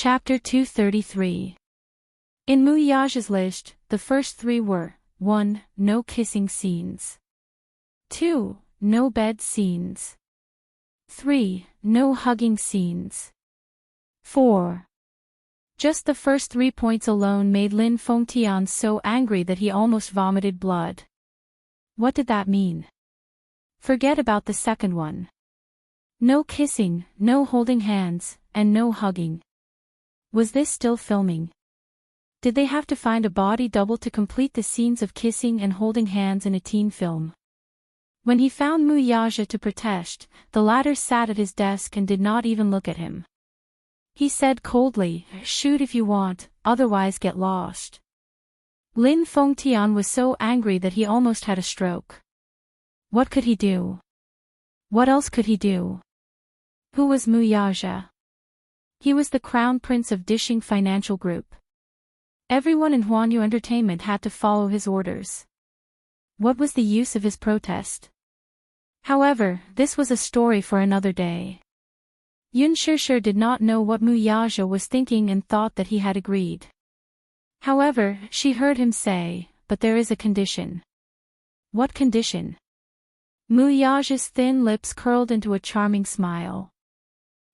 Chapter 233. In Muyaja's list, the first three were 1. No kissing scenes. 2. No bed scenes. 3. No hugging scenes. 4. Just the first 3 points alone made Lin Fengtian so angry that he almost vomited blood. What did that mean? Forget about the second one. No kissing, no holding hands, and no hugging. Was this still filming? Did they have to find a body double to complete the scenes of kissing and holding hands in a teen film? When he found Muyaja to protest, the latter sat at his desk and did not even look at him. He said coldly, "Shoot if you want, otherwise get lost." Lin Fengtian was so angry that he almost had a stroke. What could he do? What else could he do? Who was Muyaja? He was the crown prince of Dishing Financial Group. Everyone in Huanyu Entertainment had to follow his orders. What was the use of his protest? However, this was a story for another day. Yun Shishir did not know what Muyaja was thinking and thought that he had agreed. However, she heard him say, "But there is a condition." What condition? Muyaja's thin lips curled into a charming smile.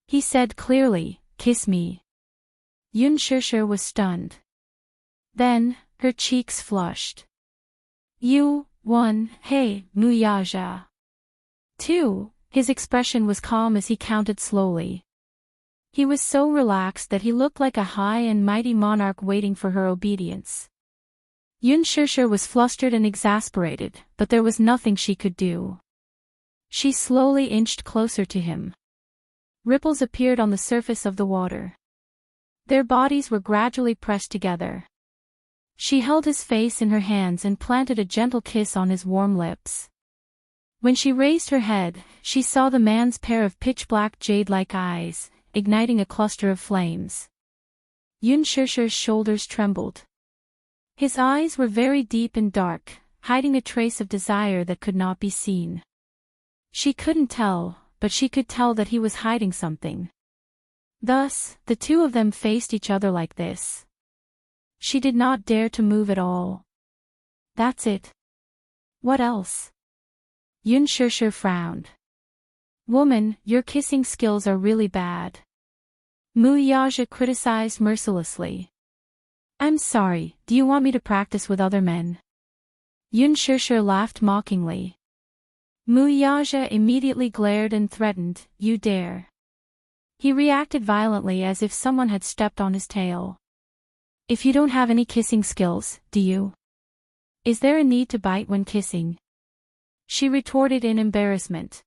He said clearly, "Kiss me." Yun Shishir was stunned. Then, her cheeks flushed. You, 1, hey, Muyaja. 2, his expression was calm as he counted slowly. He was so relaxed that he looked like a high and mighty monarch waiting for her obedience. Yun Shishir was flustered and exasperated, but there was nothing she could do. She slowly inched closer to him. Ripples appeared on the surface of the water. Their bodies were gradually pressed together. She held his face in her hands and planted a gentle kiss on his warm lips. When she raised her head, she saw the man's pair of pitch-black jade-like eyes, igniting a cluster of flames. Yun Shishir's shoulders trembled. His eyes were very deep and dark, hiding a trace of desire that could not be seen. She couldn't tell, but she could tell that he was hiding something. Thus, the two of them faced each other like this. She did not dare to move at all. That's it. What else? Yun Shishir frowned. Woman, your kissing skills are really bad. Muyaja criticized mercilessly. I'm sorry, do you want me to practice with other men? Yun Shishir laughed mockingly. Muyaja immediately glared and threatened, you dare. He reacted violently as if someone had stepped on his tail. If you don't have any kissing skills, do you? Is there a need to bite when kissing? She retorted in embarrassment.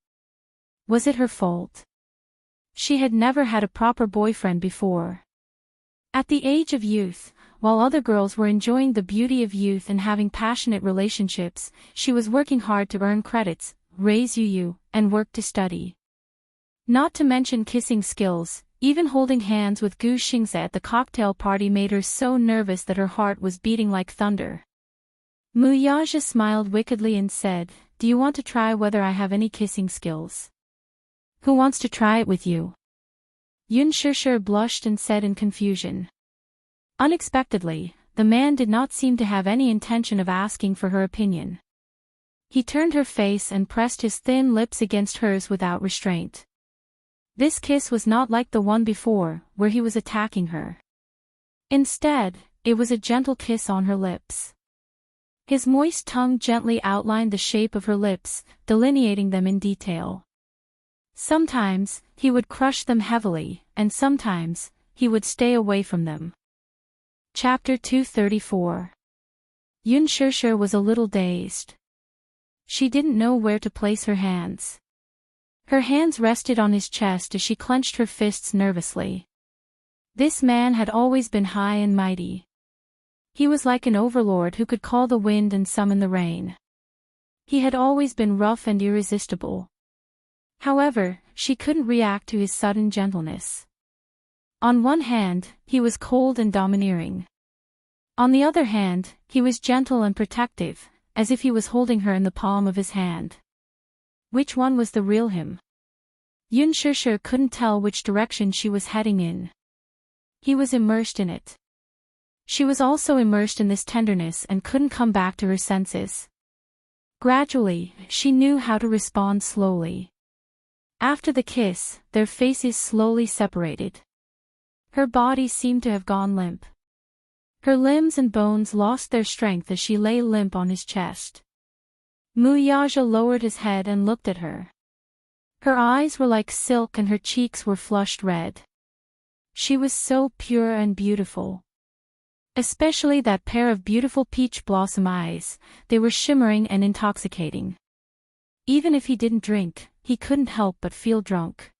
Was it her fault? She had never had a proper boyfriend before. At the age of youth, while other girls were enjoying the beauty of youth and having passionate relationships, she was working hard to earn credits, raise Yu, and work to study. Not to mention kissing skills, even holding hands with Gu Xingze at the cocktail party made her so nervous that her heart was beating like thunder. Muyaja smiled wickedly and said, do you want to try whether I have any kissing skills? Who wants to try it with you? Yun Shishir blushed and said in confusion. Unexpectedly, the man did not seem to have any intention of asking for her opinion. He turned her face and pressed his thin lips against hers without restraint. This kiss was not like the one before, where he was attacking her. Instead, it was a gentle kiss on her lips. His moist tongue gently outlined the shape of her lips, delineating them in detail. Sometimes, he would crush them heavily, and sometimes, he would stay away from them. Chapter 234. Yun Shishir was a little dazed. She didn't know where to place her hands. Her hands rested on his chest as she clenched her fists nervously. This man had always been high and mighty. He was like an overlord who could call the wind and summon the rain. He had always been rough and irresistible. However, she couldn't react to his sudden gentleness. On one hand, he was cold and domineering. On the other hand, he was gentle and protective, as if he was holding her in the palm of his hand. Which one was the real him? Yun Shishir couldn't tell which direction she was heading in. He was immersed in it. She was also immersed in this tenderness and couldn't come back to her senses. Gradually, she knew how to respond slowly. After the kiss, their faces slowly separated. Her body seemed to have gone limp. Her limbs and bones lost their strength as she lay limp on his chest. Muyaja lowered his head and looked at her. Her eyes were like silk and her cheeks were flushed red. She was so pure and beautiful. Especially that pair of beautiful peach blossom eyes, they were shimmering and intoxicating. Even if he didn't drink, he couldn't help but feel drunk.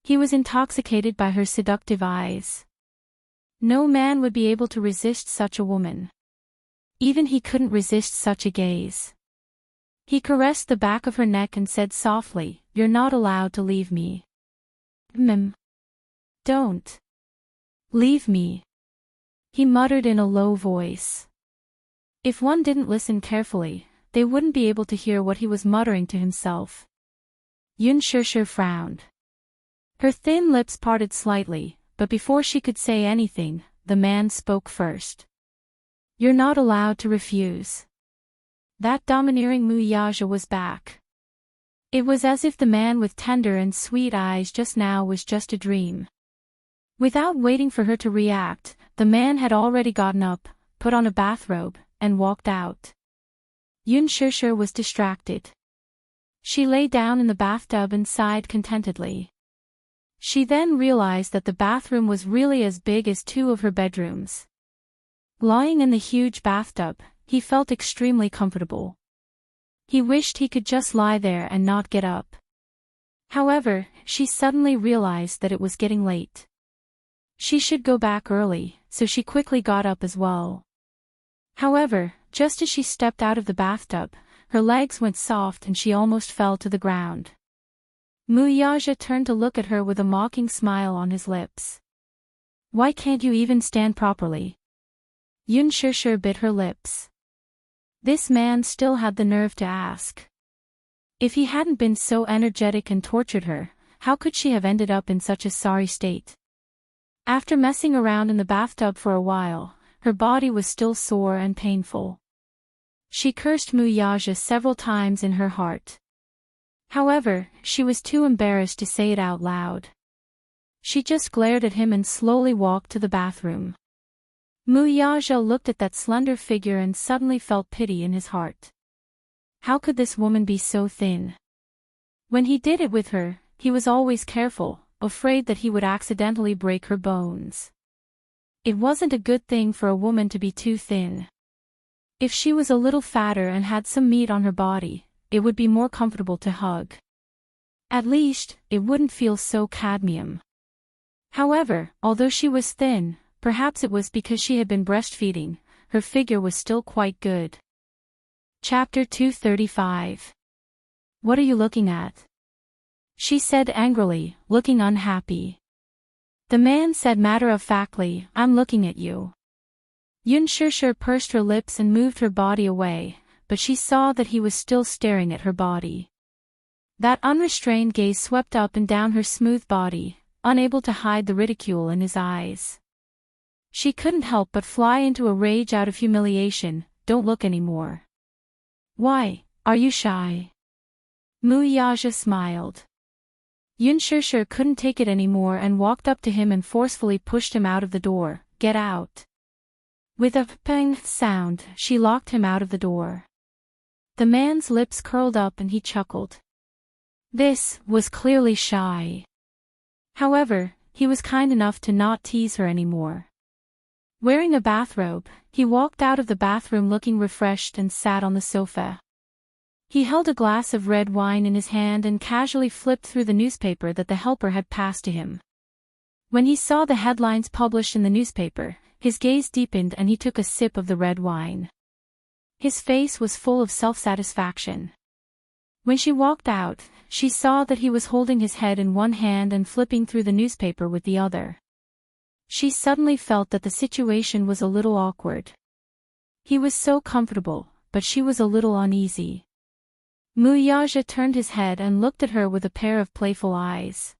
He was intoxicated by her seductive eyes. No man would be able to resist such a woman. Even he couldn't resist such a gaze. He caressed the back of her neck and said softly, "You're not allowed to leave me." Don't. Leave me. He muttered in a low voice. If one didn't listen carefully, they wouldn't be able to hear what he was muttering to himself. Yun Shishir frowned. Her thin lips parted slightly, but before she could say anything, the man spoke first. "You're not allowed to refuse." That domineering Muyaja was back. It was as if the man with tender and sweet eyes just now was just a dream. Without waiting for her to react, the man had already gotten up, put on a bathrobe, and walked out. Yun Shishir was distracted. She lay down in the bathtub and sighed contentedly. She then realized that the bathroom was really as big as 2 of her bedrooms. Lying in the huge bathtub, he felt extremely comfortable. He wished he could just lie there and not get up. However, she suddenly realized that it was getting late. She should go back early, so she quickly got up as well. However, just as she stepped out of the bathtub, her legs went soft and she almost fell to the ground. Muyaja turned to look at her with a mocking smile on his lips. "Why can't you even stand properly?" Yun Shishir bit her lips. This man still had the nerve to ask. If he hadn't been so energetic and tortured her, how could she have ended up in such a sorry state? After messing around in the bathtub for a while, her body was still sore and painful. She cursed Muyaja several times in her heart. However, she was too embarrassed to say it out loud. She just glared at him and slowly walked to the bathroom. Muyaja looked at that slender figure and suddenly felt pity in his heart. How could this woman be so thin? When he did it with her, he was always careful, afraid that he would accidentally break her bones. It wasn't a good thing for a woman to be too thin. If she was a little fatter and had some meat on her body, it would be more comfortable to hug. At least, it wouldn't feel so cadmium. However, although she was thin, perhaps it was because she had been breastfeeding, her figure was still quite good. Chapter 235. What are you looking at? She said angrily, looking unhappy. The man said matter-of-factly, "I'm looking at you." Yun Shishir pursed her lips and moved her body away, but she saw that he was still staring at her body. That unrestrained gaze swept up and down her smooth body, unable to hide the ridicule in his eyes. She couldn't help but fly into a rage out of humiliation. "Don't look anymore." "Why, are you shy?" Muyaja smiled. Yun Shishir couldn't take it anymore and walked up to him and forcefully pushed him out of the door. "Get out." With a pang sound, she locked him out of the door. The man's lips curled up and he chuckled. This was clearly shy. However, he was kind enough to not tease her anymore. Wearing a bathrobe, he walked out of the bathroom looking refreshed and sat on the sofa. He held a glass of red wine in his hand and casually flipped through the newspaper that the helper had passed to him. When he saw the headlines published in the newspaper, his gaze deepened and he took a sip of the red wine. His face was full of self-satisfaction. When she walked out, she saw that he was holding his head in one hand and flipping through the newspaper with the other. She suddenly felt that the situation was a little awkward. He was so comfortable, but she was a little uneasy. Muyaja turned his head and looked at her with a pair of playful eyes.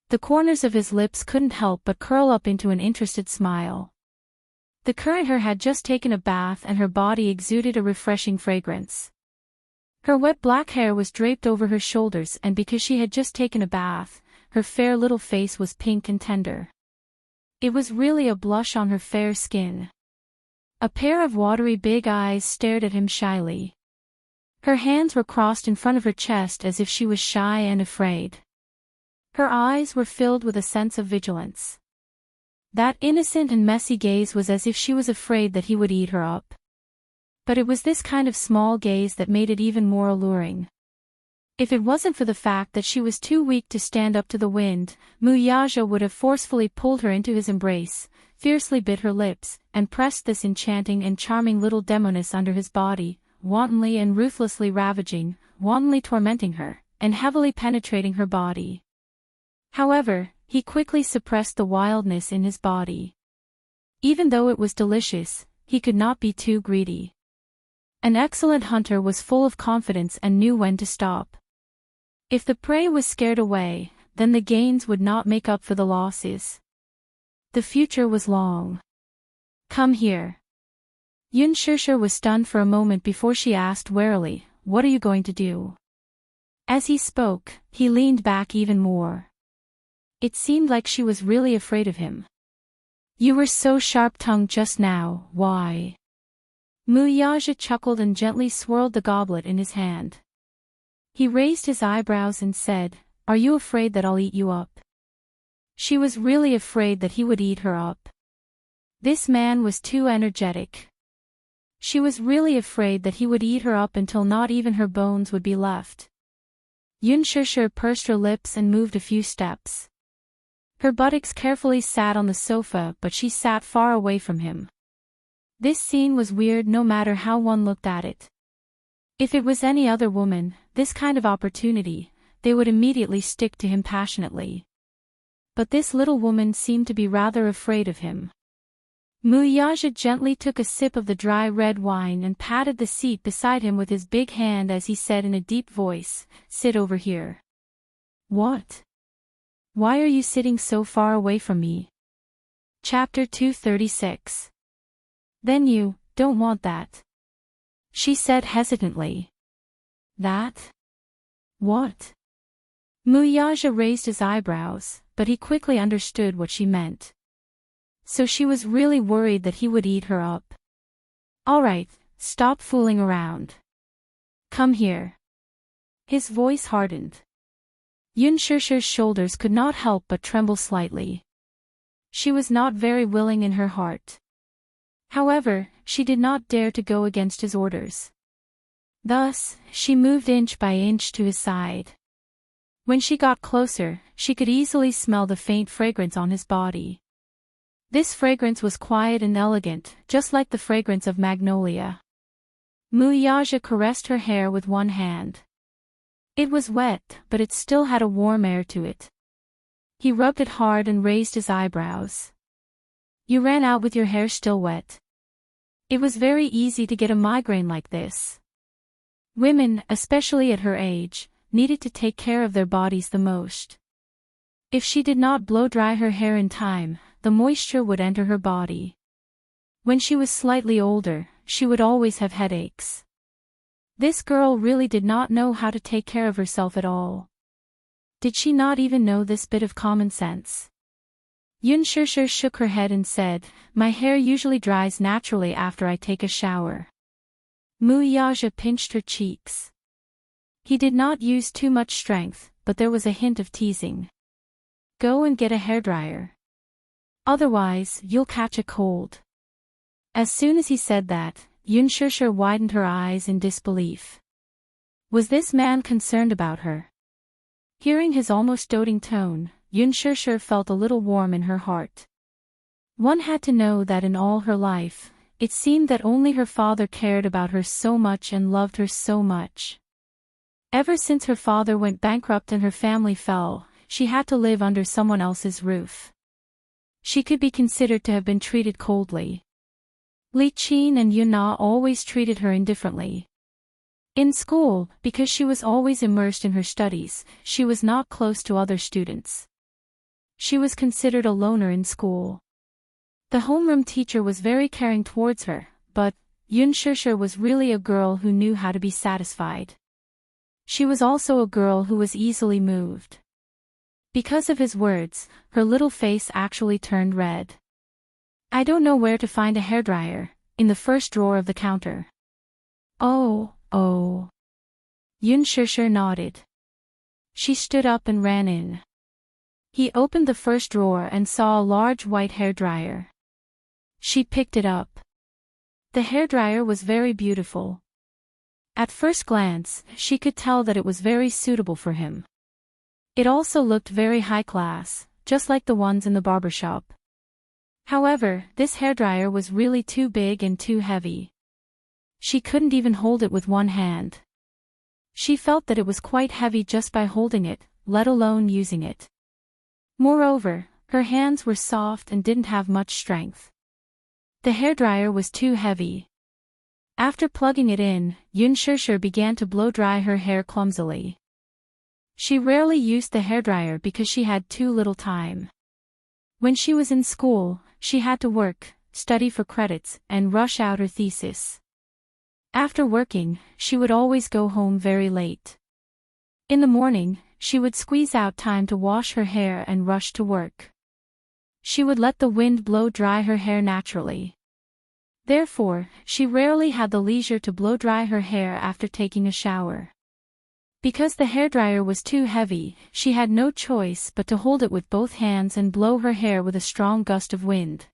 The corners of his lips couldn't help but curl up into an interested smile. The current her had just taken a bath and her body exuded a refreshing fragrance. Her wet black hair was draped over her shoulders, and because she had just taken a bath, her fair little face was pink and tender. It was really a blush on her fair skin. A pair of watery big eyes stared at him shyly. Her hands were crossed in front of her chest as if she was shy and afraid. Her eyes were filled with a sense of vigilance. That innocent and messy gaze was as if she was afraid that he would eat her up. But it was this kind of small gaze that made it even more alluring. If it wasn't for the fact that she was too weak to stand up to the wind, Muyaja would have forcefully pulled her into his embrace, fiercely bit her lips, and pressed this enchanting and charming little demoness under his body, wantonly and ruthlessly ravaging, wantonly tormenting her, and heavily penetrating her body. However, he quickly suppressed the wildness in his body. Even though it was delicious, he could not be too greedy. An excellent hunter was full of confidence and knew when to stop. If the prey was scared away, then the gains would not make up for the losses. The future was long. Come here. Yun Shishir was stunned for a moment before she asked warily, "What are you going to do?" As he spoke, he leaned back even more. It seemed like she was really afraid of him. "You were so sharp-tongued just now, why?" Muyaja chuckled and gently swirled the goblet in his hand. He raised his eyebrows and said, "Are you afraid that I'll eat you up?" She was really afraid that he would eat her up. This man was too energetic. She was really afraid that he would eat her up until not even her bones would be left. Yun Shishir pursed her lips and moved a few steps. Her buttocks carefully sat on the sofa, but she sat far away from him. This scene was weird no matter how one looked at it. If it was any other woman, this kind of opportunity, they would immediately stick to him passionately. But this little woman seemed to be rather afraid of him. Muyaja gently took a sip of the dry red wine and patted the seat beside him with his big hand as he said in a deep voice, "Sit over here." "What? Why are you sitting so far away from me?" Chapter 236. "Then you don't want that?" she said hesitantly. "That? What?" Muyaja raised his eyebrows, but he quickly understood what she meant. So she was really worried that he would eat her up. "All right, stop fooling around. Come here." His voice hardened. Yun Shishir's shoulders could not help but tremble slightly. She was not very willing in her heart. However, she did not dare to go against his orders. Thus, she moved inch by inch to his side. When she got closer, she could easily smell the faint fragrance on his body. This fragrance was quiet and elegant, just like the fragrance of magnolia. Muyaja caressed her hair with one hand. It was wet, but it still had a warm air to it. He rubbed it hard and raised his eyebrows. "You ran out with your hair still wet." It was very easy to get a migraine like this. Women, especially at her age, needed to take care of their bodies the most. If she did not blow dry her hair in time, the moisture would enter her body. When she was slightly older, she would always have headaches. This girl really did not know how to take care of herself at all. Did she not even know this bit of common sense? Yun Shishir shook her head and said, "My hair usually dries naturally after I take a shower." Muyaja pinched her cheeks. He did not use too much strength, but there was a hint of teasing. "Go and get a hairdryer. Otherwise, you'll catch a cold." As soon as he said that, Yun Shishir widened her eyes in disbelief. Was this man concerned about her? Hearing his almost doting tone, Yun Shishir felt a little warm in her heart. One had to know that in all her life, it seemed that only her father cared about her so much and loved her so much. Ever since her father went bankrupt and her family fell, she had to live under someone else's roof. She could be considered to have been treated coldly. Li Qin and Yuna always treated her indifferently. In school, because she was always immersed in her studies, she was not close to other students. She was considered a loner in school. The homeroom teacher was very caring towards her, but Yun Shishir was really a girl who knew how to be satisfied. She was also a girl who was easily moved. Because of his words, her little face actually turned red. I don't know where to find a hairdryer, in the first drawer of the counter. Oh. Yun Shishir nodded. She stood up and ran in. He opened the first drawer and saw a large white hairdryer. She picked it up. The hairdryer was very beautiful. At first glance, she could tell that it was very suitable for him. It also looked very high class, just like the ones in the barber shop. However, this hairdryer was really too big and too heavy. She couldn't even hold it with one hand. She felt that it was quite heavy just by holding it, let alone using it. Moreover, her hands were soft and didn't have much strength. The hairdryer was too heavy. After plugging it in, Yun Shishir began to blow-dry her hair clumsily. She rarely used the hairdryer because she had too little time. When she was in school, she had to work, study for credits, and rush out her thesis. After working, she would always go home very late. In the morning, she would squeeze out time to wash her hair and rush to work. She would let the wind blow dry her hair naturally. Therefore, she rarely had the leisure to blow dry her hair after taking a shower. Because the hairdryer was too heavy, she had no choice but to hold it with both hands and blow her hair with a strong gust of wind.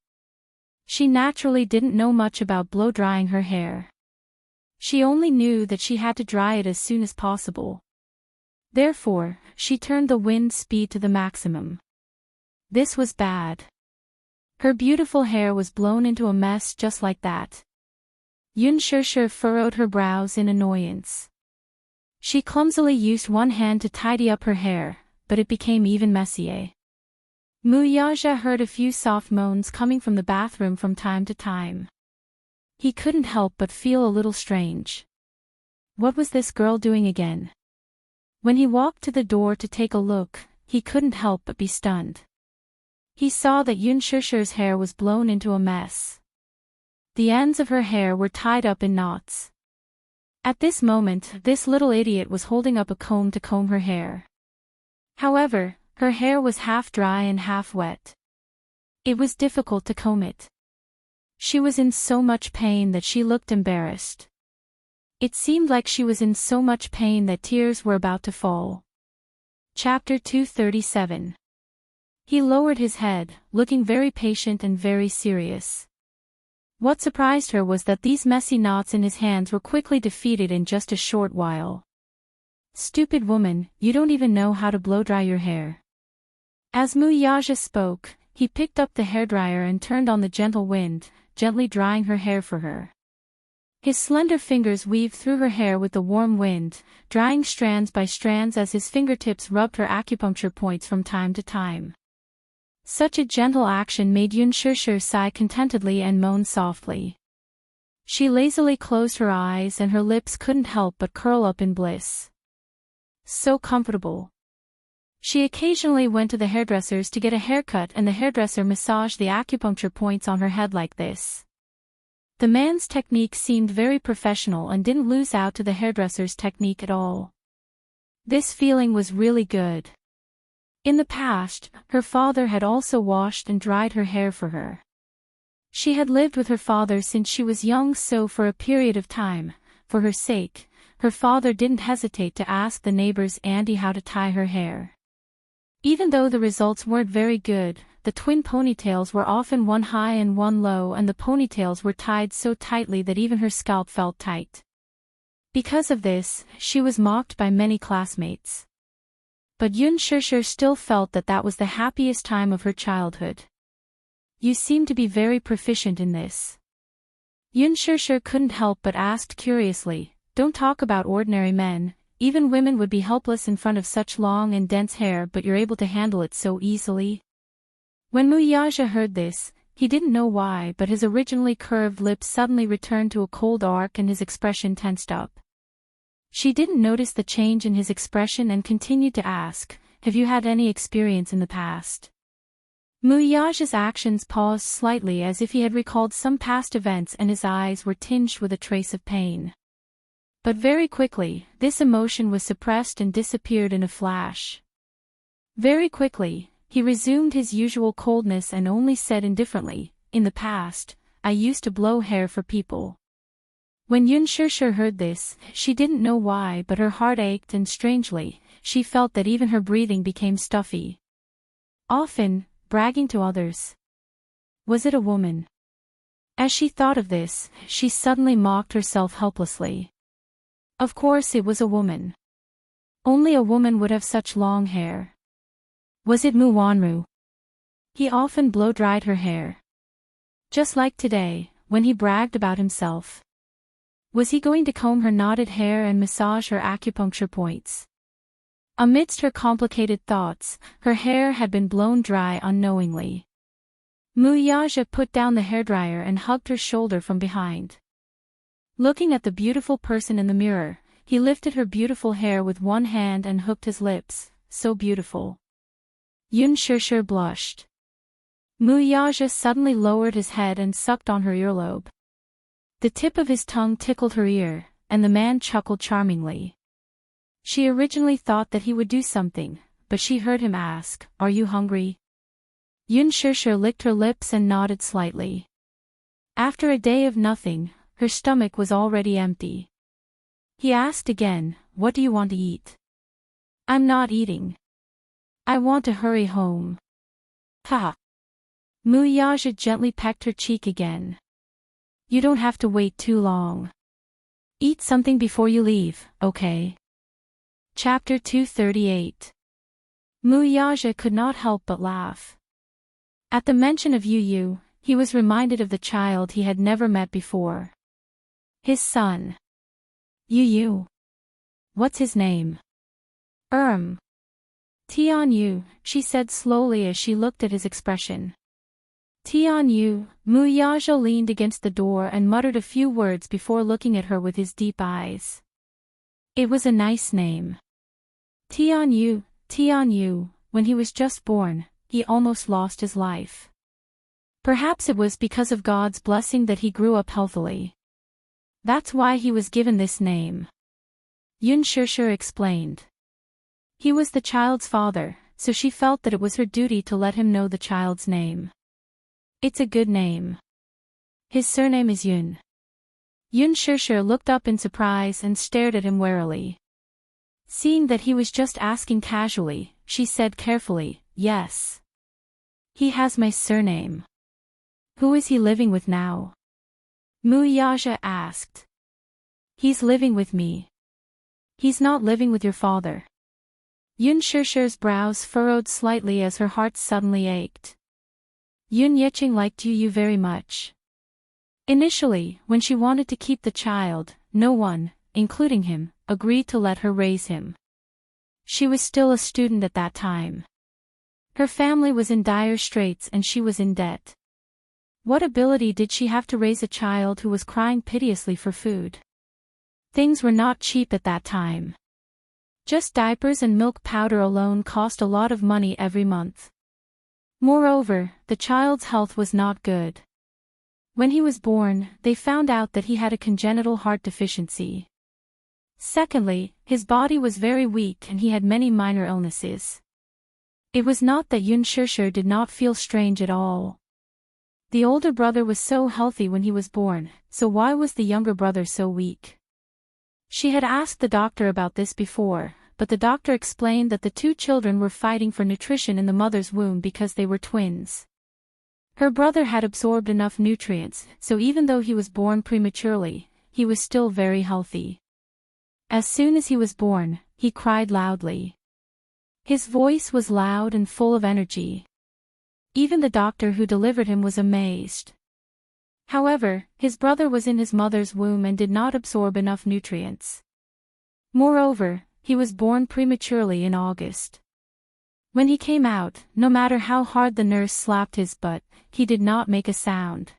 She naturally didn't know much about blow-drying her hair. She only knew that she had to dry it as soon as possible. Therefore, she turned the wind speed to the maximum. This was bad. Her beautiful hair was blown into a mess just like that. Yun Shishir furrowed her brows in annoyance. She clumsily used one hand to tidy up her hair, but it became even messier. Muyaja heard a few soft moans coming from the bathroom from time to time. He couldn't help but feel a little strange. What was this girl doing again? When he walked to the door to take a look, he couldn't help but be stunned. He saw that Yun Shishir's hair was blown into a mess. The ends of her hair were tied up in knots. At this moment, this little idiot was holding up a comb to comb her hair. However, her hair was half dry and half wet. It was difficult to comb it. She was in so much pain that she looked embarrassed. It seemed like she was in so much pain that tears were about to fall. Chapter 237. He lowered his head, looking very patient and very serious. What surprised her was that these messy knots in his hands were quickly defeated in just a short while. Stupid woman, you don't even know how to blow-dry your hair. As Muyaja spoke, he picked up the hairdryer and turned on the gentle wind, gently drying her hair for her. His slender fingers weaved through her hair with the warm wind, drying strands by strands as his fingertips rubbed her acupuncture points from time to time. Such a gentle action made Yun Shishir sigh contentedly and moan softly. She lazily closed her eyes and her lips couldn't help but curl up in bliss. So comfortable. She occasionally went to the hairdresser's to get a haircut and the hairdresser massaged the acupuncture points on her head like this. The man's technique seemed very professional and didn't lose out to the hairdresser's technique at all. This feeling was really good. In the past, her father had also washed and dried her hair for her. She had lived with her father since she was young, so for a period of time, for her sake, her father didn't hesitate to ask the neighbor's Andy how to tie her hair. Even though the results weren't very good, the twin ponytails were often one high and one low, and the ponytails were tied so tightly that even her scalp felt tight. Because of this, she was mocked by many classmates. But Yun Shishir still felt that that was the happiest time of her childhood. You seem to be very proficient in this. Yun Shishir couldn't help but asked curiously, don't talk about ordinary men, even women would be helpless in front of such long and dense hair, but you're able to handle it so easily. When Muyaja heard this, he didn't know why, but his originally curved lips suddenly returned to a cold arc and his expression tensed up. She didn't notice the change in his expression and continued to ask, have you had any experience in the past? Muyaja's actions paused slightly as if he had recalled some past events, and his eyes were tinged with a trace of pain. But very quickly, this emotion was suppressed and disappeared in a flash. Very quickly, he resumed his usual coldness and only said indifferently, "In the past, I used to blow hair for people." When Yun Shishir heard this, she didn't know why, but her heart ached, and strangely, she felt that even her breathing became stuffy. Often, bragging to others. Was it a woman? As she thought of this, she suddenly mocked herself helplessly. Of course it was a woman. Only a woman would have such long hair. Was it Muwanru? He often blow-dried her hair. Just like today, when he bragged about himself. Was he going to comb her knotted hair and massage her acupuncture points? Amidst her complicated thoughts, her hair had been blown dry unknowingly. Muyaja put down the hairdryer and hugged her shoulder from behind. Looking at the beautiful person in the mirror, he lifted her beautiful hair with one hand and hooked his lips. So beautiful. Yun Shishir blushed. Muyaja suddenly lowered his head and sucked on her earlobe. The tip of his tongue tickled her ear, and the man chuckled charmingly. She originally thought that he would do something, but she heard him ask, "Are you hungry?" Yun Shishir licked her lips and nodded slightly. After a day of nothing, her stomach was already empty. He asked again, "What do you want to eat?" "I'm not eating. I want to hurry home." Ha! Muyaja gently pecked her cheek again. "You don't have to wait too long. Eat something before you leave, okay?" Chapter 238. Muyaja could not help but laugh. At the mention of Yu, he was reminded of the child he had never met before. His son. Yu. What's his name? Tian Yu, she said slowly as she looked at his expression. Tian Yu. Muyaja leaned against the door and muttered a few words before looking at her with his deep eyes. It was a nice name. Tian Yu, when he was just born, he almost lost his life. Perhaps it was because of God's blessing that he grew up healthily. That's why he was given this name. Yun Shishir explained. He was the child's father, so she felt that it was her duty to let him know the child's name. It's a good name. His surname is Yun. Yun Shishir looked up in surprise and stared at him warily. Seeing that he was just asking casually, she said carefully, "Yes. He has my surname." "Who is he living with now?" Muyaja asked. "He's living with me." "He's not living with your father." Yun Shishir's brows furrowed slightly as her heart suddenly ached. Yun Yeqing liked Yu very much. Initially, when she wanted to keep the child, no one, including him, agreed to let her raise him. She was still a student at that time. Her family was in dire straits and she was in debt. What ability did she have to raise a child who was crying piteously for food? Things were not cheap at that time. Just diapers and milk powder alone cost a lot of money every month. Moreover, the child's health was not good. When he was born, they found out that he had a congenital heart deficiency. Secondly, his body was very weak and he had many minor illnesses. It was not that Yun Shishir did not feel strange at all. The older brother was so healthy when he was born, so why was the younger brother so weak? She had asked the doctor about this before, but the doctor explained that the two children were fighting for nutrition in the mother's womb because they were twins. Her brother had absorbed enough nutrients, so even though he was born prematurely, he was still very healthy. As soon as he was born, he cried loudly. His voice was loud and full of energy. Even the doctor who delivered him was amazed. However, his brother was in his mother's womb and did not absorb enough nutrients. Moreover, he was born prematurely in August. When he came out, no matter how hard the nurse slapped his butt, he did not make a sound.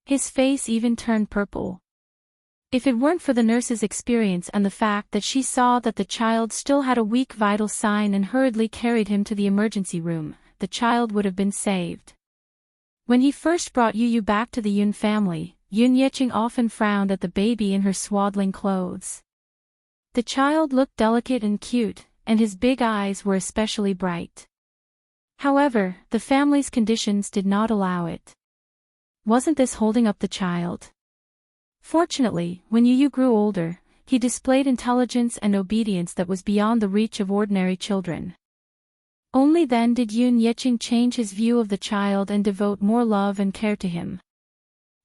His face even turned purple. If it weren't for the nurse's experience and the fact that she saw that the child still had a weak vital sign and hurriedly carried him to the emergency room, the child would have been saved. When he first brought Yu back to the Yun family, Yun Yeqing often frowned at the baby in her swaddling clothes. The child looked delicate and cute, and his big eyes were especially bright. However, the family's conditions did not allow it. Wasn't this holding up the child? Fortunately, when Yu grew older, he displayed intelligence and obedience that was beyond the reach of ordinary children. Only then did Yun Yeqing change his view of the child and devote more love and care to him.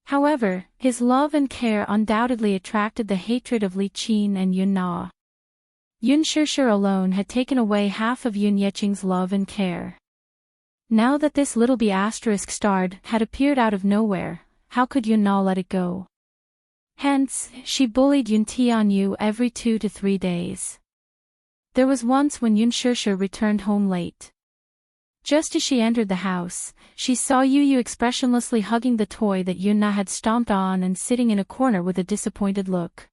However, his love and care undoubtedly attracted the hatred of Li Qin and Yun Na. Yun Shishir alone had taken away half of Yun Yeqing's love and care. Now that this little B** starred had appeared out of nowhere, how could Yun Na let it go? Hence, she bullied Yun Tianyu every 2 to 3 days. There was once when Yun Shishir returned home late. Just as she entered the house, she saw Yu expressionlessly hugging the toy that Yun Na had stomped on and sitting in a corner with a disappointed look.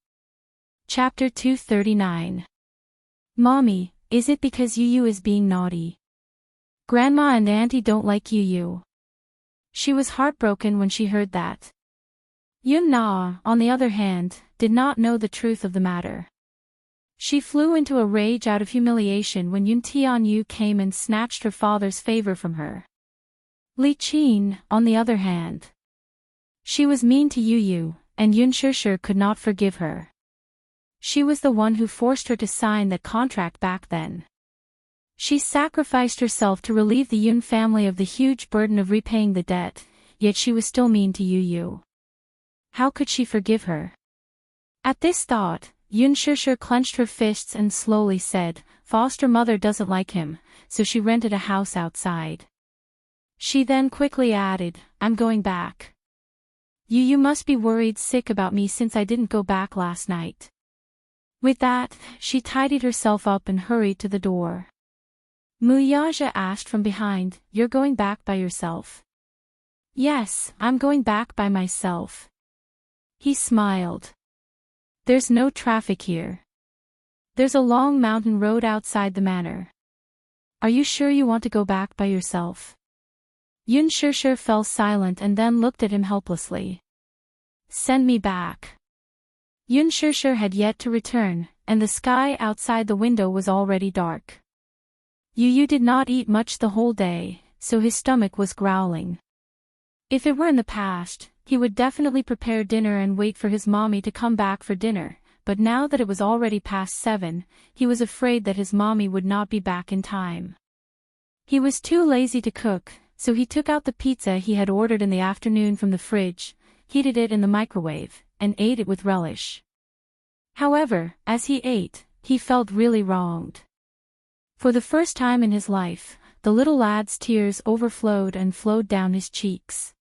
Chapter 239. Mommy, is it because Yu is being naughty? Grandma and Auntie don't like Yu. She was heartbroken when she heard that. Yun Na, on the other hand, did not know the truth of the matter. She flew into a rage out of humiliation when Yun Tianyu came and snatched her father's favor from her. Li Qin, on the other hand. She was mean to Yu, and Yun Shishir could not forgive her. She was the one who forced her to sign that contract back then. She sacrificed herself to relieve the Yun family of the huge burden of repaying the debt, yet she was still mean to Yu. How could she forgive her? At this thought, Yun Shishir clenched her fists and slowly said, "Foster mother doesn't like him, so she rented a house outside." She then quickly added, "I'm going back. Yu must be worried sick about me since I didn't go back last night." With that, she tidied herself up and hurried to the door. Muyaja asked from behind, "You're going back by yourself?" "Yes, I'm going back by myself." He smiled. "There's no traffic here. There's a long mountain road outside the manor. Are you sure you want to go back by yourself?" Yun Shishir fell silent and then looked at him helplessly. "Send me back." Yun Shishir had yet to return, and the sky outside the window was already dark. Yu did not eat much the whole day, so his stomach was growling. If it were in the past, he would definitely prepare dinner and wait for his mommy to come back for dinner, but now that it was already past 7, he was afraid that his mommy would not be back in time. He was too lazy to cook, so he took out the pizza he had ordered in the afternoon from the fridge, heated it in the microwave, and ate it with relish. However, as he ate, he felt really wronged. For the first time in his life, the little lad's tears overflowed and flowed down his cheeks.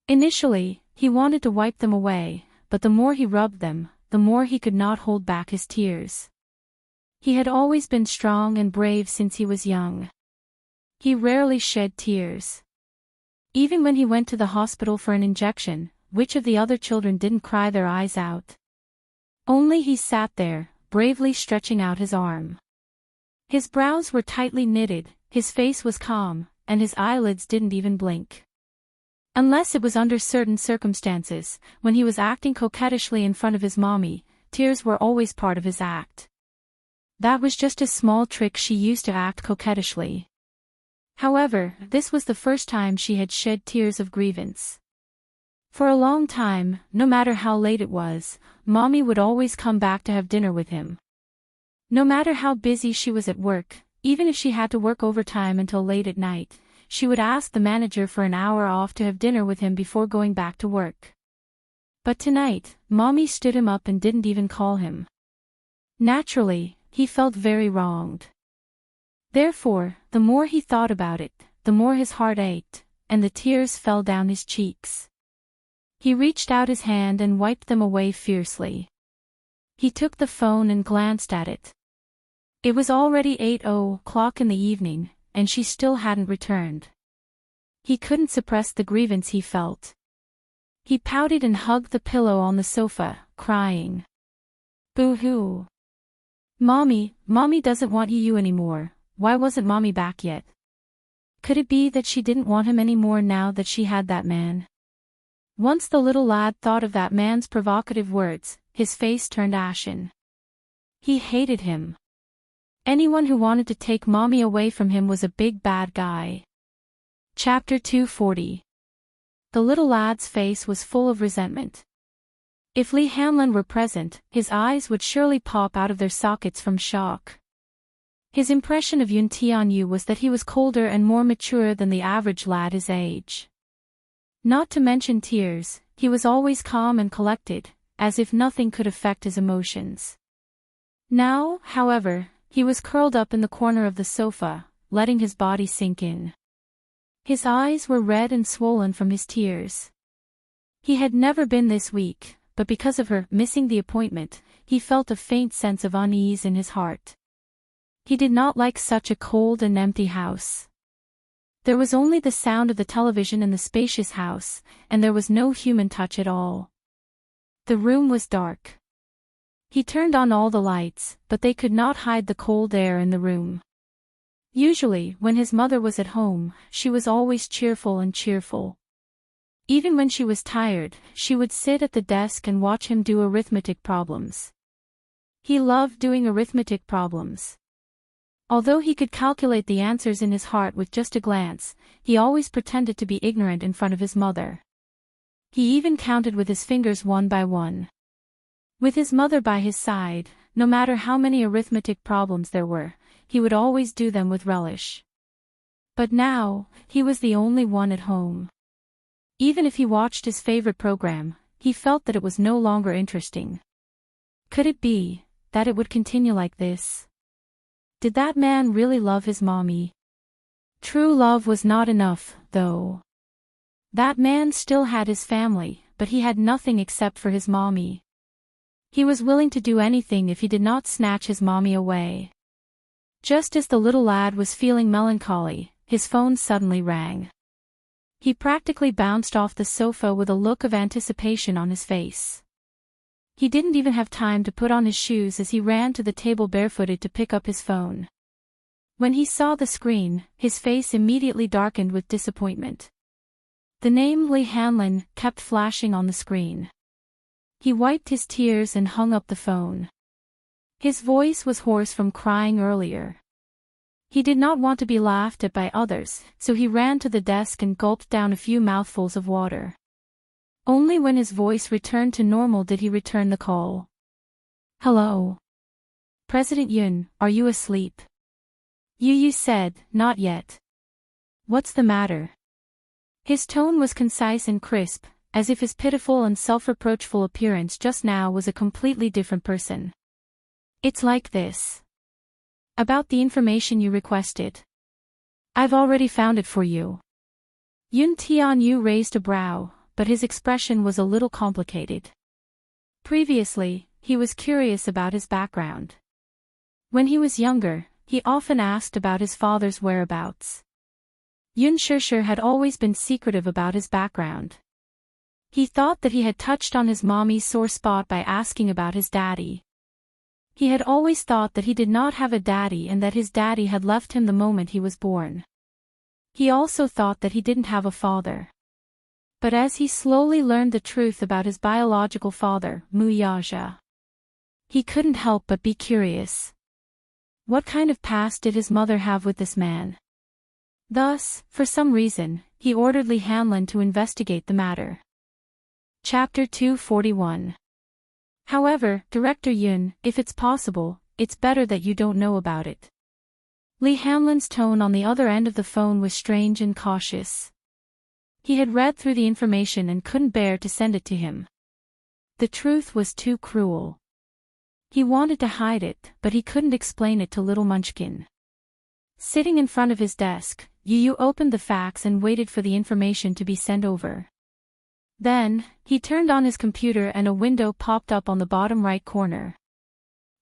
Initially, he wanted to wipe them away, but the more he rubbed them, the more he could not hold back his tears. He had always been strong and brave since he was young. He rarely shed tears. Even when he went to the hospital for an injection, which of the other children didn't cry their eyes out? Only he sat there, bravely stretching out his arm. His brows were tightly knitted, his face was calm, and his eyelids didn't even blink. Unless it was under certain circumstances, when he was acting coquettishly in front of his mommy, tears were always part of his act. That was just a small trick she used to act coquettishly. However, this was the first time she had shed tears of grievance. For a long time, no matter how late it was, mommy would always come back to have dinner with him. No matter how busy she was at work, even if she had to work overtime until late at night, she would ask the manager for an hour off to have dinner with him before going back to work. But tonight, mommy stood him up and didn't even call him. Naturally, he felt very wronged. Therefore, the more he thought about it, the more his heart ached, and the tears fell down his cheeks. He reached out his hand and wiped them away fiercely. He took the phone and glanced at it. It was already 8:00 in the evening, and she still hadn't returned. He couldn't suppress the grievance he felt. He pouted and hugged the pillow on the sofa, crying. "Boo-hoo. Mommy doesn't want you anymore. Why wasn't mommy back yet? Could it be that she didn't want him anymore now that she had that man? Once the little lad thought of that man's provocative words, his face turned ashen. He hated him. Anyone who wanted to take mommy away from him was a big bad guy. Chapter 240. The little lad's face was full of resentment. If Lee Hanlon were present, his eyes would surely pop out of their sockets from shock. His impression of Yun Tianyu was that he was colder and more mature than the average lad his age. Not to mention tears, he was always calm and collected, as if nothing could affect his emotions. Now, however, he was curled up in the corner of the sofa, letting his body sink in. His eyes were red and swollen from his tears. He had never been this weak, but because of her missing the appointment, he felt a faint sense of unease in his heart. He did not like such a cold and empty house. There was only the sound of the television in the spacious house, and there was no human touch at all. The room was dark. He turned on all the lights, but they could not hide the cold air in the room. Usually, when his mother was at home, she was always cheerful. Even when she was tired, she would sit at the desk and watch him do arithmetic problems. He loved doing arithmetic problems. Although he could calculate the answers in his heart with just a glance, he always pretended to be ignorant in front of his mother. He even counted with his fingers one by one. With his mother by his side, no matter how many arithmetic problems there were, he would always do them with relish. But now, he was the only one at home. Even if he watched his favorite program, he felt that it was no longer interesting. Could it be that it would continue like this? Did that man really love his mommy? True love was not enough, though. That man still had his family, but he had nothing except for his mommy. He was willing to do anything if he did not snatch his mommy away. Just as the little lad was feeling melancholy, his phone suddenly rang. He practically bounced off the sofa with a look of anticipation on his face. He didn't even have time to put on his shoes as he ran to the table barefooted to pick up his phone. When he saw the screen, his face immediately darkened with disappointment. The name Lee Hanlon kept flashing on the screen. He wiped his tears and hung up the phone. His voice was hoarse from crying earlier. He did not want to be laughed at by others, so he ran to the desk and gulped down a few mouthfuls of water. Only when his voice returned to normal did he return the call. Hello. President Yun, are you asleep? Yu said, not yet. What's the matter? His tone was concise and crisp, as if his pitiful and self-reproachful appearance just now was a completely different person. It's like this. About the information you requested. I've already found it for you. Yun Tianyu raised a brow, but his expression was a little complicated. Previously, he was curious about his background. When he was younger, he often asked about his father's whereabouts. Yun Shishir had always been secretive about his background. He thought that he had touched on his mommy's sore spot by asking about his daddy. He had always thought that he did not have a daddy and that his daddy had left him the moment he was born. He also thought that he didn't have a father. But as he slowly learned the truth about his biological father, Mu Yaja, he couldn't help but be curious. What kind of past did his mother have with this man? Thus, for some reason, he ordered Lee Hanlon to investigate the matter. Chapter 241. However, Director Yun, if it's possible, it's better that you don't know about it. Lee Hanlon's tone on the other end of the phone was strange and cautious. He had read through the information and couldn't bear to send it to him. The truth was too cruel. He wanted to hide it, but he couldn't explain it to little Munchkin. Sitting in front of his desk, Yu opened the fax and waited for the information to be sent over. Then, he turned on his computer and a window popped up on the bottom right corner.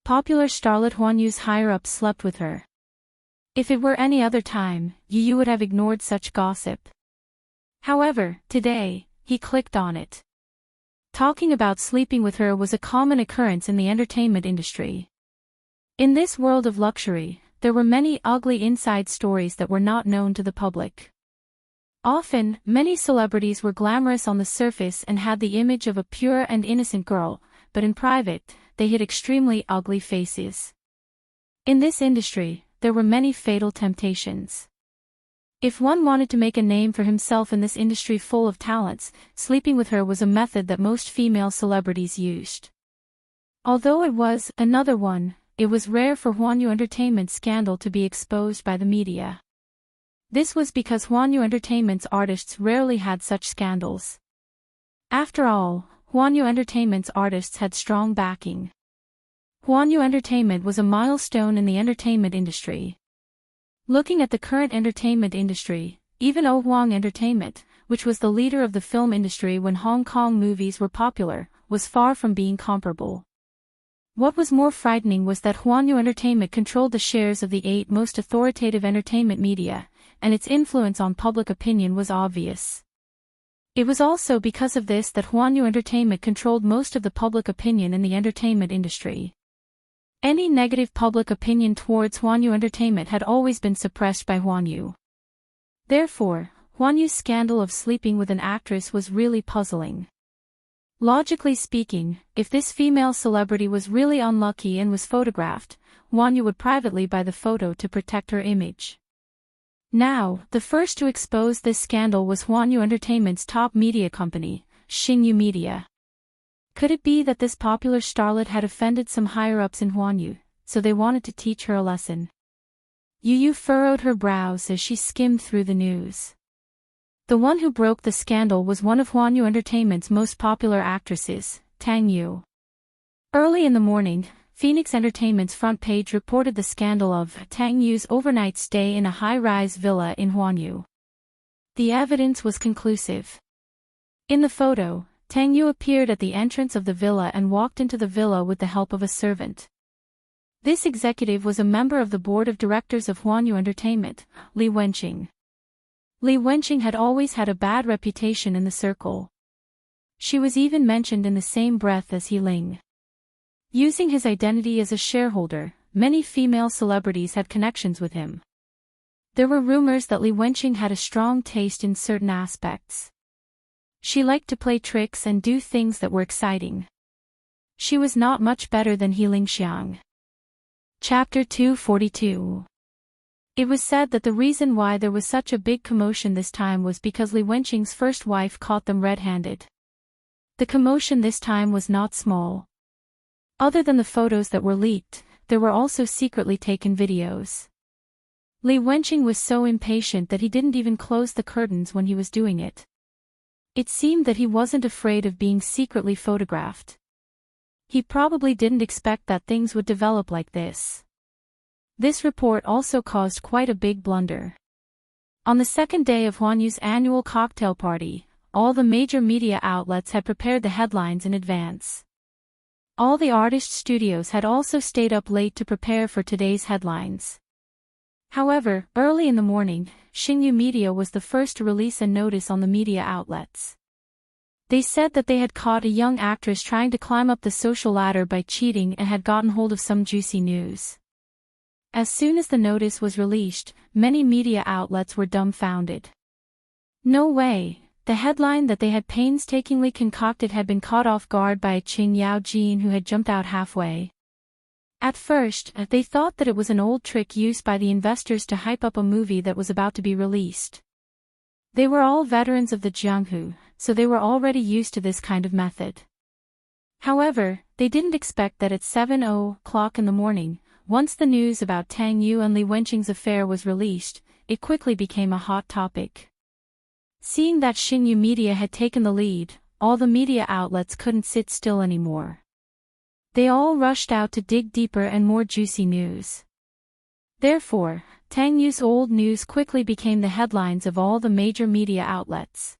Popular starlet Huanyu's higher-ups slept with her. If it were any other time, Yu would have ignored such gossip. However, today, he clicked on it. Talking about sleeping with her was a common occurrence in the entertainment industry. In this world of luxury, there were many ugly inside stories that were not known to the public. Often, many celebrities were glamorous on the surface and had the image of a pure and innocent girl, but in private, they hid extremely ugly faces. In this industry, there were many fatal temptations. If one wanted to make a name for himself in this industry full of talents, sleeping with her was a method that most female celebrities used. Although it was another one, it was rare for Huanyu Entertainment's scandal to be exposed by the media. This was because Huanyu Entertainment's artists rarely had such scandals. After all, Huanyu Entertainment's artists had strong backing. Huanyu Entertainment was a milestone in the entertainment industry. Looking at the current entertainment industry, even Huang Entertainment, which was the leader of the film industry when Hong Kong movies were popular, was far from being comparable. What was more frightening was that Huanyu Entertainment controlled the shares of the 8 most authoritative entertainment media, and its influence on public opinion was obvious. It was also because of this that Huanyu Entertainment controlled most of the public opinion in the entertainment industry. Any negative public opinion towards Huanyu Entertainment had always been suppressed by Huanyu. Therefore, Huanyu's scandal of sleeping with an actress was really puzzling. Logically speaking, if this female celebrity was really unlucky and was photographed, Huanyu would privately buy the photo to protect her image. Now, the first to expose this scandal was Huanyu Entertainment's top media company, Xingyu Media. Could it be that this popular starlet had offended some higher-ups in Huanyu, so they wanted to teach her a lesson? Yu furrowed her brows as she skimmed through the news. The one who broke the scandal was one of Huanyu Entertainment's most popular actresses, Tang Yu. Early in the morning, Phoenix Entertainment's front page reported the scandal of Tang Yu's overnight stay in a high-rise villa in Huanyu. The evidence was conclusive. In the photo, Tang Yu appeared at the entrance of the villa and walked into the villa with the help of a servant. This executive was a member of the board of directors of Huanyu Entertainment, Li Wenqing. Li Wenqing had always had a bad reputation in the circle. She was even mentioned in the same breath as He Ling. Using his identity as a shareholder, many female celebrities had connections with him. There were rumors that Li Wenqing had a strong taste in certain aspects. She liked to play tricks and do things that were exciting. She was not much better than He Ling Xiang. Chapter 242. It was said that the reason why there was such a big commotion this time was because Li Wenqing's first wife caught them red-handed. The commotion this time was not small. Other than the photos that were leaked, there were also secretly taken videos. Li Wenqing was so impatient that he didn't even close the curtains when he was doing it. It seemed that he wasn't afraid of being secretly photographed. He probably didn't expect that things would develop like this. This report also caused quite a big blunder. On the second day of Huanyu's annual cocktail party, all the major media outlets had prepared the headlines in advance. All the artist studios had also stayed up late to prepare for today's headlines. However, early in the morning, Xingyu Media was the first to release a notice on the media outlets. They said that they had caught a young actress trying to climb up the social ladder by cheating and had gotten hold of some juicy news. As soon as the notice was released, many media outlets were dumbfounded. No way, the headline that they had painstakingly concocted had been caught off guard by a Qing Yao Jin who had jumped out halfway. At first, they thought that it was an old trick used by the investors to hype up a movie that was about to be released. They were all veterans of the Jianghu, so they were already used to this kind of method. However, they didn't expect that at 7:00 in the morning, once the news about Tang Yu and Li Wenqing's affair was released, it quickly became a hot topic. Seeing that Xingyu Media had taken the lead, all the media outlets couldn't sit still anymore. They all rushed out to dig deeper and more juicy news. Therefore, Tang Yu's old news quickly became the headlines of all the major media outlets.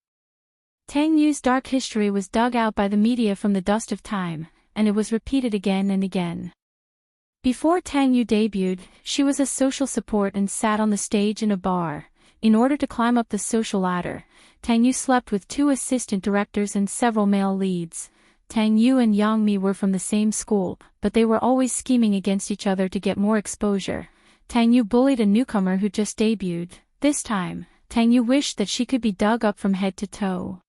Tang Yu's dark history was dug out by the media from the dust of time, and it was repeated again and again. Before Tang Yu debuted, she was a social support and sat on the stage in a bar. In order to climb up the social ladder, Tang Yu slept with 2 assistant directors and several male leads. Tang Yu and Yang Mi were from the same school, but they were always scheming against each other to get more exposure. Tang Yu bullied a newcomer who just debuted. This time, Tang Yu wished that she could be dug up from head to toe.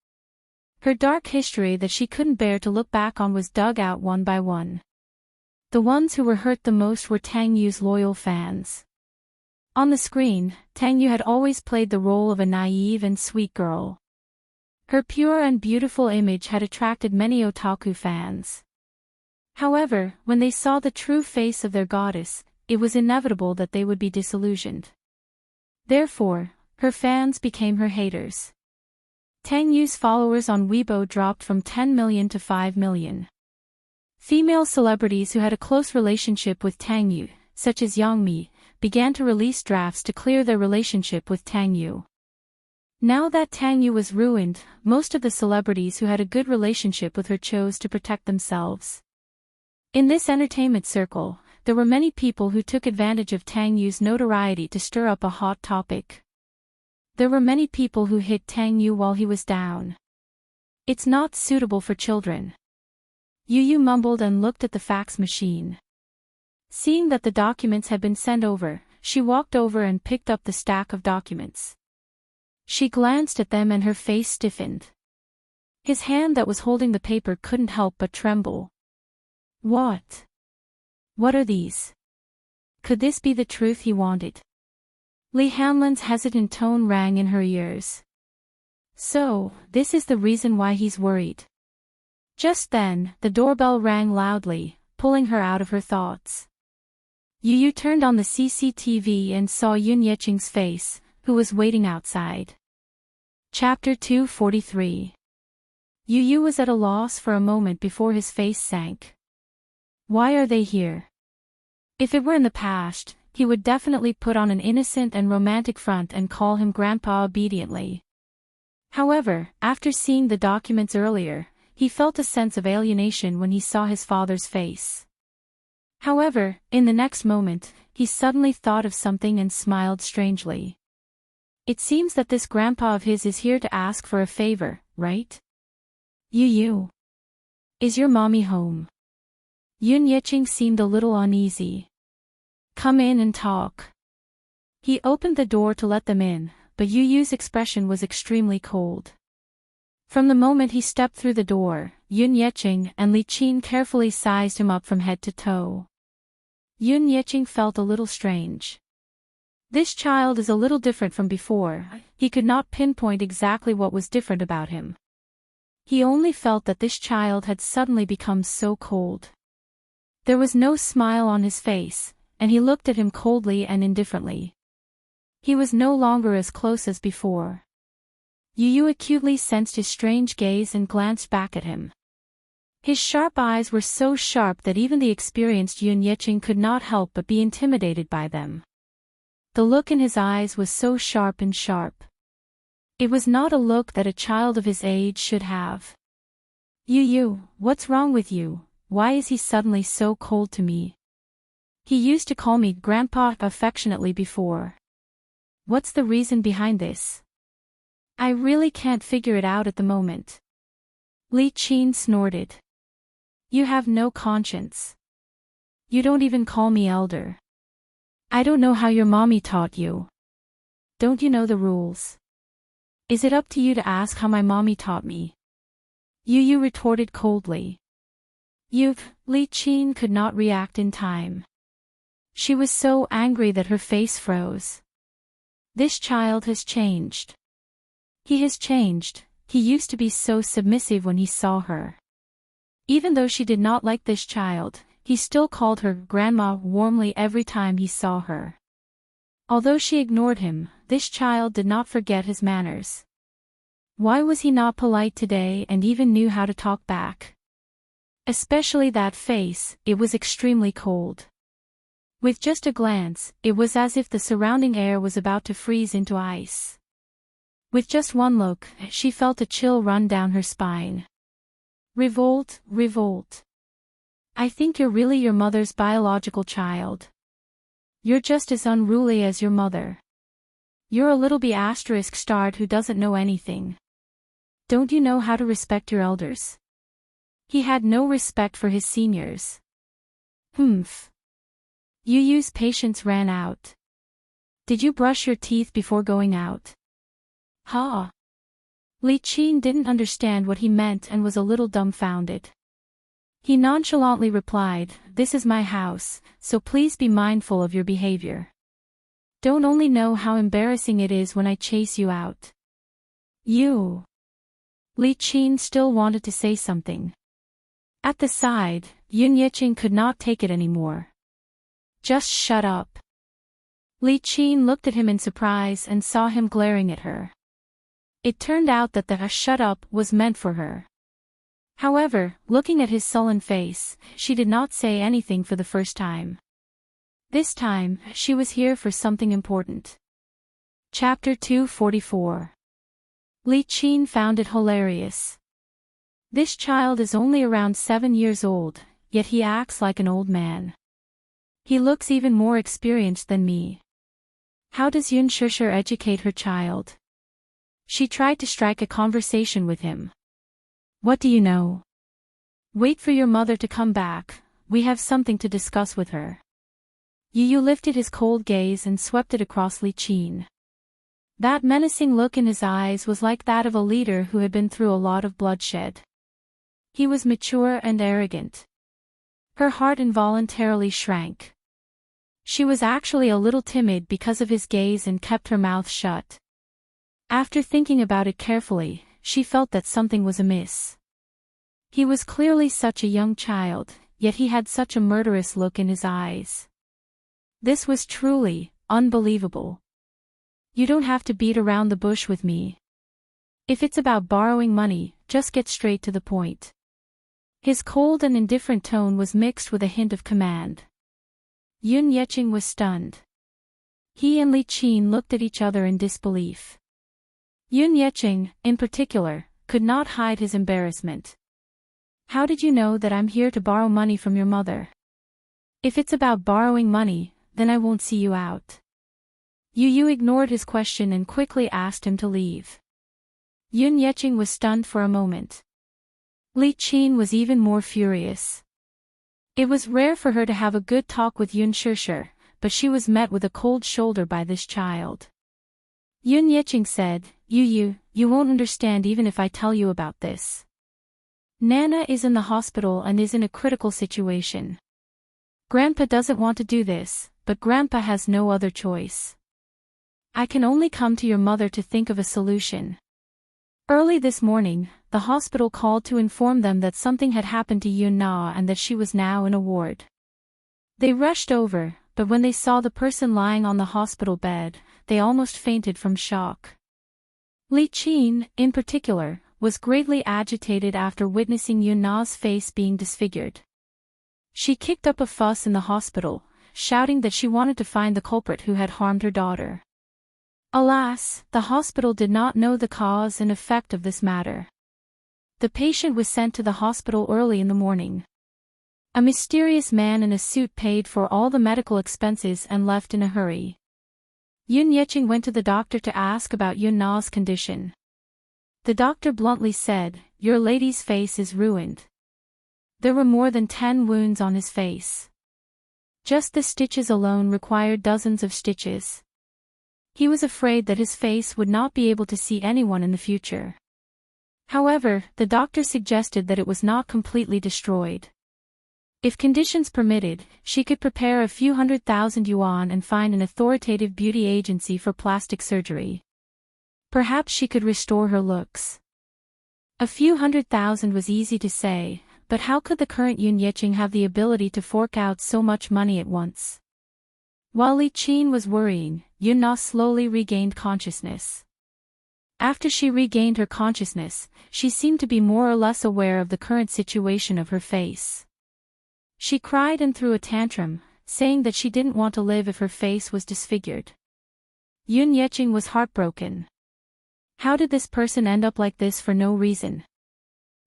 Her dark history that she couldn't bear to look back on was dug out one by one. The ones who were hurt the most were Tang Yu's loyal fans. On the screen, Tang Yu had always played the role of a naive and sweet girl. Her pure and beautiful image had attracted many otaku fans. However, when they saw the true face of their goddess, it was inevitable that they would be disillusioned. Therefore, her fans became her haters. Tang Yu's followers on Weibo dropped from 10 million to 5 million. Female celebrities who had a close relationship with Tang Yu, such as Yang Mi, began to release drafts to clear their relationship with Tang Yu. Now that Tang Yu was ruined, most of the celebrities who had a good relationship with her chose to protect themselves. In this entertainment circle, there were many people who took advantage of Tang Yu's notoriety to stir up a hot topic. There were many people who hit Tang Yu while he was down. It's not suitable for children. Yu mumbled and looked at the fax machine. Seeing that the documents had been sent over, she walked over and picked up the stack of documents. She glanced at them and her face stiffened. His hand that was holding the paper couldn't help but tremble. What? What are these? Could this be the truth he wanted? Lee Hanlon's hesitant tone rang in her ears. So, this is the reason why he's worried. Just then, the doorbell rang loudly, pulling her out of her thoughts. Yu turned on the CCTV and saw Yun Yeching's face, who was waiting outside. Chapter 243. Yu was at a loss for a moment before his face sank. Why are they here? If it were in the past, he would definitely put on an innocent and romantic front and call him Grandpa obediently. However, after seeing the documents earlier, he felt a sense of alienation when he saw his father's face. However, in the next moment, he suddenly thought of something and smiled strangely. It seems that this grandpa of his is here to ask for a favor, right? Yu. Is your mommy home? Yun Yeching seemed a little uneasy. Come in and talk. He opened the door to let them in, but Yu's expression was extremely cold. From the moment he stepped through the door, Yun Yeching and Li Qin carefully sized him up from head to toe. Yun Yeching felt a little strange. This child is a little different from before. He could not pinpoint exactly what was different about him. He only felt that this child had suddenly become so cold. There was no smile on his face, and he looked at him coldly and indifferently. He was no longer as close as before. Yu acutely sensed his strange gaze and glanced back at him. His sharp eyes were so sharp that even the experienced Yun Yeching could not help but be intimidated by them. The look in his eyes was so sharp and sharp. It was not a look that a child of his age should have. Yu, what's wrong with you? Why is he suddenly so cold to me? He used to call me Grandpa affectionately before. What's the reason behind this? I really can't figure it out at the moment. Li Qin snorted. You have no conscience. You don't even call me elder. I don't know how your mommy taught you. Don't you know the rules? Is it up to you to ask how my mommy taught me? Yu retorted coldly. Li Qin could not react in time. She was so angry that her face froze. This child has changed. He has changed. He used to be so submissive when he saw her. Even though she did not like this child, he still called her grandma warmly every time he saw her. Although she ignored him, this child did not forget his manners. Why was he not polite today and even knew how to talk back? Especially that face, it was extremely cold. With just a glance, it was as if the surrounding air was about to freeze into ice. With just one look, she felt a chill run down her spine. Revolt. I think you're really your mother's biological child. You're just as unruly as your mother. You're a little B***** who doesn't know anything. Don't you know how to respect your elders? He had no respect for his seniors. Humph. Yu Yu's patience ran out. Did you brush your teeth before going out? Ha! Li Qin didn't understand what he meant and was a little dumbfounded. He nonchalantly replied, "This is my house, so please be mindful of your behavior. Don't only know how embarrassing it is when I chase you out." You. Li Qin still wanted to say something. At the side, Yun Yeqing could not take it anymore. Just shut up. Li Qin looked at him in surprise and saw him glaring at her. It turned out that the shut up was meant for her. However, looking at his sullen face, she did not say anything for the first time. This time, she was here for something important. Chapter 244. Li Qin found it hilarious. This child is only around 7 years old, yet he acts like an old man. He looks even more experienced than me. How does Yun Shusher educate her child? She tried to strike a conversation with him. What do you know? Wait for your mother to come back, we have something to discuss with her. Yu Yu lifted his cold gaze and swept it across Li Qin. That menacing look in his eyes was like that of a leader who had been through a lot of bloodshed. He was mature and arrogant. Her heart involuntarily shrank. She was actually a little timid because of his gaze and kept her mouth shut. After thinking about it carefully, she felt that something was amiss. He was clearly such a young child, yet he had such a murderous look in his eyes. This was truly unbelievable. You don't have to beat around the bush with me. If it's about borrowing money, just get straight to the point. His cold and indifferent tone was mixed with a hint of command. Yun Yeqing was stunned. He and Li Qin looked at each other in disbelief. Yun Yeqing, in particular, could not hide his embarrassment. How did you know that I'm here to borrow money from your mother? If it's about borrowing money, then I won't see you out. Yu Yu ignored his question and quickly asked him to leave. Yun Yeqing was stunned for a moment. Li Qin was even more furious. It was rare for her to have a good talk with Yun Shusher, but she was met with a cold shoulder by this child. Yun Yeqing said, You won't understand even if I tell you about this. Nana is in the hospital and is in a critical situation. Grandpa doesn't want to do this, but Grandpa has no other choice. I can only come to your mother to think of a solution. Early this morning, the hospital called to inform them that something had happened to Yun Na and that she was now in a ward. They rushed over, but when they saw the person lying on the hospital bed, they almost fainted from shock. Li Qin, in particular, was greatly agitated after witnessing Yun Na's face being disfigured. She kicked up a fuss in the hospital, shouting that she wanted to find the culprit who had harmed her daughter. Alas, the hospital did not know the cause and effect of this matter. The patient was sent to the hospital early in the morning. A mysterious man in a suit paid for all the medical expenses and left in a hurry. Yun Yeqing went to the doctor to ask about Yun Na's condition. The doctor bluntly said, Your lady's face is ruined. There were more than 10 wounds on his face. Just the stitches alone required dozens of stitches. He was afraid that his face would not be able to see anyone in the future. However, the doctor suggested that it was not completely destroyed. If conditions permitted, she could prepare a few 100,000 yuan and find an authoritative beauty agency for plastic surgery. Perhaps she could restore her looks. A few 100,000 was easy to say, but how could the current Yun Yeqing have the ability to fork out so much money at once? While Li Qin was worrying, Yun Na slowly regained consciousness. After she regained her consciousness, she seemed to be more or less aware of the current situation of her face. She cried and threw a tantrum, saying that she didn't want to live if her face was disfigured. Yun Yeqing was heartbroken. How did this person end up like this for no reason?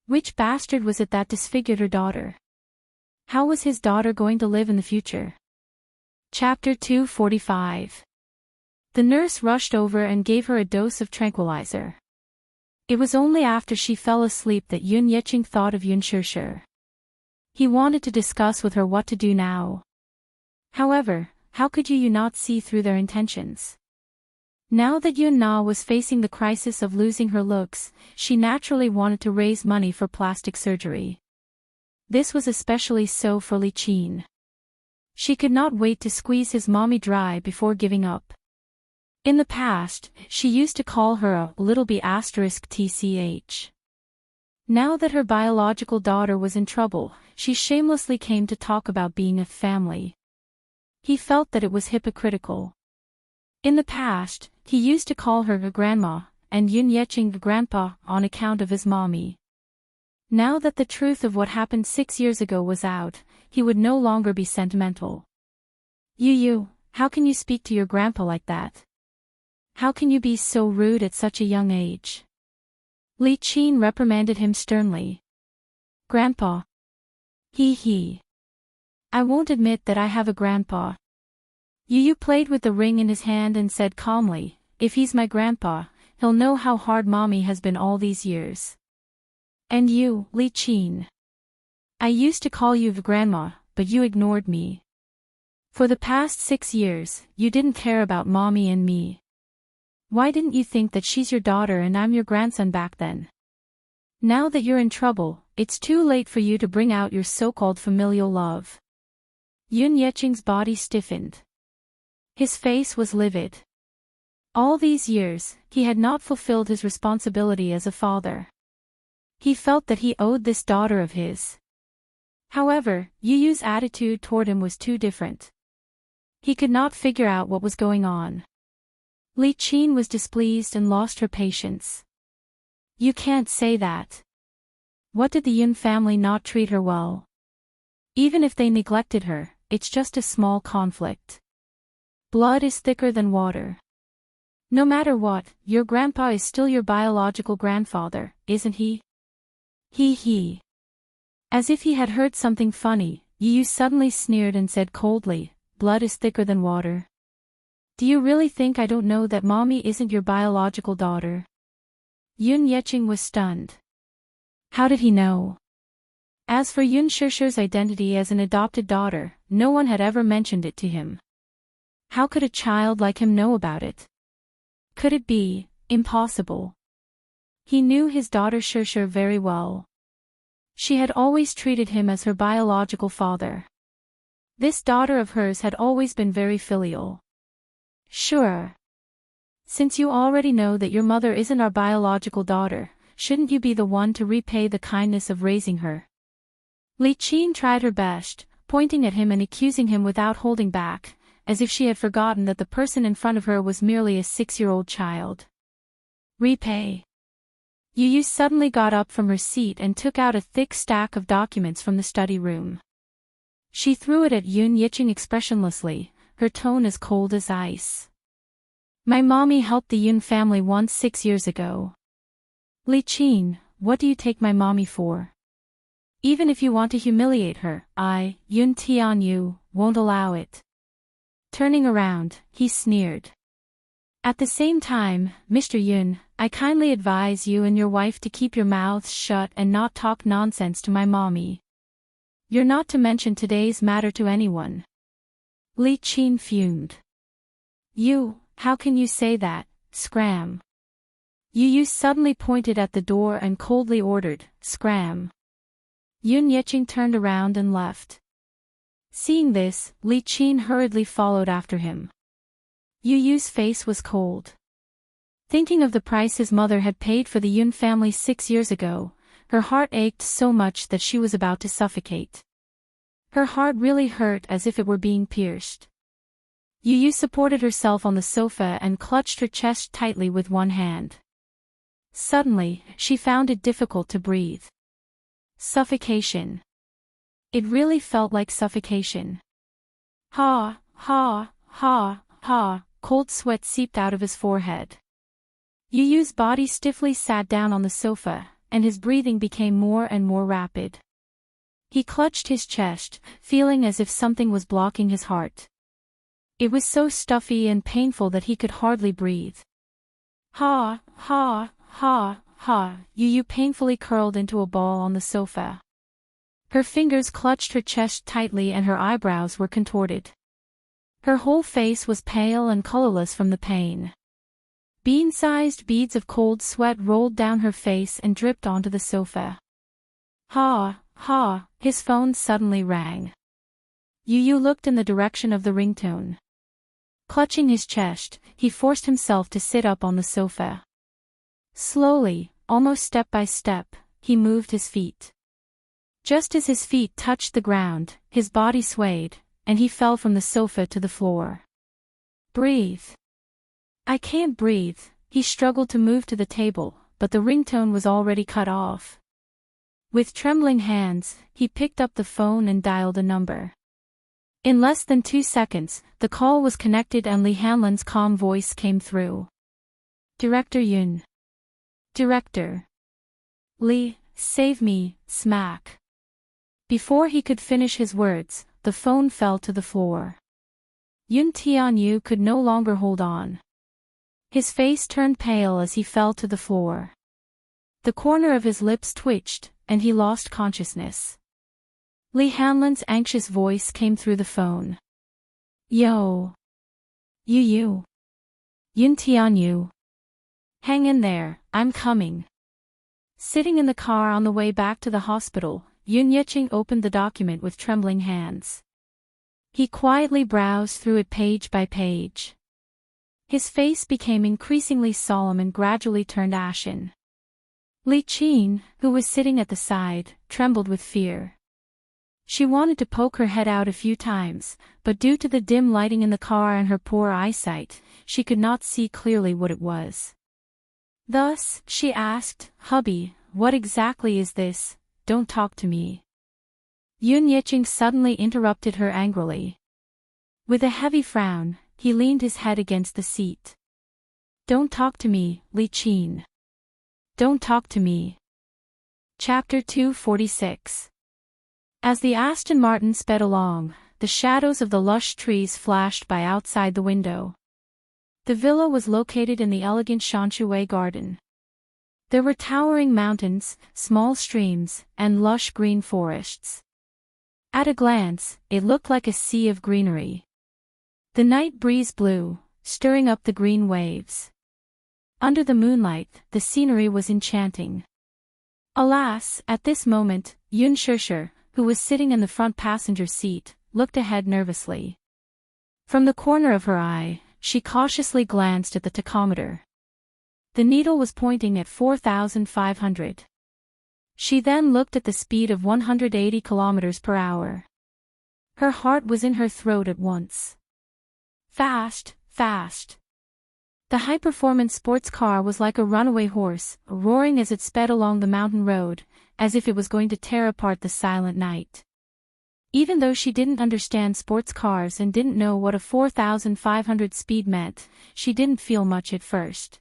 Which bastard was it that disfigured her daughter? How was his daughter going to live in the future? Chapter 245. The nurse rushed over and gave her a dose of tranquilizer. It was only after she fell asleep that Yun Yeqing thought of Yun Shusher. He wanted to discuss with her what to do now. However, how could you not see through their intentions? Now that Yun Na was facing the crisis of losing her looks, she naturally wanted to raise money for plastic surgery. This was especially so for Li Qin. She could not wait to squeeze his mommy dry before giving up. In the past, she used to call her a little b******. Now that her biological daughter was in trouble, she shamelessly came to talk about being a family. He felt that it was hypocritical. In the past, he used to call her a grandma, and Yun Yeqing a grandpa, on account of his mommy. Now that the truth of what happened 6 years ago was out, he would no longer be sentimental. You, how can you speak to your grandpa like that? How can you be so rude at such a young age? Li Qin reprimanded him sternly. Grandpa. He. I won't admit that I have a grandpa. Yu played with the ring in his hand and said calmly, if he's my grandpa, he'll know how hard mommy has been all these years. And you, Li Qin. I used to call you grandma, but you ignored me. For the past 6 years, you didn't care about mommy and me. Why didn't you think that she's your daughter and I'm your grandson back then? Now that you're in trouble, it's too late for you to bring out your so-called familial love. Yun Yeqing's body stiffened. His face was livid. All these years, he had not fulfilled his responsibility as a father. He felt that he owed this daughter of his. However, Yu's attitude toward him was too different. He could not figure out what was going on. Li Qin was displeased and lost her patience. You can't say that. What did the Yun family not treat her well? Even if they neglected her, it's just a small conflict. Blood is thicker than water. No matter what, your grandpa is still your biological grandfather, isn't he? He. As if he had heard something funny, Yu suddenly sneered and said coldly, blood is thicker than water. Do you really think I don't know that mommy isn't your biological daughter? Yun Yeqing was stunned. How did he know? As for Yun Shishi's identity as an adopted daughter, no one had ever mentioned it to him. How could a child like him know about it? Could it be impossible? He knew his daughter Shishi very well. She had always treated him as her biological father. This daughter of hers had always been very filial. Sure. Since you already know that your mother isn't our biological daughter, shouldn't you be the one to repay the kindness of raising her? Li Qin tried her best, pointing at him and accusing him without holding back, as if she had forgotten that the person in front of her was merely a 6-year-old child. Repay. Yu suddenly got up from her seat and took out a thick stack of documents from the study room. She threw it at Yun Yeqing expressionlessly, her tone as cold as ice. My mommy helped the Yun family once 6 years ago. Li Qin, what do you take my mommy for? Even if you want to humiliate her, Yun Tianyu, won't allow it. Turning around, he sneered. At the same time, Mr. Yun, I kindly advise you and your wife to keep your mouths shut and not talk nonsense to my mommy. You're not to mention today's matter to anyone. Li Qin fumed. You, how can you say that, scram? Yu suddenly pointed at the door and coldly ordered, scram. Yun Yeqing turned around and left. Seeing this, Li Qin hurriedly followed after him. Yu's face was cold. Thinking of the price his mother had paid for the Yun family 6 years ago, her heart ached so much that she was about to suffocate. Her heart really hurt as if it were being pierced. Yu supported herself on the sofa and clutched her chest tightly with one hand. Suddenly, she found it difficult to breathe. Suffocation. It really felt like suffocation. Ha, cold sweat seeped out of his forehead. Yu's body stiffly sat down on the sofa, and his breathing became more and more rapid. He clutched his chest, feeling as if something was blocking his heart. It was so stuffy and painful that he could hardly breathe. Yu painfully curled into a ball on the sofa. Her fingers clutched her chest tightly and her eyebrows were contorted. Her whole face was pale and colorless from the pain. Bean-sized beads of cold sweat rolled down her face and dripped onto the sofa. Ha, ha, his phone suddenly rang. Yu looked in the direction of the ringtone. Clutching his chest, he forced himself to sit up on the sofa. Slowly, almost step by step, he moved his feet. Just as his feet touched the ground, his body swayed, and he fell from the sofa to the floor. Breathe. I can't breathe. He struggled to move to the table, but the ringtone was already cut off. With trembling hands, he picked up the phone and dialed a number. In less than 2 seconds, the call was connected and Lee Hanlon's calm voice came through. Director Yun. Director. Lee, save me, smack. Before he could finish his words, the phone fell to the floor. Yun Tianyu could no longer hold on. His face turned pale as he fell to the floor. The corner of his lips twitched, and he lost consciousness. Lee Hanlon's anxious voice came through the phone. Yo. Yu. Yun Tianyu. Hang in there, I'm coming. Sitting in the car on the way back to the hospital, Yun Yeqing opened the document with trembling hands. He quietly browsed through it page by page. His face became increasingly solemn and gradually turned ashen. Li Qin, who was sitting at the side, trembled with fear. She wanted to poke her head out a few times, but due to the dim lighting in the car and her poor eyesight, she could not see clearly what it was. Thus, she asked, "Hubby, what exactly is this? Don't talk to me." Yun Yeqing suddenly interrupted her angrily. With a heavy frown, he leaned his head against the seat. Don't talk to me, Li Qin. Don't talk to me. Chapter 246. As the Aston Martin sped along, the shadows of the lush trees flashed by outside the window. The villa was located in the elegant Shanshui garden. There were towering mountains, small streams, and lush green forests. At a glance, it looked like a sea of greenery. The night breeze blew, stirring up the green waves. Under the moonlight, the scenery was enchanting. Alas, at this moment, Yun Shusher, who was sitting in the front passenger seat, looked ahead nervously. From the corner of her eye, she cautiously glanced at the tachometer. The needle was pointing at 4,500. She then looked at the speed of 180 kilometers per hour. Her heart was in her throat at once. Fast, fast. The high-performance sports car was like a runaway horse, roaring as it sped along the mountain road, as if it was going to tear apart the silent night. Even though she didn't understand sports cars and didn't know what a 4,500 speed meant, she didn't feel much at first.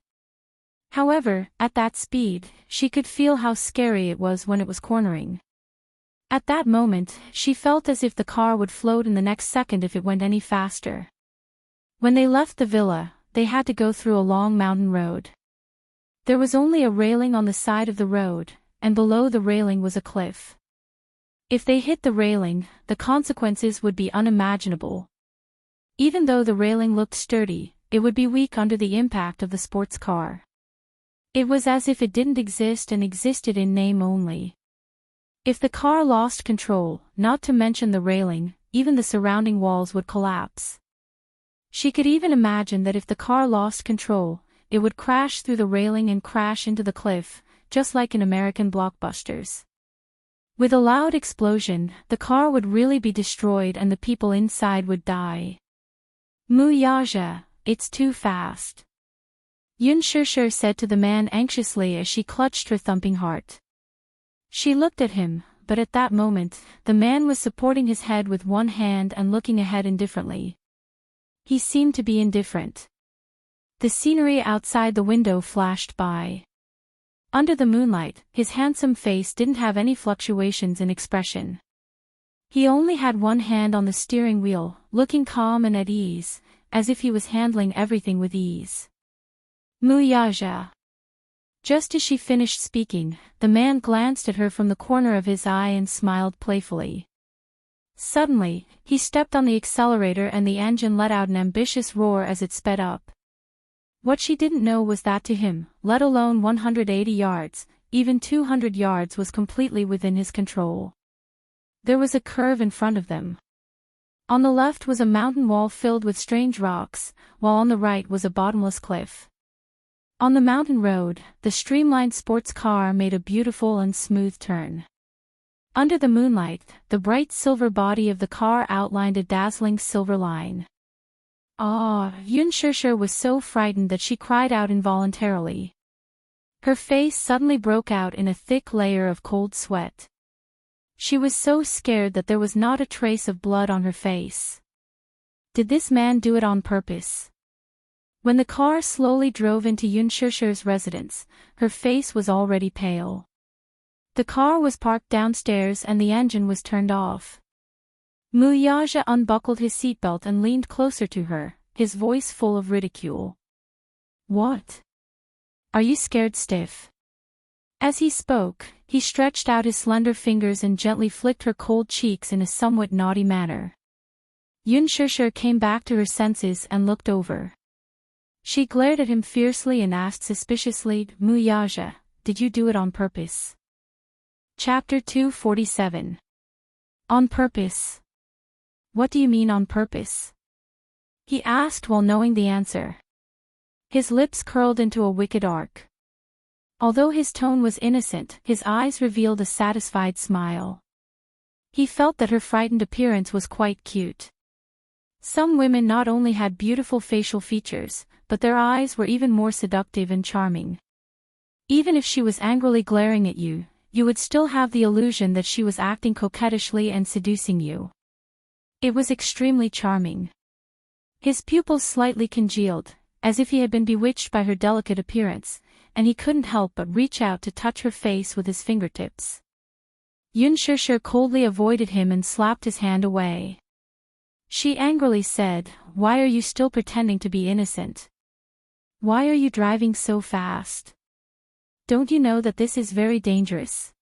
However, at that speed, she could feel how scary it was when it was cornering. At that moment, she felt as if the car would float in the next second if it went any faster. When they left the villa, they had to go through a long mountain road. There was only a railing on the side of the road, and below the railing was a cliff. If they hit the railing, the consequences would be unimaginable. Even though the railing looked sturdy, it would be weak under the impact of the sports car. It was as if it didn't exist and existed in name only. If the car lost control, not to mention the railing, even the surrounding walls would collapse. She could even imagine that if the car lost control, it would crash through the railing and crash into the cliff, just like in American blockbusters. With a loud explosion, the car would really be destroyed and the people inside would die. Mu Yaja, it's too fast. Yun Shusher said to the man anxiously as she clutched her thumping heart. She looked at him, but at that moment, the man was supporting his head with one hand and looking ahead indifferently. He seemed to be indifferent. The scenery outside the window flashed by. Under the moonlight, his handsome face didn't have any fluctuations in expression. He only had one hand on the steering wheel, looking calm and at ease, as if he was handling everything with ease. Mu Yaja. Just as she finished speaking, the man glanced at her from the corner of his eye and smiled playfully. Suddenly, he stepped on the accelerator and the engine let out an ambitious roar as it sped up. What she didn't know was that to him, let alone 180 yards, even 200 yards was completely within his control. There was a curve in front of them. On the left was a mountain wall filled with strange rocks, while on the right was a bottomless cliff. On the mountain road, the streamlined sports car made a beautiful and smooth turn. Under the moonlight, the bright silver body of the car outlined a dazzling silver line. Yun Shishir was so frightened that she cried out involuntarily. Her face suddenly broke out in a thick layer of cold sweat. She was so scared that there was not a trace of blood on her face. Did this man do it on purpose? When the car slowly drove into Yun Shishir's residence, her face was already pale. The car was parked downstairs and the engine was turned off. Muyaja unbuckled his seatbelt and leaned closer to her, his voice full of ridicule. What? Are you scared stiff? As he spoke, he stretched out his slender fingers and gently flicked her cold cheeks in a somewhat naughty manner. Yun Shishir came back to her senses and looked over. She glared at him fiercely and asked suspiciously, Muyaja, did you do it on purpose? Chapter 247. On purpose? What do you mean on purpose? He asked while knowing the answer. His lips curled into a wicked arc. Although his tone was innocent, his eyes revealed a satisfied smile. He felt that her frightened appearance was quite cute. Some women not only had beautiful facial features, but their eyes were even more seductive and charming. Even if she was angrily glaring at you, you would still have the illusion that she was acting coquettishly and seducing you. It was extremely charming. His pupils slightly congealed, as if he had been bewitched by her delicate appearance, and he couldn't help but reach out to touch her face with his fingertips. Yun Shishir coldly avoided him and slapped his hand away. She angrily said, Why are you still pretending to be innocent? Why are you driving so fast? Don't you know that this is very dangerous?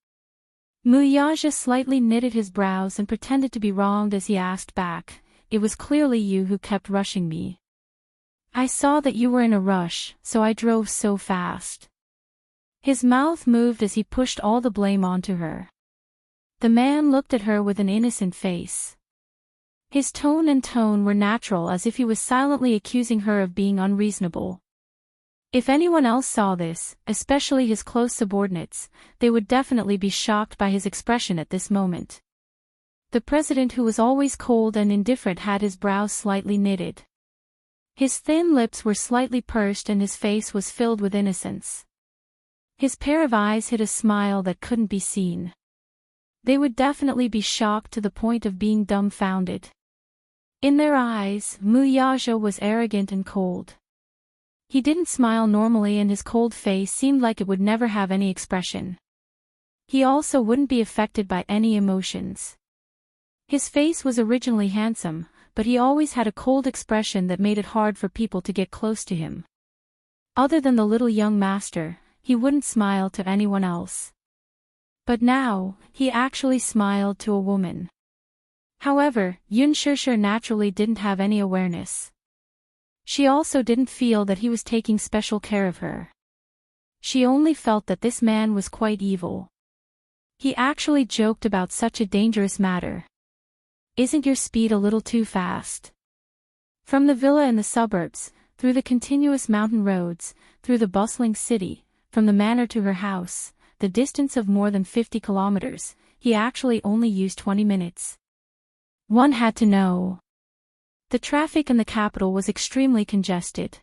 Muyaja slightly knitted his brows and pretended to be wronged as he asked back, It was clearly you who kept rushing me. I saw that you were in a rush, so I drove so fast. His mouth moved as he pushed all the blame onto her. The man looked at her with an innocent face. His tone and tone were natural, as if he was silently accusing her of being unreasonable. If anyone else saw this, especially his close subordinates, they would definitely be shocked by his expression at this moment. The president, who was always cold and indifferent, had his brows slightly knitted. His thin lips were slightly pursed and his face was filled with innocence. His pair of eyes hid a smile that couldn't be seen. They would definitely be shocked to the point of being dumbfounded. In their eyes, Muyaja was arrogant and cold. He didn't smile normally and his cold face seemed like it would never have any expression. He also wouldn't be affected by any emotions. His face was originally handsome, but he always had a cold expression that made it hard for people to get close to him. Other than the little young master, he wouldn't smile to anyone else. But now, he actually smiled to a woman. However, Yun Shishir naturally didn't have any awareness. She also didn't feel that he was taking special care of her. She only felt that this man was quite evil. He actually joked about such a dangerous matter. Isn't your speed a little too fast? From the villa in the suburbs, through the continuous mountain roads, through the bustling city, from the manor to her house, the distance of more than 50 kilometers, he actually only used 20 minutes. One had to know. The traffic in the capital was extremely congested.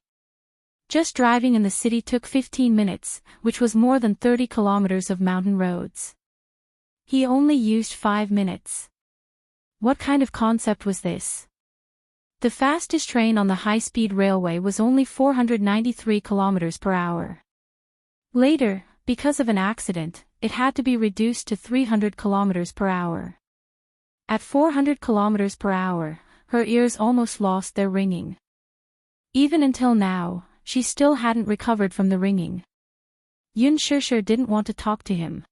Just driving in the city took 15 minutes, which was more than 30 kilometers of mountain roads. He only used 5 minutes. What kind of concept was this? The fastest train on the high-speed railway was only 493 kilometers per hour. Later, because of an accident, it had to be reduced to 300 kilometers per hour. At 400 kilometers per hour, her ears almost lost their ringing. Even until now, she still hadn't recovered from the ringing. Yun Shishir didn't want to talk to him.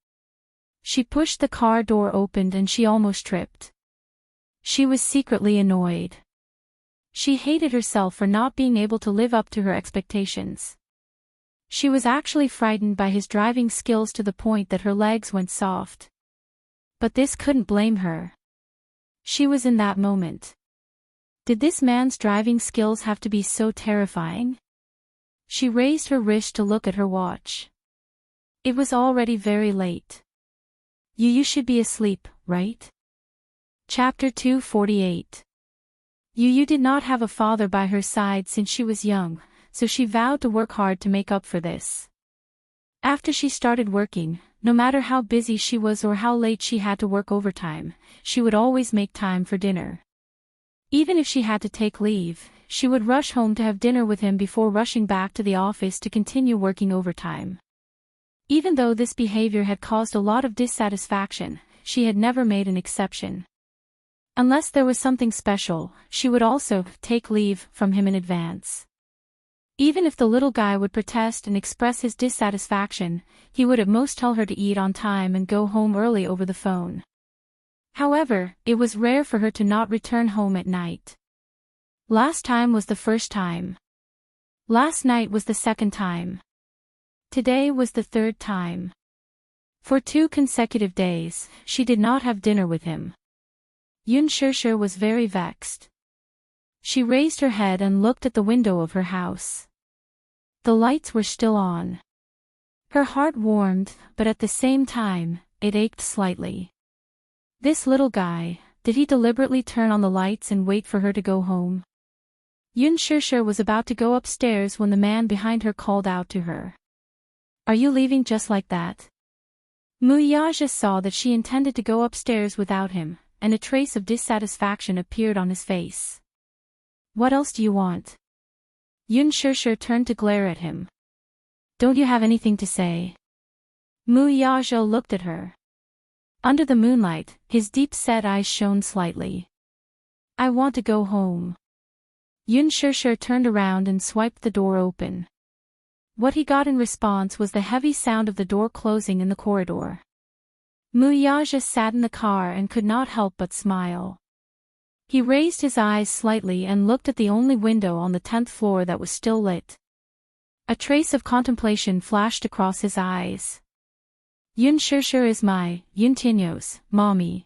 She pushed the car door open and she almost tripped. She was secretly annoyed. She hated herself for not being able to live up to her expectations. She was actually frightened by his driving skills to the point that her legs went soft. But this couldn't blame her. She was in that moment. Did this man's driving skills have to be so terrifying? She raised her wrist to look at her watch. It was already very late. You should be asleep, right? Chapter 248. Yu did not have a father by her side since she was young, so she vowed to work hard to make up for this. After she started working, no matter how busy she was or how late she had to work overtime, she would always make time for dinner. Even if she had to take leave, she would rush home to have dinner with him before rushing back to the office to continue working overtime. Even though this behavior had caused a lot of dissatisfaction, she had never made an exception. Unless there was something special, she would also take leave from him in advance. Even if the little guy would protest and express his dissatisfaction, he would at most tell her to eat on time and go home early over the phone. However, it was rare for her to not return home at night. Last time was the first time. Last night was the second time. Today was the third time. For 2 consecutive days, she did not have dinner with him. Yun Shishir was very vexed. She raised her head and looked at the window of her house. The lights were still on. Her heart warmed, but at the same time, it ached slightly. This little guy, did he deliberately turn on the lights and wait for her to go home? Yun Shishir was about to go upstairs when the man behind her called out to her. Are you leaving just like that? Muyaja saw that she intended to go upstairs without him, and a trace of dissatisfaction appeared on his face. What else do you want? Yun Shishir turned to glare at him. Don't you have anything to say? Muyaja looked at her. Under the moonlight, his deep-set eyes shone slightly. I want to go home. Yun Shishir turned around and swiped the door open. What he got in response was the heavy sound of the door closing in the corridor. Muyaja sat in the car and could not help but smile. He raised his eyes slightly and looked at the only window on the 10th floor that was still lit. A trace of contemplation flashed across his eyes. Yun Shishir is my, Yuntinyo's, mommy.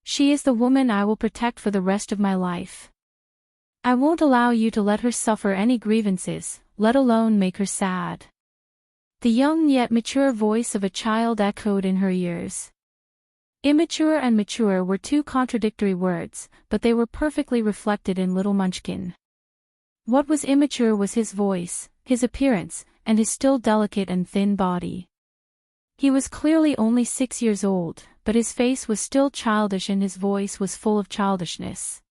She is the woman I will protect for the rest of my life. I won't allow you to let her suffer any grievances, let alone make her sad. The young yet mature voice of a child echoed in her ears. Immature and mature were 2 contradictory words, but they were perfectly reflected in little Munchkin. What was immature was his voice, his appearance, and his still delicate and thin body. He was clearly only 6 years old, but his face was still childish and his voice was full of childishness.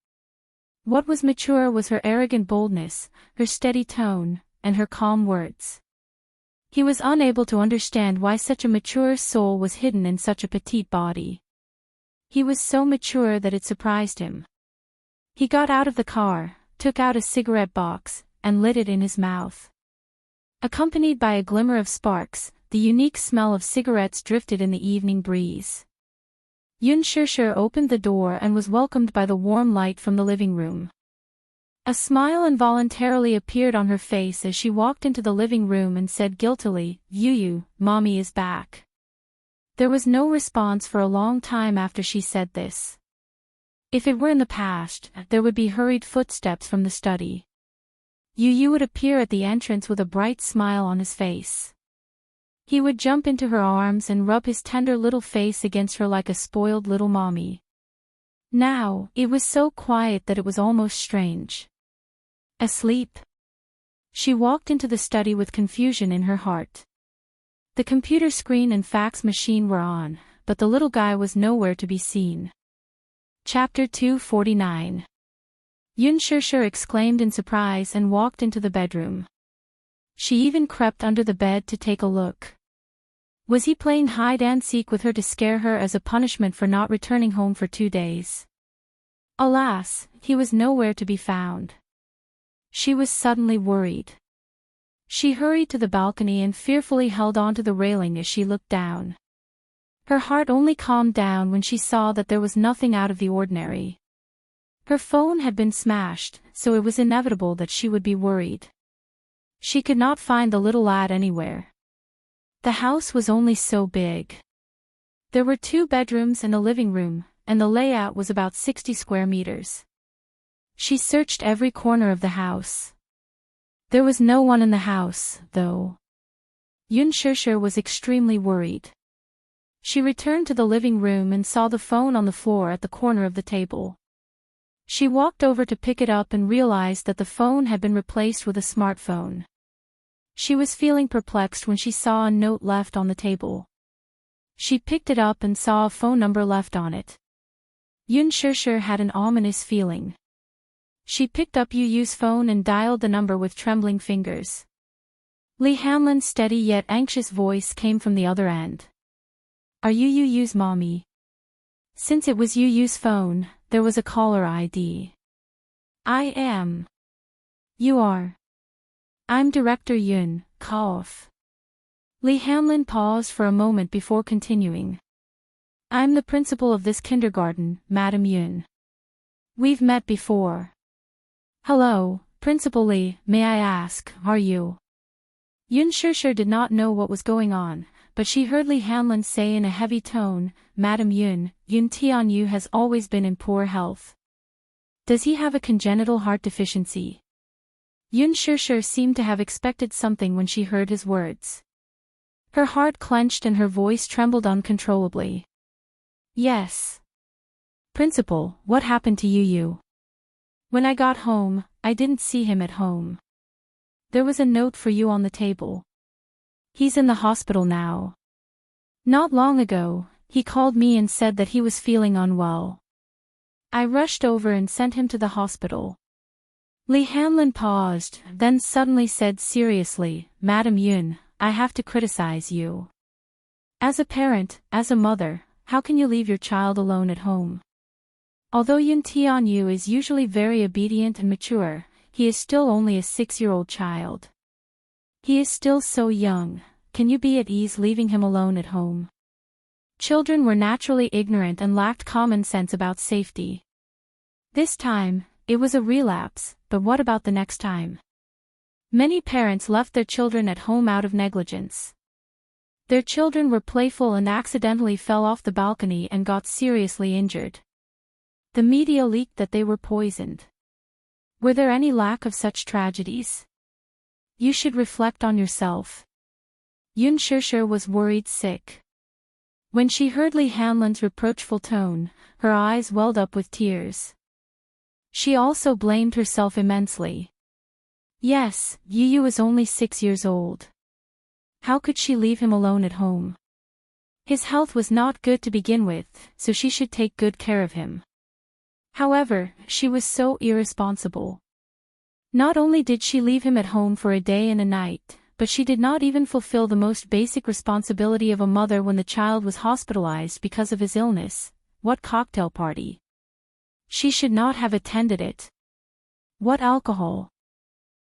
What was mature was her arrogant boldness, her steady tone, and her calm words. He was unable to understand why such a mature soul was hidden in such a petite body. He was so mature that it surprised him. He got out of the car, took out a cigarette box, and lit it in his mouth. Accompanied by a glimmer of sparks, the unique smell of cigarettes drifted in the evening breeze. Yun Shishir opened the door and was welcomed by the warm light from the living room. A smile involuntarily appeared on her face as she walked into the living room and said guiltily, Yu, mommy is back. There was no response for a long time after she said this. If it were in the past, there would be hurried footsteps from the study. Yu would appear at the entrance with a bright smile on his face. He would jump into her arms and rub his tender little face against her like a spoiled little mommy. Now, it was so quiet that it was almost strange. Asleep? She walked into the study with confusion in her heart. The computer screen and fax machine were on, but the little guy was nowhere to be seen. Chapter 249. Yun Shishir exclaimed in surprise and walked into the bedroom. She even crept under the bed to take a look. Was he playing hide-and-seek with her to scare her as a punishment for not returning home for 2 days? Alas, he was nowhere to be found. She was suddenly worried. She hurried to the balcony and fearfully held onto the railing as she looked down. Her heart only calmed down when she saw that there was nothing out of the ordinary. Her phone had been smashed, so it was inevitable that she would be worried. She could not find the little lad anywhere. The house was only so big. There were 2 bedrooms and a living room, and the layout was about 60 square meters. She searched every corner of the house. There was no one in the house, though. Yun Shishir was extremely worried. She returned to the living room and saw the phone on the floor at the corner of the table. She walked over to pick it up and realized that the phone had been replaced with a smartphone. She was feeling perplexed when she saw a note left on the table. She picked it up and saw a phone number left on it. Yun Shishir had an ominous feeling. She picked up Yu's phone and dialed the number with trembling fingers. Lee Hanlon's steady yet anxious voice came from the other end. Are you Yu's mommy? Since it was Yu's phone, there was a caller ID. I am. You are. I'm Director Yun, Kaof. Lee Hanlon paused for a moment before continuing. I'm the principal of this kindergarten, Madam Yun. We've met before. Hello, Principal Lee, may I ask, are you? Yun Shishir did not know what was going on, but she heard Lee Hanlon say in a heavy tone, Madam Yun, Yun Tianyu has always been in poor health. Does he have a congenital heart deficiency? Yun Shishir seemed to have expected something when she heard his words. Her heart clenched and her voice trembled uncontrollably. Yes. Principal, what happened to Yu? When I got home, I didn't see him at home. There was a note for you on the table. He's in the hospital now. Not long ago, he called me and said that he was feeling unwell. I rushed over and sent him to the hospital. Lee Hanlon paused, then suddenly said seriously, Madam Yun, I have to criticize you. As a parent, as a mother, how can you leave your child alone at home? Although Yun Tianyu is usually very obedient and mature, he is still only a 6-year-old child. He is still so young, can you be at ease leaving him alone at home? Children were naturally ignorant and lacked common sense about safety. This time, it was a relapse, but what about the next time? Many parents left their children at home out of negligence. Their children were playful and accidentally fell off the balcony and got seriously injured. The media leaked that they were poisoned. Were there any lack of such tragedies? You should reflect on yourself. Yun Shishir was worried sick. When she heard Lee Hanlon's reproachful tone, her eyes welled up with tears. She also blamed herself immensely. Yes, Yu is only 6 years old. How could she leave him alone at home? His health was not good to begin with, so she should take good care of him. However, she was so irresponsible. Not only did she leave him at home for a day and a night, but she did not even fulfill the most basic responsibility of a mother when the child was hospitalized because of his illness. What cocktail party? She should not have attended it. What alcohol?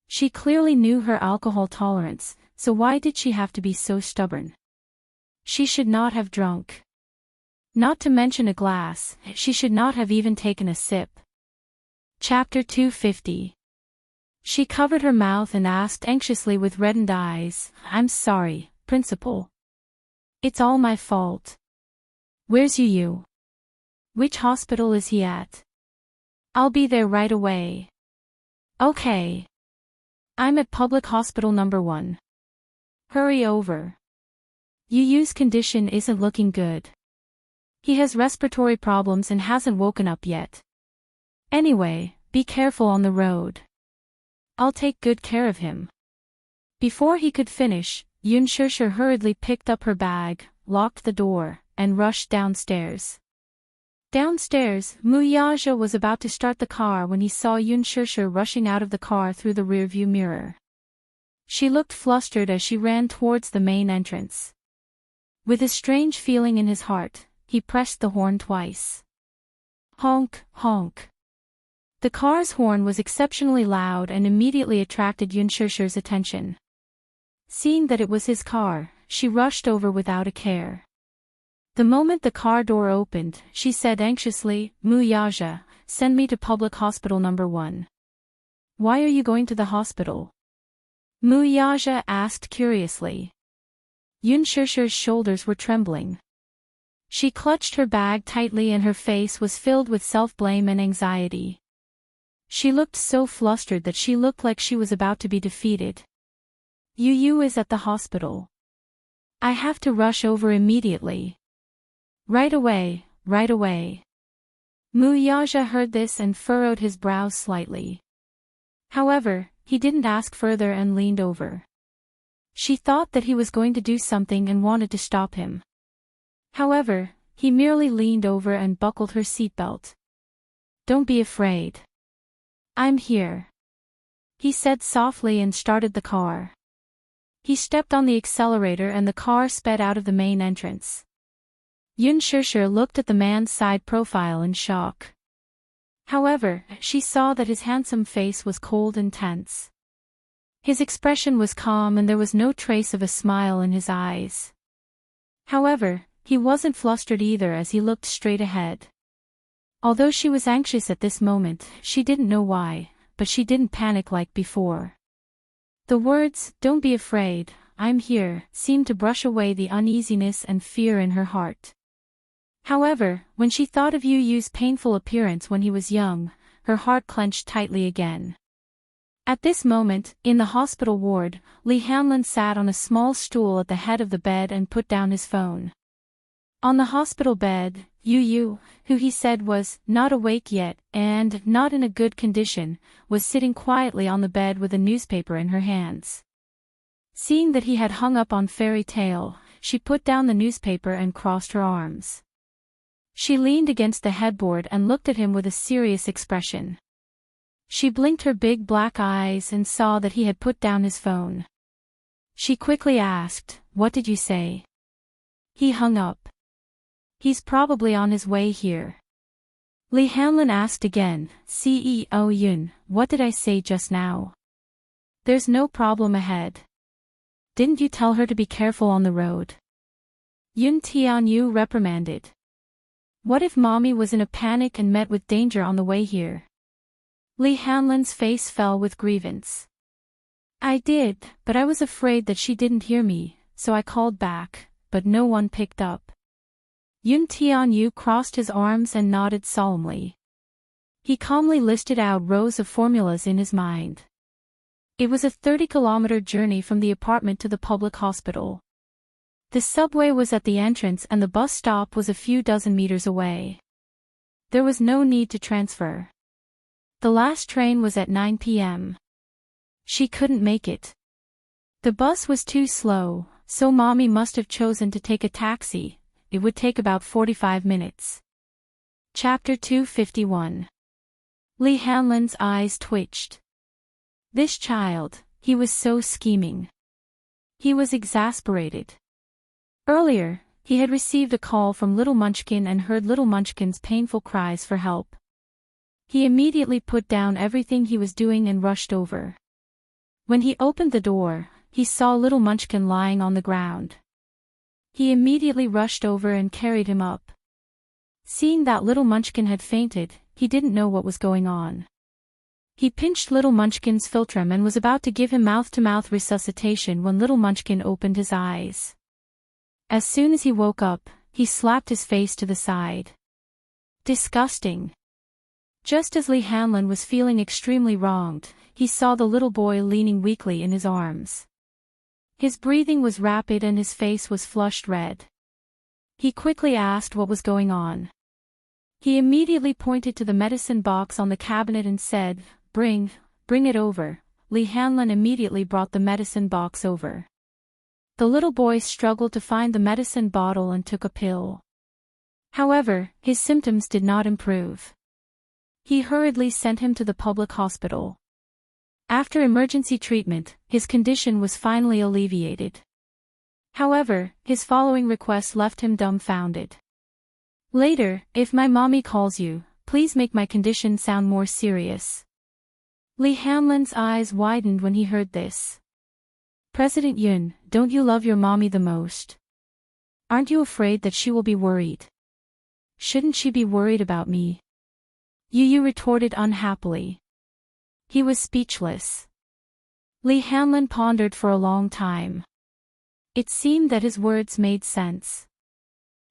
She clearly knew her alcohol tolerance, so why did she have to be so stubborn? She should not have drunk. Not to mention a glass, she should not have even taken a sip. Chapter 250. She covered her mouth and asked anxiously with reddened eyes, I'm sorry, Principal. It's all my fault. Where's Yu? Which hospital is he at? I'll be there right away. Okay. I'm at Public Hospital number 1. Hurry over. Yu's condition isn't looking good. He has respiratory problems and hasn't woken up yet. Anyway, be careful on the road. I'll take good care of him. Before he could finish, Yun Shishir hurriedly picked up her bag, locked the door, and rushed downstairs. Downstairs, Muyaja was about to start the car when he saw Yun Shishir rushing out of the car through the rearview mirror. She looked flustered as she ran towards the main entrance. With a strange feeling in his heart, he pressed the horn twice. Honk, honk. The car's horn was exceptionally loud and immediately attracted Yun Shishir's attention. Seeing that it was his car, she rushed over without a care. The moment the car door opened, she said anxiously, Muyaja, send me to public hospital number 1. Why are you going to the hospital? Mu Yaja asked curiously. Yun Shishir's shoulders were trembling. She clutched her bag tightly and her face was filled with self-blame and anxiety. She looked so flustered that she looked like she was about to be defeated. Yu is at the hospital. I have to rush over immediately. Right away, right away. Mu Yaja heard this and furrowed his brows slightly. However, he didn't ask further and leaned over. She thought that he was going to do something and wanted to stop him. However, he merely leaned over and buckled her seatbelt. Don't be afraid. I'm here. He said softly and started the car. He stepped on the accelerator and the car sped out of the main entrance. Yun Shishir looked at the man's side profile in shock. However, she saw that his handsome face was cold and tense. His expression was calm and there was no trace of a smile in his eyes. However, he wasn't flustered either as he looked straight ahead. Although she was anxious at this moment, she didn't know why, but she didn't panic like before. The words, "Don't be afraid, I'm here," seemed to brush away the uneasiness and fear in her heart. However, when she thought of Yu's painful appearance when he was young, her heart clenched tightly again. At this moment, in the hospital ward, Li Hanlin sat on a small stool at the head of the bed and put down his phone. On the hospital bed, Yu, who he said was not awake yet and not in a good condition, was sitting quietly on the bed with a newspaper in her hands. Seeing that he had hung up on fairy tale, she put down the newspaper and crossed her arms. She leaned against the headboard and looked at him with a serious expression. She blinked her big black eyes and saw that he had put down his phone. She quickly asked, "What did you say?" He hung up. He's probably on his way here. Li Hanlin asked again, "CEO Yun, what did I say just now?" "There's no problem ahead. Didn't you tell her to be careful on the road?" Yun Tianyu reprimanded. What if mommy was in a panic and met with danger on the way here? Li Hanlin's face fell with grievance. "I did, but I was afraid that she didn't hear me, so I called back, but no one picked up." Yun Tianyu crossed his arms and nodded solemnly. He calmly listed out rows of formulas in his mind. It was a 30-kilometer journey from the apartment to the public hospital. The subway was at the entrance and the bus stop was a few dozen meters away. There was no need to transfer. The last train was at 9 p.m. She couldn't make it. The bus was too slow, so mommy must have chosen to take a taxi. It would take about 45 minutes. Chapter 251. Li Hanlin's eyes twitched. This child, he was so scheming. He was exasperated. Earlier, he had received a call from Little Munchkin and heard Little Munchkin's painful cries for help. He immediately put down everything he was doing and rushed over. When he opened the door, he saw Little Munchkin lying on the ground. He immediately rushed over and carried him up. Seeing that Little Munchkin had fainted, he didn't know what was going on. He pinched Little Munchkin's philtrum and was about to give him mouth-to-mouth resuscitation when Little Munchkin opened his eyes. As soon as he woke up, he slapped his face to the side. Disgusting. Just as Li Hanlin was feeling extremely wronged, he saw the little boy leaning weakly in his arms. His breathing was rapid and his face was flushed red. He quickly asked what was going on. He immediately pointed to the medicine box on the cabinet and said, Bring it over." Li Hanlin immediately brought the medicine box over. The little boy struggled to find the medicine bottle and took a pill. However, his symptoms did not improve. He hurriedly sent him to the public hospital. After emergency treatment, his condition was finally alleviated. However, his following request left him dumbfounded. "Later, if my mommy calls you, please make my condition sound more serious." Li Hanlin's eyes widened when he heard this. "President Yun, don't you love your mommy the most? Aren't you afraid that she will be worried? Shouldn't she be worried about me?" Yu Yu retorted unhappily. He was speechless. Li Hanlin pondered for a long time. It seemed that his words made sense.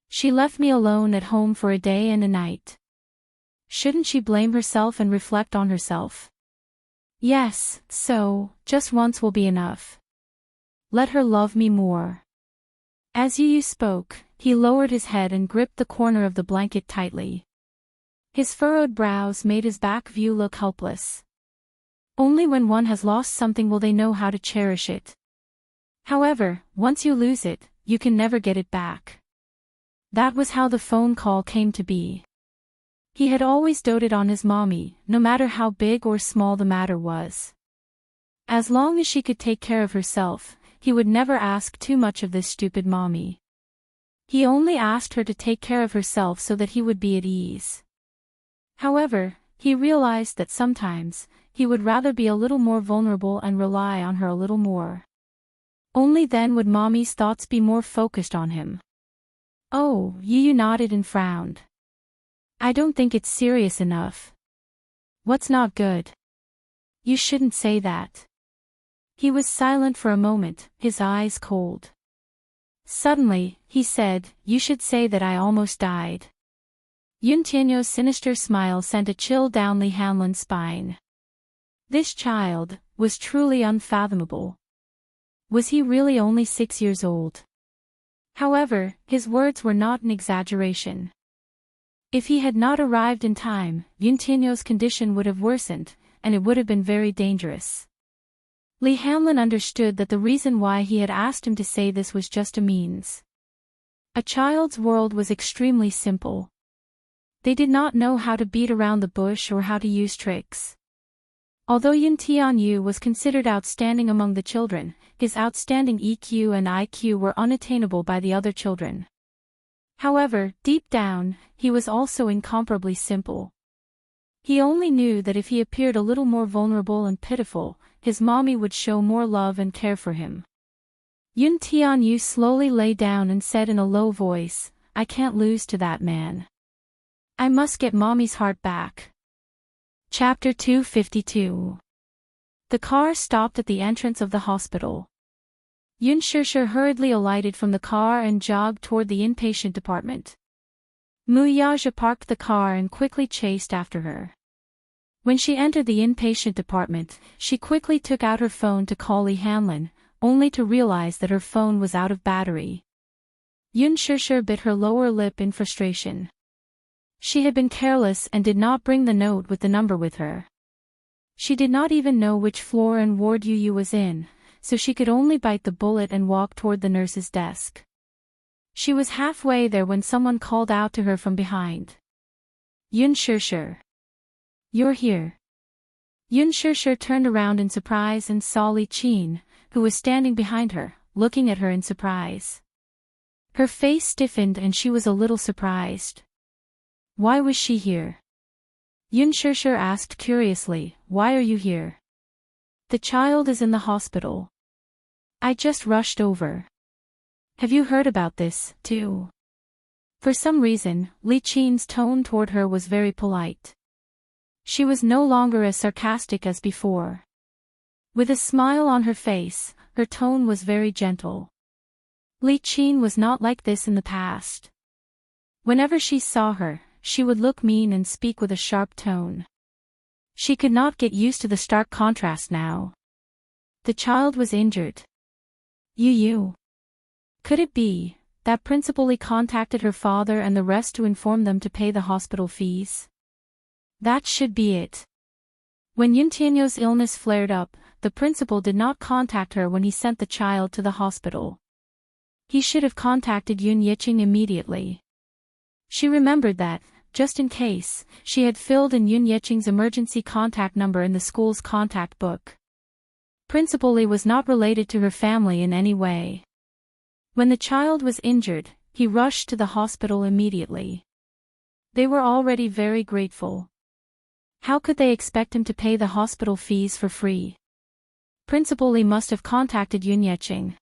She left me alone at home for a day and a night. Shouldn't she blame herself and reflect on herself? Yes, so, just once will be enough. Let her love me more. As Yu Yu spoke, he lowered his head and gripped the corner of the blanket tightly. His furrowed brows made his back view look helpless. Only when one has lost something will they know how to cherish it. However, once you lose it, you can never get it back. That was how the phone call came to be. He had always doted on his mommy, no matter how big or small the matter was. As long as she could take care of herself, he would never ask too much of this stupid mommy. He only asked her to take care of herself so that he would be at ease. However, he realized that sometimes, he would rather be a little more vulnerable and rely on her a little more. Only then would mommy's thoughts be more focused on him. Oh, Yu Yu nodded and frowned. I don't think it's serious enough. What's not good? You shouldn't say that. He was silent for a moment, his eyes cold. Suddenly, he said, you should say that I almost died. Yun Tianyo's sinister smile sent a chill down Li Hanlin's spine. This child was truly unfathomable. Was he really only 6 years old? However, his words were not an exaggeration. If he had not arrived in time, Yun Tianyo's condition would have worsened, and it would have been very dangerous. Li Hanlin understood that the reason why he had asked him to say this was just a means. A child's world was extremely simple. They did not know how to beat around the bush or how to use tricks. Although Yun Tianyu was considered outstanding among the children, his outstanding EQ and IQ were unattainable by the other children. However, deep down, he was also incomparably simple. He only knew that if he appeared a little more vulnerable and pitiful, his mommy would show more love and care for him. Yun Tianyu slowly lay down and said in a low voice, I can't lose to that man. I must get mommy's heart back. Chapter 252. The car stopped at the entrance of the hospital. Yun Shishir hurriedly alighted from the car and jogged toward the inpatient department. Mu Yaja parked the car and quickly chased after her. When she entered the inpatient department, she quickly took out her phone to call Li Hanlin, only to realize that her phone was out of battery. Yun Shishir bit her lower lip in frustration. She had been careless and did not bring the note with the number with her. She did not even know which floor and ward Yu Yu was in, so she could only bite the bullet and walk toward the nurse's desk. She was halfway there when someone called out to her from behind. Yun Shishir. You're here. Yun Shishir turned around in surprise and saw Li Qin, who was standing behind her, looking at her in surprise. Her face stiffened and she was a little surprised. Why was she here? Yun Shishir asked curiously, why are you here? The child is in the hospital. I just rushed over. Have you heard about this, too? For some reason, Li Qin's tone toward her was very polite. She was no longer as sarcastic as before. With a smile on her face, her tone was very gentle. Li Qin was not like this in the past. Whenever she saw her, she would look mean and speak with a sharp tone. She could not get used to the stark contrast now. The child was injured. Yu Yu. Could it be that Principal Li contacted her father and the rest to inform them to pay the hospital fees? That should be it. When Yun Tianyo's illness flared up, the principal did not contact her when he sent the child to the hospital. He should have contacted Yun Yiqing immediately. She remembered that, just in case, she had filled in Yun Yiqing's emergency contact number in the school's contact book. Principal Li was not related to her family in any way. When the child was injured, he rushed to the hospital immediately. They were already very grateful. How could they expect him to pay the hospital fees for free? Principal Li must have contacted Yun Yiqing.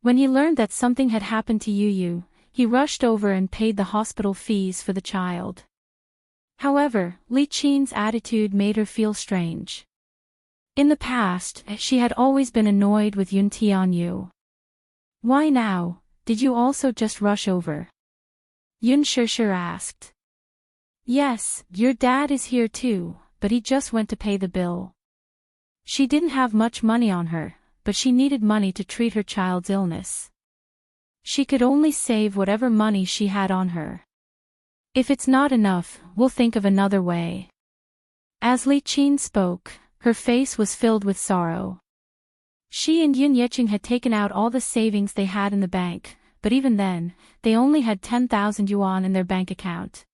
When he learned that something had happened to Yu Yu, he rushed over and paid the hospital fees for the child. However, Li Qin's attitude made her feel strange. In the past, she had always been annoyed with Yun Tianyu. Why now, did you also just rush over? Yun Shishir asked. Yes, your dad is here too, but he just went to pay the bill. She didn't have much money on her, but she needed money to treat her child's illness. She could only save whatever money she had on her. If it's not enough, we'll think of another way. As Li Qin spoke, her face was filled with sorrow. She and Yun Yeqing had taken out all the savings they had in the bank, but even then, they only had 10,000 yuan in their bank account.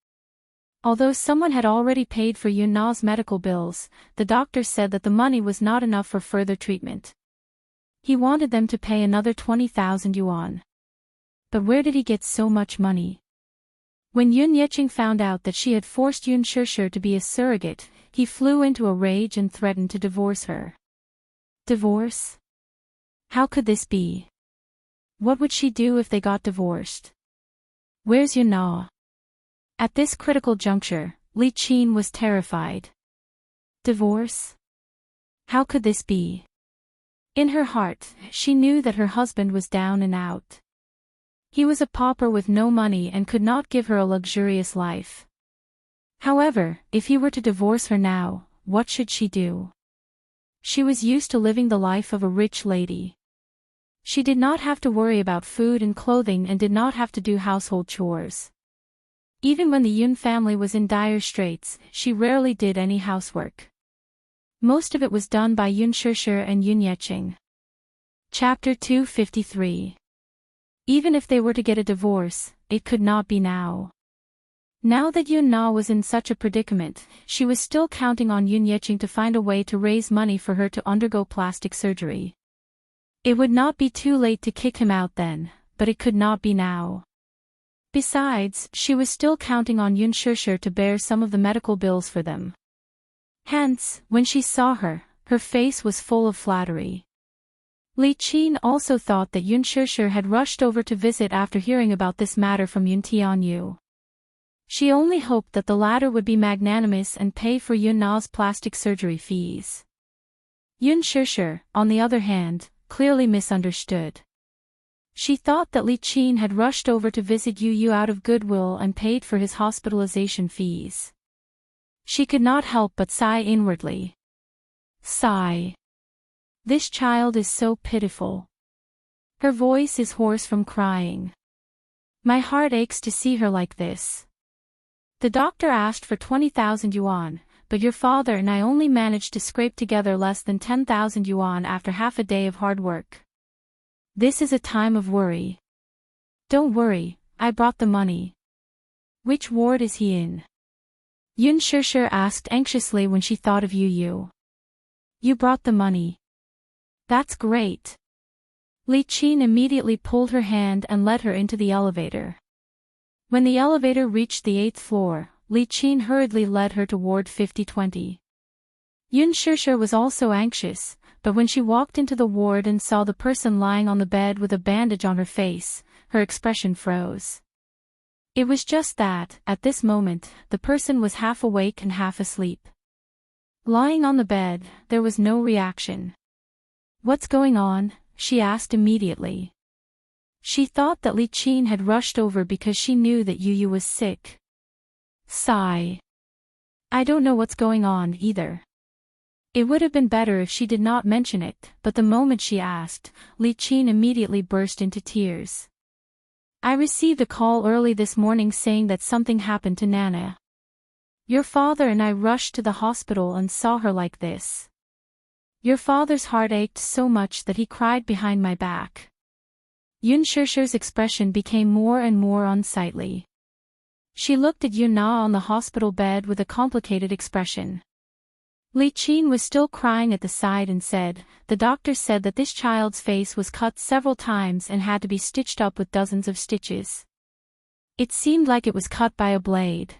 Although someone had already paid for Yun Na's medical bills, the doctor said that the money was not enough for further treatment. He wanted them to pay another 20,000 yuan. But where did he get so much money? When Yun Yeqing found out that she had forced Yun Shishir to be a surrogate, he flew into a rage and threatened to divorce her. Divorce? How could this be? What would she do if they got divorced? Where's Yun Na? At this critical juncture, Li Qin was terrified. Divorce? How could this be? In her heart, she knew that her husband was down and out. He was a pauper with no money and could not give her a luxurious life. However, if he were to divorce her now, what should she do? She was used to living the life of a rich lady. She did not have to worry about food and clothing and did not have to do household chores. Even when the Yun family was in dire straits, she rarely did any housework. Most of it was done by Yun Shishir and Yun Yeqing. Chapter 253. Even if they were to get a divorce, it could not be now. Now that Yun Na was in such a predicament, she was still counting on Yun Yeqing to find a way to raise money for her to undergo plastic surgery. It would not be too late to kick him out then, but it could not be now. Besides, she was still counting on Yun Shishir to bear some of the medical bills for them. Hence, when she saw her, her face was full of flattery. Li Qin also thought that Yun Shishir had rushed over to visit after hearing about this matter from Yun Tianyu. She only hoped that the latter would be magnanimous and pay for Yun Na's plastic surgery fees. Yun Shishir, on the other hand, clearly misunderstood. She thought that Li Qin had rushed over to visit Yu out of goodwill and paid for his hospitalization fees. She could not help but sigh inwardly. Sigh. This child is so pitiful. Her voice is hoarse from crying. My heart aches to see her like this. The doctor asked for 20,000 yuan, but your father and I only managed to scrape together less than 10,000 yuan after half a day of hard work. This is a time of worry. Don't worry, I brought the money. Which ward is he in? Yun Shishir asked anxiously when she thought of Yu. You brought the money. That's great. Li Qin immediately pulled her hand and led her into the elevator. When the elevator reached the 8th floor, Li Qin hurriedly led her to ward 5020. Yun Shishir was also anxious, but when she walked into the ward and saw the person lying on the bed with a bandage on her face, her expression froze. It was just that, at this moment, the person was half awake and half asleep. Lying on the bed, there was no reaction. What's going on? She asked immediately. She thought that Li Qin had rushed over because she knew that Yu was sick. Sigh. I don't know what's going on either. It would have been better if she did not mention it, but the moment she asked, Li Qin immediately burst into tears. I received a call early this morning saying that something happened to Nana. Your father and I rushed to the hospital and saw her like this. Your father's heart ached so much that he cried behind my back. Yun Shishir's expression became more and more unsightly. She looked at Yun Na on the hospital bed with a complicated expression. Li Qin was still crying at the side and said, the doctor said that this child's face was cut several times and had to be stitched up with dozens of stitches. It seemed like it was cut by a blade.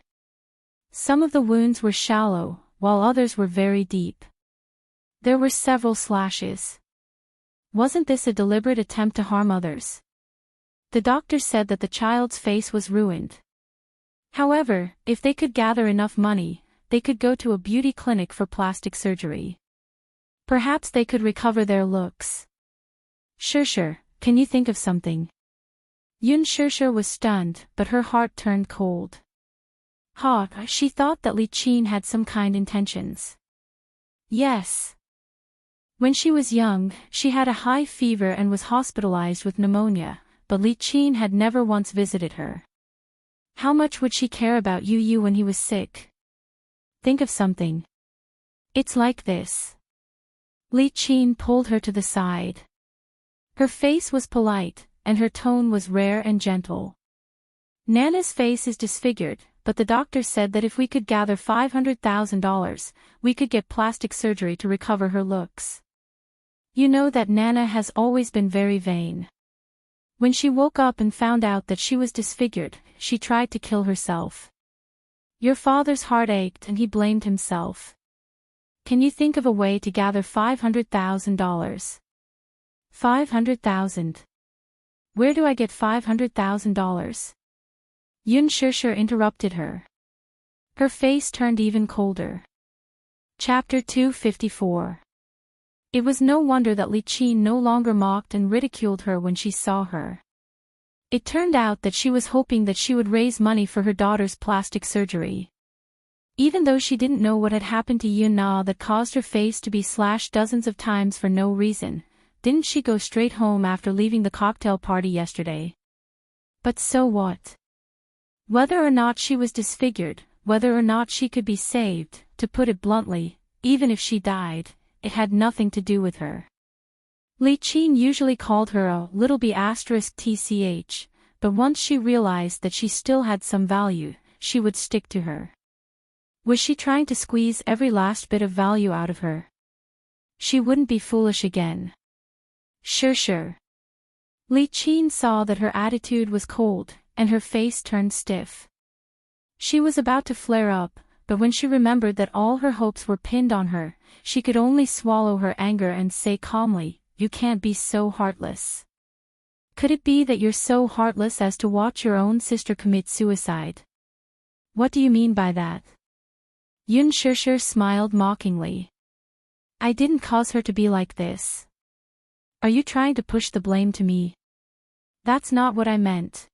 Some of the wounds were shallow, while others were very deep. There were several slashes. Wasn't this a deliberate attempt to harm others? The doctor said that the child's face was ruined. However, if they could gather enough money, they could go to a beauty clinic for plastic surgery. Perhaps they could recover their looks. Sure, can you think of something? Yun Sure was stunned, but her heart turned cold. She thought that Li Qin had some kind intentions. Yes. When she was young, she had a high fever and was hospitalized with pneumonia, but Li Qin had never once visited her. How much would she care about Yu when he was sick? Think of something. It's like this. Li Qin pulled her to the side. Her face was polite, and her tone was rare and gentle. Nana's face is disfigured, but the doctor said that if we could gather $500,000, we could get plastic surgery to recover her looks. You know that Nana has always been very vain. When she woke up and found out that she was disfigured, she tried to kill herself. Your father's heart ached and he blamed himself. Can you think of a way to gather $500,000? 500,000. Where do I get $500,000? Yun Sure interrupted her. Her face turned even colder. Chapter 254. It was no wonder that Li Qin no longer mocked and ridiculed her when she saw her. It turned out that she was hoping that she would raise money for her daughter's plastic surgery. Even though she didn't know what had happened to Yun Na that caused her face to be slashed dozens of times for no reason, didn't she go straight home after leaving the cocktail party yesterday? But so what? Whether or not she was disfigured, whether or not she could be saved, to put it bluntly, even if she died, it had nothing to do with her. Li Qin usually called her a little b** tch, but once she realized that she still had some value, she would stick to her. Was she trying to squeeze every last bit of value out of her? She wouldn't be foolish again. Sure. Li Qin saw that her attitude was cold, and her face turned stiff. She was about to flare up, but when she remembered that all her hopes were pinned on her, she could only swallow her anger and say calmly, "You can't be so heartless. Could it be that you're so heartless as to watch your own sister commit suicide?" "What do you mean by that?" Yun Sure smiled mockingly. "I didn't cause her to be like this. Are you trying to push the blame to me?" "That's not what I meant.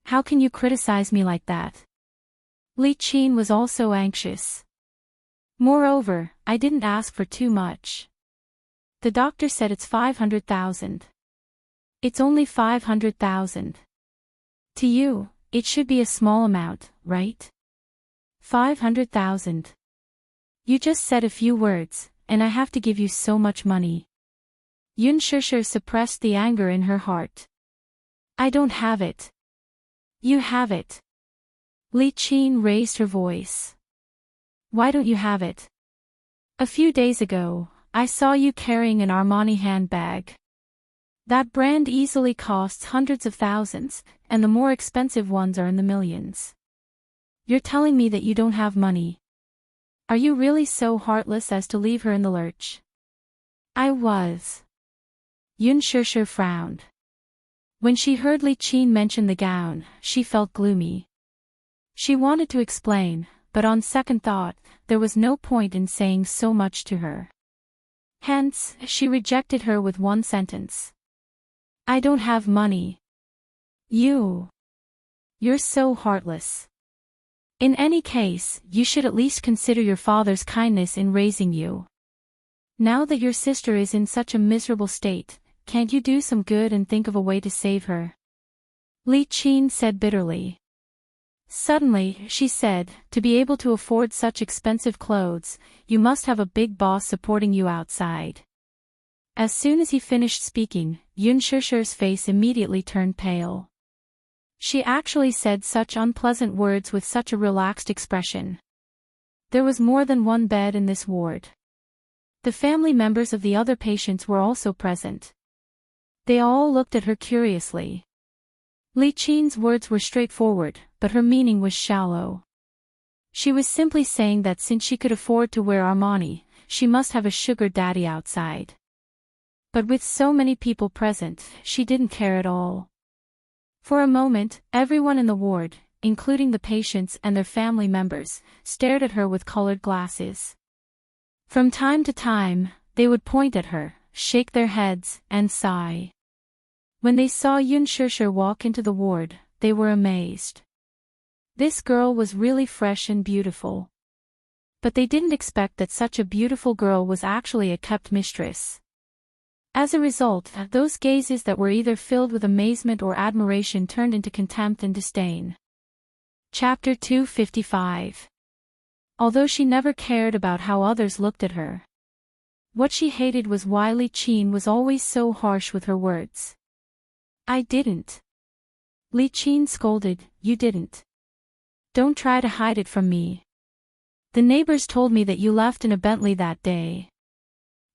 How can you criticize me like that?" Li Qin was also anxious. "Moreover, I didn't ask for too much. The doctor said it's 500,000. It's only 500,000. To you, it should be a small amount, right? 500,000. You just said a few words, and I have to give you so much money." Yun Sure suppressed the anger in her heart. "I don't have it." "You have it." Li Qin raised her voice. "Why don't you have it? A few days ago, I saw you carrying an Armani handbag. That brand easily costs hundreds of thousands, and the more expensive ones are in the millions. You're telling me that you don't have money. Are you really so heartless as to leave her in the lurch?" "I was." Yun Sure frowned. When she heard Li Qin mention the gown, she felt gloomy. She wanted to explain, but on second thought, there was no point in saying so much to her. Hence, she rejected her with one sentence. "I don't have money." You're so heartless. In any case, you should at least consider your father's kindness in raising you. Now that your sister is in such a miserable state, can't you do some good and think of a way to save her?" Li Qin said bitterly. Suddenly, she said, "To be able to afford such expensive clothes, you must have a big boss supporting you outside." As soon as he finished speaking, Yun Sure's face immediately turned pale. She actually said such unpleasant words with such a relaxed expression. There was more than one bed in this ward. The family members of the other patients were also present. They all looked at her curiously. Li Qin's words were straightforward, but her meaning was shallow. She was simply saying that since she could afford to wear Armani, she must have a sugar daddy outside. But with so many people present, she didn't care at all. For a moment, everyone in the ward, including the patients and their family members, stared at her with colored glasses. From time to time, they would point at her, shake their heads, and sigh. When they saw Yun Shishir walk into the ward, they were amazed. This girl was really fresh and beautiful. But they didn't expect that such a beautiful girl was actually a kept mistress. As a result, those gazes that were either filled with amazement or admiration turned into contempt and disdain. Chapter 255. Although she never cared about how others looked at her, what she hated was why Li Qin was always so harsh with her words. I didn't. Li Qin scolded, you didn't. Don't try to hide it from me. The neighbors told me that you left in a Bentley that day.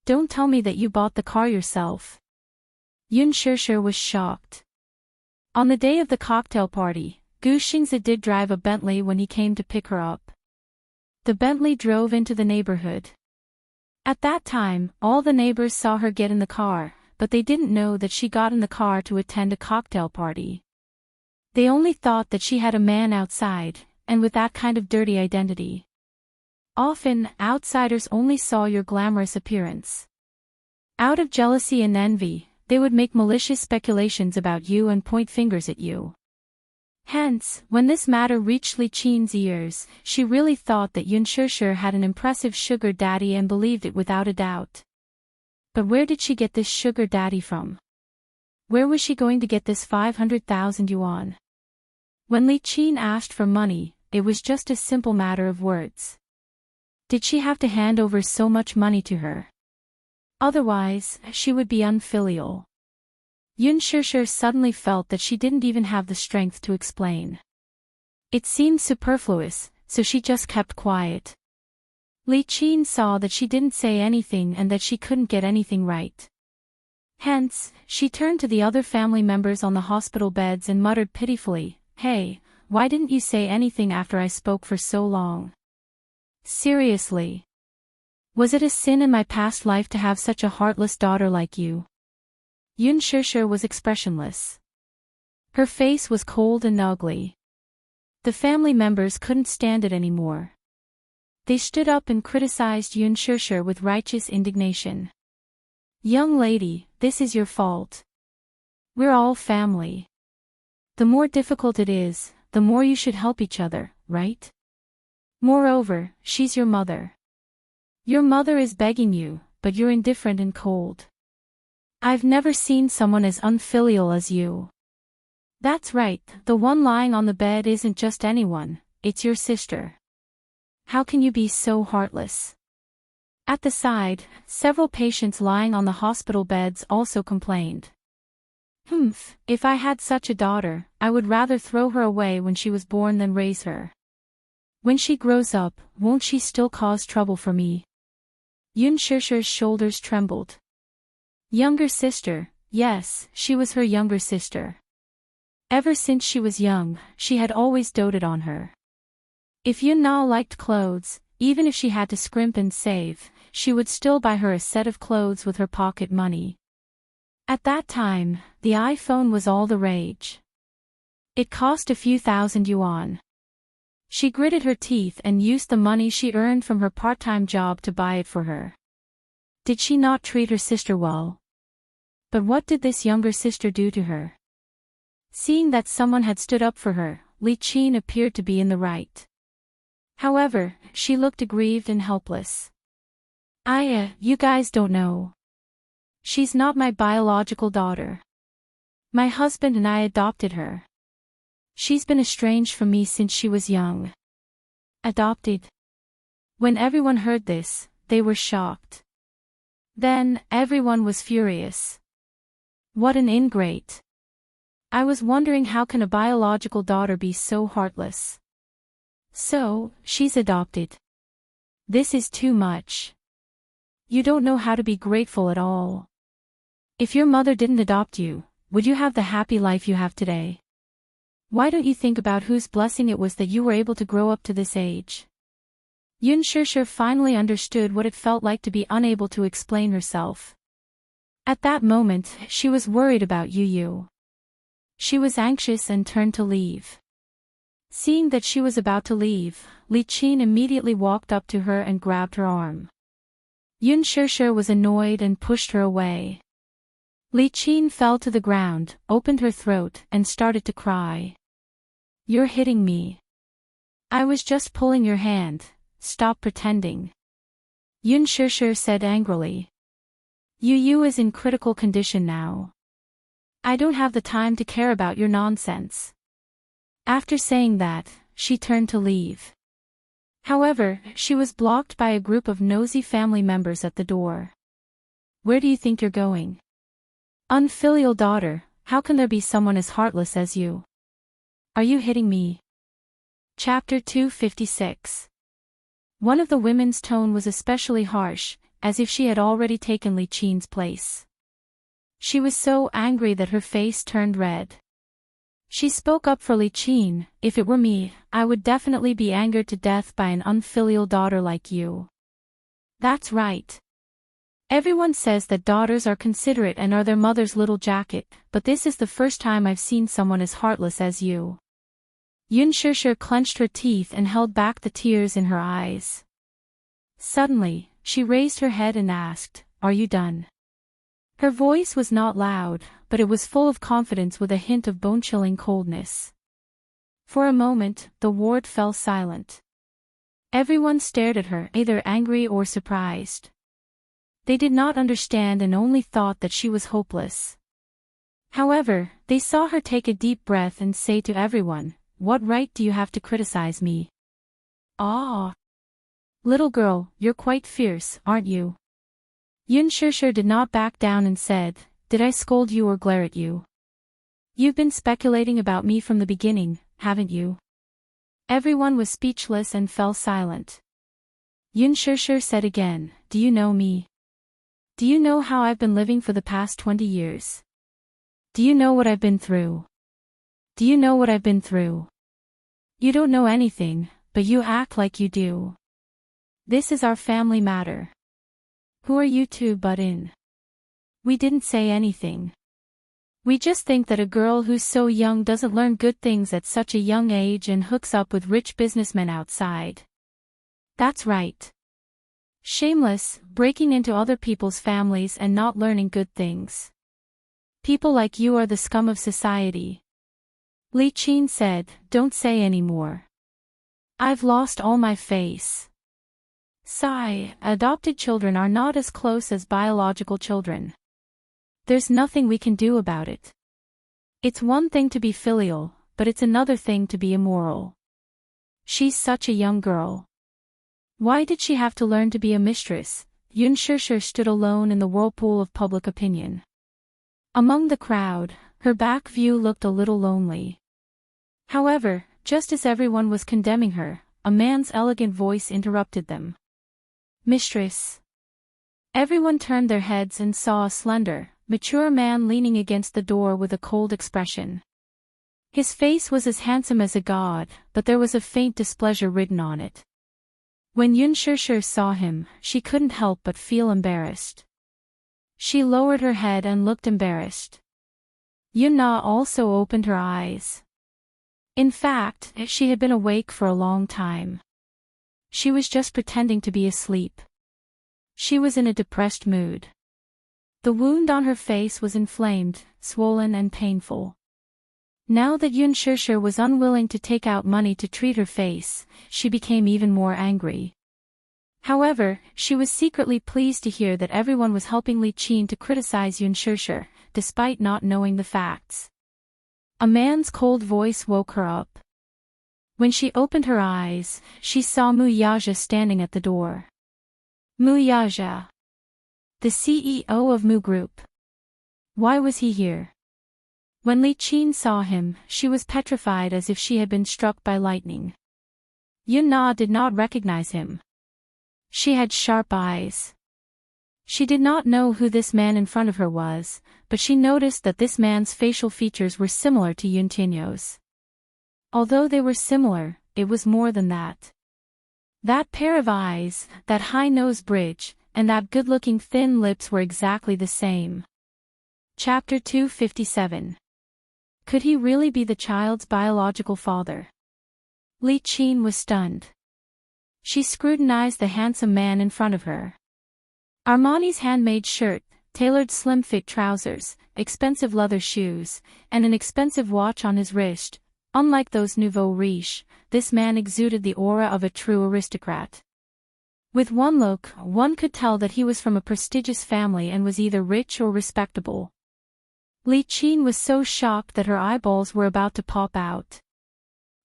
Don't tell me that you bought the car yourself. Yun Shishir was shocked. On the day of the cocktail party, Gu Xingzi did drive a Bentley when he came to pick her up. The Bentley drove into the neighborhood. At that time, all the neighbors saw her get in the car, but they didn't know that she got in the car to attend a cocktail party. They only thought that she had a man outside, and with that kind of dirty identity. Often, outsiders only saw your glamorous appearance. Out of jealousy and envy, they would make malicious speculations about you and point fingers at you. Hence, when this matter reached Li Qin's ears, she really thought that Yun Shishir had an impressive sugar daddy and believed it without a doubt. But where did she get this sugar daddy from? Where was she going to get this 500,000 yuan? When Li Qin asked for money, it was just a simple matter of words. Did she have to hand over so much money to her? Otherwise, she would be unfilial. Yun Shishir suddenly felt that she didn't even have the strength to explain. It seemed superfluous, so she just kept quiet. Li Qin saw that she didn't say anything and that she couldn't get anything right. Hence, she turned to the other family members on the hospital beds and muttered pitifully, Hey, why didn't you say anything after I spoke for so long? Seriously. Was it a sin in my past life to have such a heartless daughter like you? Yun Shishir was expressionless. Her face was cold and ugly. The family members couldn't stand it anymore. They stood up and criticized Yun Shishir with righteous indignation. Young lady, this is your fault. We're all family. The more difficult it is, the more you should help each other, right? Moreover, she's your mother. Your mother is begging you, but you're indifferent and cold. I've never seen someone as unfilial as you. That's right, the one lying on the bed isn't just anyone, it's your sister. How can you be so heartless? At the side, several patients lying on the hospital beds also complained. If I had such a daughter, I would rather throw her away when she was born than raise her. When she grows up, won't she still cause trouble for me? Yun Shishir's shoulders trembled. Younger sister, yes, she was her younger sister. Ever since she was young, she had always doted on her. If Yun Na liked clothes, even if she had to scrimp and save, she would still buy her a set of clothes with her pocket money. At that time, the iPhone was all the rage. It cost a few thousand yuan. She gritted her teeth and used the money she earned from her part-time job to buy it for her. Did she not treat her sister well? But what did this younger sister do to her? Seeing that someone had stood up for her, Li Qin appeared to be in the right. However, she looked aggrieved and helpless. You guys don't know. She's not my biological daughter. My husband and I adopted her. She's been estranged from me since she was young. Adopted? When everyone heard this, they were shocked. Then, everyone was furious. What an ingrate. I was wondering how can a biological daughter be so heartless? So, she's adopted. This is too much. You don't know how to be grateful at all. If your mother didn't adopt you, would you have the happy life you have today? Why don't you think about whose blessing it was that you were able to grow up to this age? Yun Shishir finally understood what it felt like to be unable to explain herself. At that moment, she was worried about Yu Yu. She was anxious and turned to leave. Seeing that she was about to leave, Li Qin immediately walked up to her and grabbed her arm. Yun Shishir was annoyed and pushed her away. Li Qin fell to the ground, opened her throat, and started to cry. "You're hitting me. I was just pulling your hand, stop pretending." Yun Shishir said angrily. Yu is in critical condition now. I don't have the time to care about your nonsense. After saying that, she turned to leave. However, she was blocked by a group of nosy family members at the door. "Where do you think you're going? Unfilial daughter, how can there be someone as heartless as you? Are you hitting me?" Chapter 256. One of the women's tone was especially harsh, as if she had already taken Li Qin's place. She was so angry that her face turned red. She spoke up for Li Qin. "If it were me, I would definitely be angered to death by an unfilial daughter like you." "That's right. Everyone says that daughters are considerate and are their mother's little jacket, but this is the first time I've seen someone as heartless as you." Yun Shishir clenched her teeth and held back the tears in her eyes. Suddenly, she raised her head and asked, "Are you done?" Her voice was not loud, but it was full of confidence with a hint of bone-chilling coldness. For a moment, the ward fell silent. Everyone stared at her, either angry or surprised. They did not understand and only thought that she was hopeless. However, they saw her take a deep breath and say to everyone, "What right do you have to criticize me? Ah! Little girl, you're quite fierce, aren't you?" Yun Shishir did not back down and said, "Did I scold you or glare at you? You've been speculating about me from the beginning, haven't you?" Everyone was speechless and fell silent. Yun Shishir said again, "Do you know me? Do you know how I've been living for the past 20 years? Do you know what I've been through? Do you know what I've been through? You don't know anything, but you act like you do. This is our family matter. Who are you to butt in? We didn't say anything. We just think that a girl who's so young doesn't learn good things at such a young age and hooks up with rich businessmen outside. That's right. Shameless, breaking into other people's families and not learning good things. People like you are the scum of society." Li Qin said, "Don't say any more. I've lost all my face. Sigh, adopted children are not as close as biological children. There's nothing we can do about it. It's one thing to be filial, but it's another thing to be immoral. She's such a young girl. Why did she have to learn to be a mistress?" Yun Shishir stood alone in the whirlpool of public opinion. Among the crowd, her back view looked a little lonely. However, just as everyone was condemning her, a man's elegant voice interrupted them. "Mistress." Everyone turned their heads and saw a slender, mature man leaning against the door with a cold expression. His face was as handsome as a god, but there was a faint displeasure written on it. When Yun Shishir saw him, she couldn't help but feel embarrassed. She lowered her head and looked embarrassed. Yun Na also opened her eyes. In fact, she had been awake for a long time. She was just pretending to be asleep. She was in a depressed mood. The wound on her face was inflamed, swollen and painful. Now that Yun Shishir was unwilling to take out money to treat her face, she became even more angry. However, she was secretly pleased to hear that everyone was helping Li Qin to criticize Yun Shishir, despite not knowing the facts. A man's cold voice woke her up. When she opened her eyes, she saw Mu Yaja standing at the door. Mu Yaja, the CEO of Mu Group. Why was he here? When Li Qin saw him, she was petrified as if she had been struck by lightning. Yun Na did not recognize him. She had sharp eyes. She did not know who this man in front of her was, but she noticed that this man's facial features were similar to Yun Tianyo's. Although they were similar, it was more than that. That pair of eyes, that high nose bridge, and that good-looking thin lips were exactly the same. Chapter 257. Could he really be the child's biological father? Li Qin was stunned. She scrutinized the handsome man in front of her. Armani's handmade shirt, tailored slim-fit trousers, expensive leather shoes, and an expensive watch on his wrist. Unlike those nouveau riche, this man exuded the aura of a true aristocrat. With one look, one could tell that he was from a prestigious family and was either rich or respectable. Li Qin was so shocked that her eyeballs were about to pop out.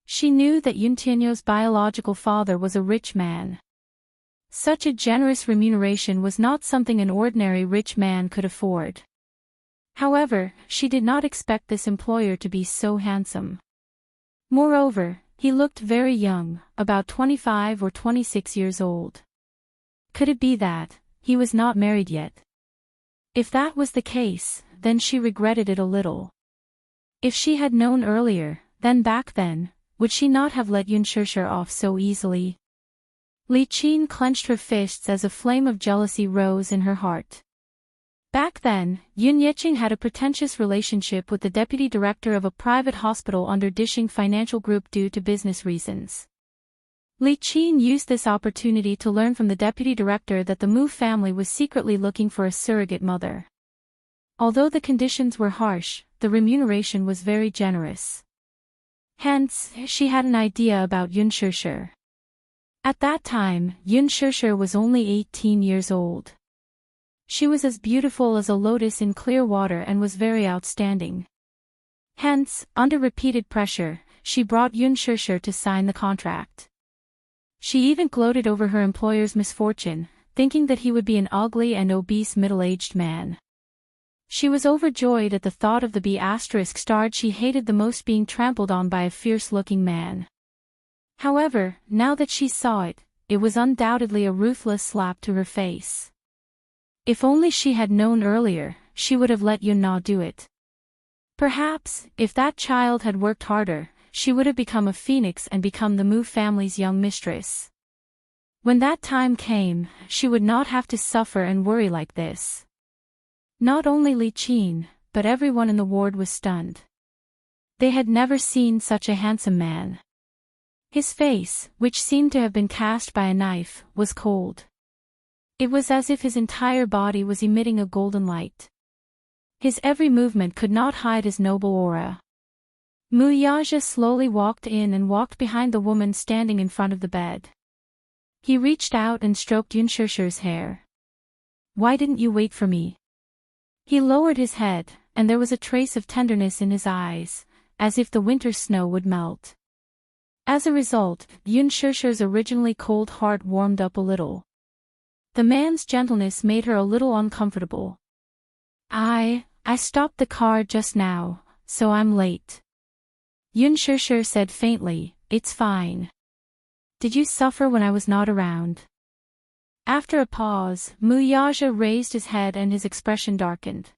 She knew that Yuntianyo's biological father was a rich man. Such a generous remuneration was not something an ordinary rich man could afford. However, she did not expect this employer to be so handsome. Moreover, he looked very young, about 25 or 26 years old. Could it be that he was not married yet? If that was the case, then she regretted it a little. If she had known earlier, then back then, would she not have let Yun Shishir off so easily? Li Qin clenched her fists as a flame of jealousy rose in her heart. Back then, Yun Yeqing had a pretentious relationship with the deputy director of a private hospital under Dishing Financial Group due to business reasons. Li Qin used this opportunity to learn from the deputy director that the Mu family was secretly looking for a surrogate mother. Although the conditions were harsh, the remuneration was very generous. Hence, she had an idea about Yun Shishir. At that time, Yun Shishir was only 18 years old. She was as beautiful as a lotus in clear water and was very outstanding. Hence, under repeated pressure, she brought Yun Shishir to sign the contract. She even gloated over her employer's misfortune, thinking that he would be an ugly and obese middle-aged man. She was overjoyed at the thought of the B** she hated the most being trampled on by a fierce-looking man. However, now that she saw it, it was undoubtedly a ruthless slap to her face. If only she had known earlier, she would have let Yun Na do it. Perhaps, if that child had worked harder, she would have become a phoenix and become the Mu family's young mistress. When that time came, she would not have to suffer and worry like this. Not only Li Qin, but everyone in the ward was stunned. They had never seen such a handsome man. His face, which seemed to have been cast by a knife, was cold. It was as if his entire body was emitting a golden light. His every movement could not hide his noble aura. Mu Yaja slowly walked in and walked behind the woman standing in front of the bed. He reached out and stroked Yun Shishir's hair. "Why didn't you wait for me?" He lowered his head, and there was a trace of tenderness in his eyes, as if the winter snow would melt. As a result, Yun Shishir's originally cold heart warmed up a little. The man's gentleness made her a little uncomfortable. I stopped the car just now, so I'm late." Yun Shishir said faintly, "It's fine. Did you suffer when I was not around?" After a pause, Mu Yaja raised his head and his expression darkened.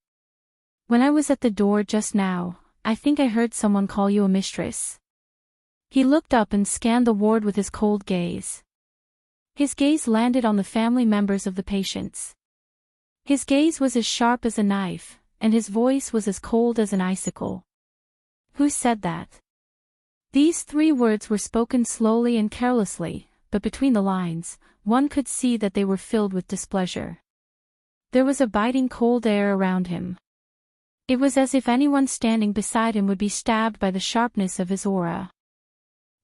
"When I was at the door just now, I think I heard someone call you a mistress." He looked up and scanned the ward with his cold gaze. His gaze landed on the family members of the patients. His gaze was as sharp as a knife, and his voice was as cold as an icicle. "Who said that?" These three words were spoken slowly and carelessly, but between the lines, one could see that they were filled with displeasure. There was a biting cold air around him. It was as if anyone standing beside him would be stabbed by the sharpness of his aura.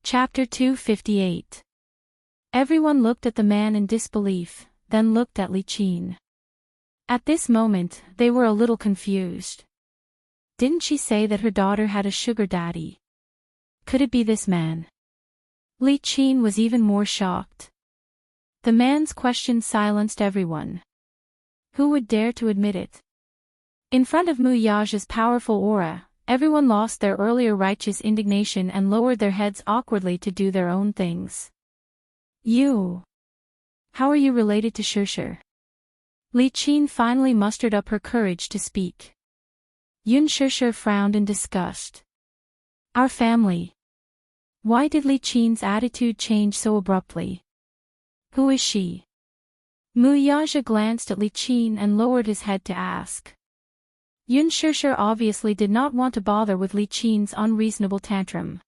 Chapter 258. Everyone looked at the man in disbelief, then looked at Li Qin. At this moment, they were a little confused. Didn't she say that her daughter had a sugar daddy? Could it be this man? Li Qin was even more shocked. The man's question silenced everyone. Who would dare to admit it? In front of Mu Yaja's powerful aura, everyone lost their earlier righteous indignation and lowered their heads awkwardly to do their own things. "You? How are you related to Shishir?" Li Qin finally mustered up her courage to speak. Yun Shishir frowned in disgust. "Our family." Why did Li Qin's attitude change so abruptly? "Who is she?" Mu Yaja glanced at Li Qin and lowered his head to ask. Yun Shishir obviously did not want to bother with Li Qin's unreasonable tantrum.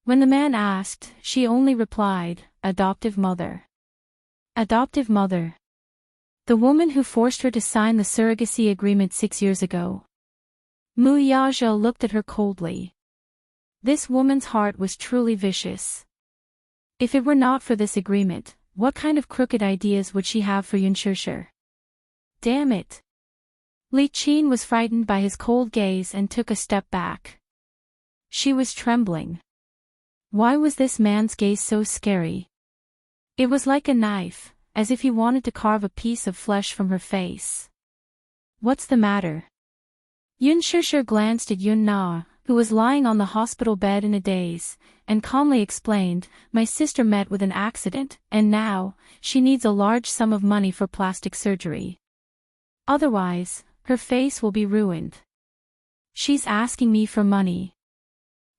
When the man asked, she only replied, adoptive mother. Adoptive mother. The woman who forced her to sign the surrogacy agreement 6 years ago. Mu Yaja looked at her coldly. This woman's heart was truly vicious. If it were not for this agreement, what kind of crooked ideas would she have for Yunshusher? Damn it. Li Qin was frightened by his cold gaze and took a step back. She was trembling. Why was this man's gaze so scary? It was like a knife, as if he wanted to carve a piece of flesh from her face. What's the matter? Yunshusher glanced at Yun Na, who was lying on the hospital bed in a daze, and calmly explained, my sister met with an accident, and now, she needs a large sum of money for plastic surgery. Otherwise, her face will be ruined. She's asking me for money.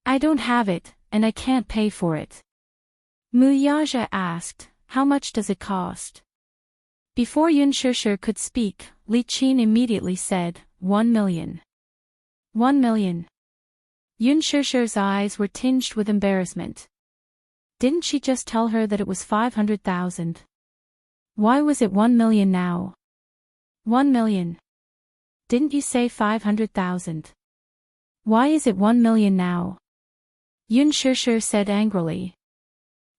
I don't have it, and I can't pay for it. Mu Yaja asked, how much does it cost? Before Yunshusher could speak, Li Qin immediately said, 1 million. 1 million. Yunshusher's eyes were tinged with embarrassment. Didn't she just tell her that it was 500,000? Why was it 1 million now? 1 million. Didn't you say 500,000? Why is it 1 million now? Yunshusher said angrily.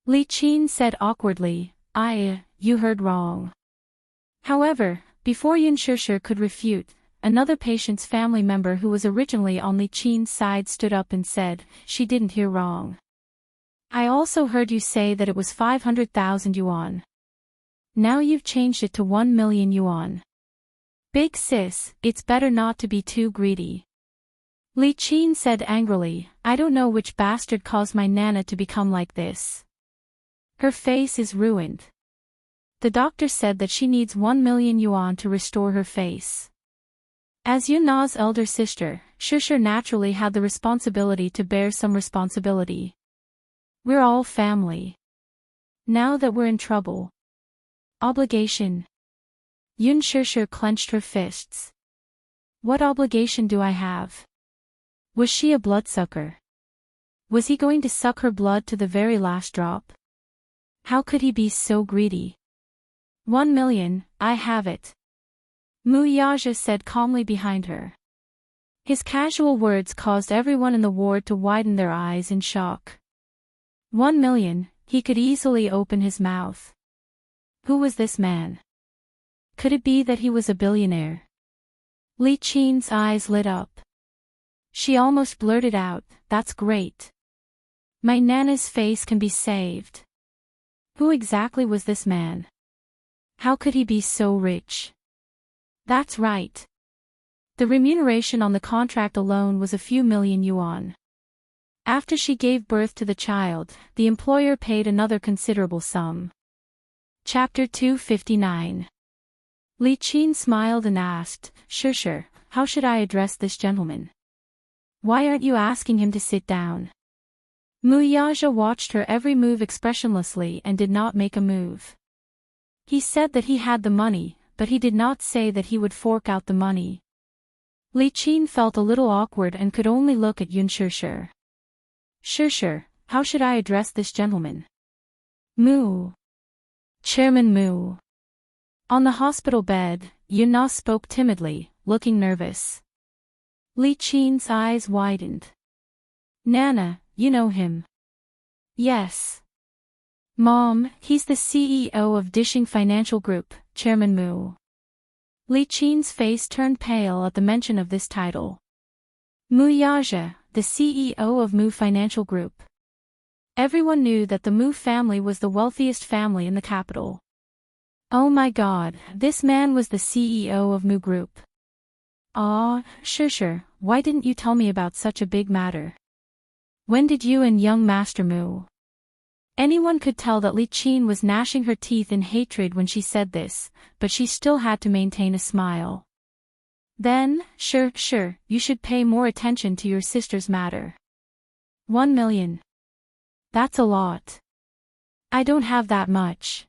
Li Qin said awkwardly, you heard wrong. However, before Yunshusher could refute, another patient's family member who was originally on Li Qin's side stood up and said, she didn't hear wrong. I also heard you say that it was 500,000 yuan. Now you've changed it to 1 million yuan. Big sis, it's better not to be too greedy. Li Qin said angrily, I don't know which bastard caused my Nana to become like this. Her face is ruined. The doctor said that she needs 1 million yuan to restore her face. As Yun Na's elder sister, Shusher naturally had the responsibility to bear some responsibility. We're all family. Now that we're in trouble. Obligation. Yunshusher clenched her fists. What obligation do I have? Was she a bloodsucker? Was he going to suck her blood to the very last drop? How could he be so greedy? 1 million, I have it. Mu Yaja said calmly behind her. His casual words caused everyone in the ward to widen their eyes in shock. 1 million, he could easily open his mouth. Who was this man? Could it be that he was a billionaire? Li Qin's eyes lit up. She almost blurted out, that's great. My Nana's face can be saved. Who exactly was this man? How could he be so rich? That's right. The remuneration on the contract alone was a few million yuan. After she gave birth to the child, the employer paid another considerable sum. Chapter 259. Li Qin smiled and asked, Shusher, how should I address this gentleman? Why aren't you asking him to sit down? Mu Yaja watched her every move expressionlessly and did not make a move. He said that he had the money, but he did not say that he would fork out the money. Li Qin felt a little awkward and could only look at Yunshusher. Shusher, how should I address this gentleman? Mu. Chairman Mu. On the hospital bed, Yun Na spoke timidly, looking nervous. Li Qin's eyes widened. Nana, you know him. Yes. Mom, he's the CEO of Dishing Financial Group, Chairman Mu. Li Qin's face turned pale at the mention of this title. Mu Yaja, the CEO of Mu Financial Group. Everyone knew that the Mu family was the wealthiest family in the capital. Oh my God, this man was the CEO of Mu Group. Shusher, why didn't you tell me about such a big matter? When did you and young Master Mu? Anyone could tell that Li Qin was gnashing her teeth in hatred when she said this, but she still had to maintain a smile. Then, sure, you should pay more attention to your sister's matter. 1 million. That's a lot. I don't have that much.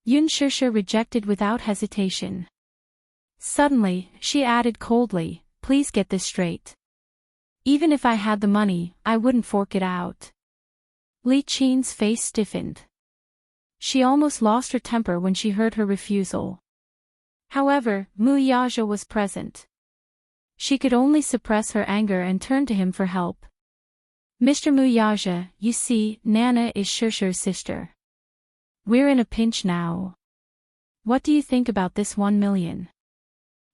Yunshusher rejected without hesitation. Suddenly, she added coldly, please get this straight. Even if I had the money, I wouldn't fork it out. Li Qin's face stiffened. She almost lost her temper when she heard her refusal. However, Mu Yaja was present. She could only suppress her anger and turn to him for help. Mr. Mu Yaja, you see, Nana is Shusher's sister. We're in a pinch now. What do you think about this 1 million?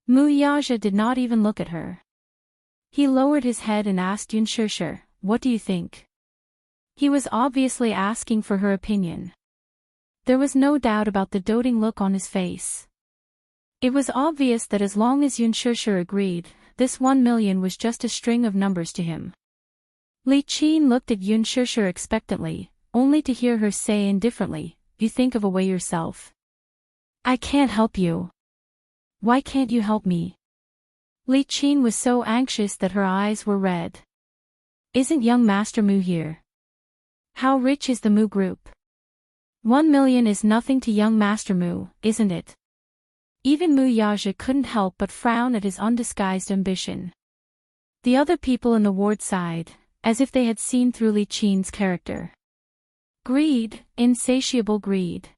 Mu Yaja did not even look at her. He lowered his head and asked Yun Shusher, what do you think? He was obviously asking for her opinion. There was no doubt about the doting look on his face. It was obvious that as long as Yun Shusher agreed, this 1 million was just a string of numbers to him. Li Qin looked at Yun Shusher expectantly, only to hear her say indifferently, you think of a way yourself. I can't help you. Why can't you help me? Li Qin was so anxious that her eyes were red. Isn't young Master Mu here? How rich is the Mu group? 1 million is nothing to young Master Mu, isn't it? Even Mu Yaja couldn't help but frown at his undisguised ambition. The other people in the ward sighed, as if they had seen through Li Qin's character. Greed, insatiable greed.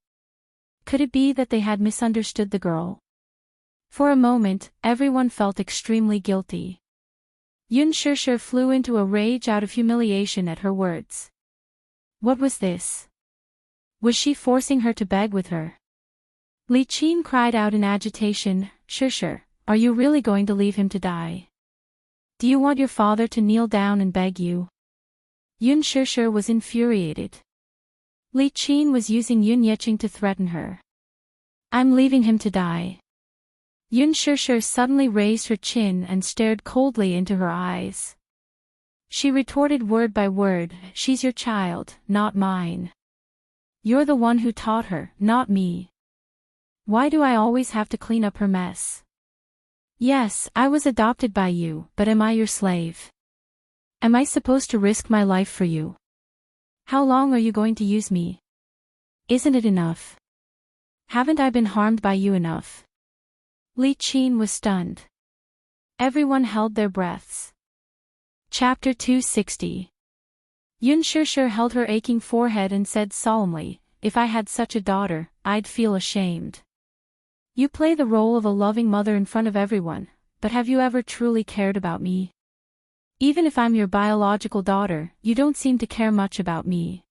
Could it be that they had misunderstood the girl? For a moment, everyone felt extremely guilty. Yun Shusher flew into a rage out of humiliation at her words. What was this? Was she forcing her to beg with her? Li Qin cried out in agitation, Shusher, are you really going to leave him to die? Do you want your father to kneel down and beg you? Yun Shusher was infuriated. Li Qin was using Yun Yeqing to threaten her. I'm leaving him to die. Yun Shusher suddenly raised her chin and stared coldly into her eyes. She retorted word by word, she's your child, not mine. You're the one who taught her, not me. Why do I always have to clean up her mess? Yes, I was adopted by you, but am I your slave? Am I supposed to risk my life for you? How long are you going to use me? Isn't it enough? Haven't I been harmed by you enough? Li Qin was stunned. Everyone held their breaths. Chapter 260. Yun Shusher held her aching forehead and said solemnly, if I had such a daughter, I'd feel ashamed. You play the role of a loving mother in front of everyone, but have you ever truly cared about me? Even if I'm your biological daughter, you don't seem to care much about me.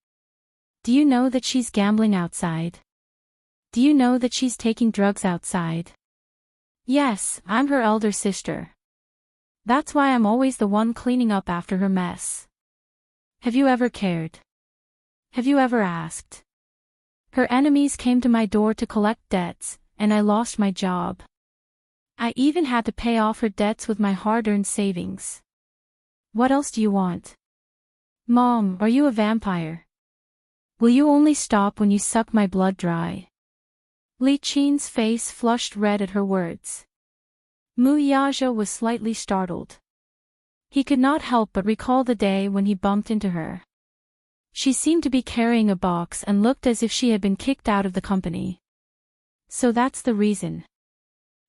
Do you know that she's gambling outside? Do you know that she's taking drugs outside? Yes, I'm her elder sister. That's why I'm always the one cleaning up after her mess. Have you ever cared? Have you ever asked? Her enemies came to my door to collect debts, and I lost my job. I even had to pay off her debts with my hard-earned savings. What else do you want? Mom, are you a vampire? Will you only stop when you suck my blood dry? Li Qin's face flushed red at her words. Mu Yaja was slightly startled. He could not help but recall the day when he bumped into her. She seemed to be carrying a box and looked as if she had been kicked out of the company. So that's the reason.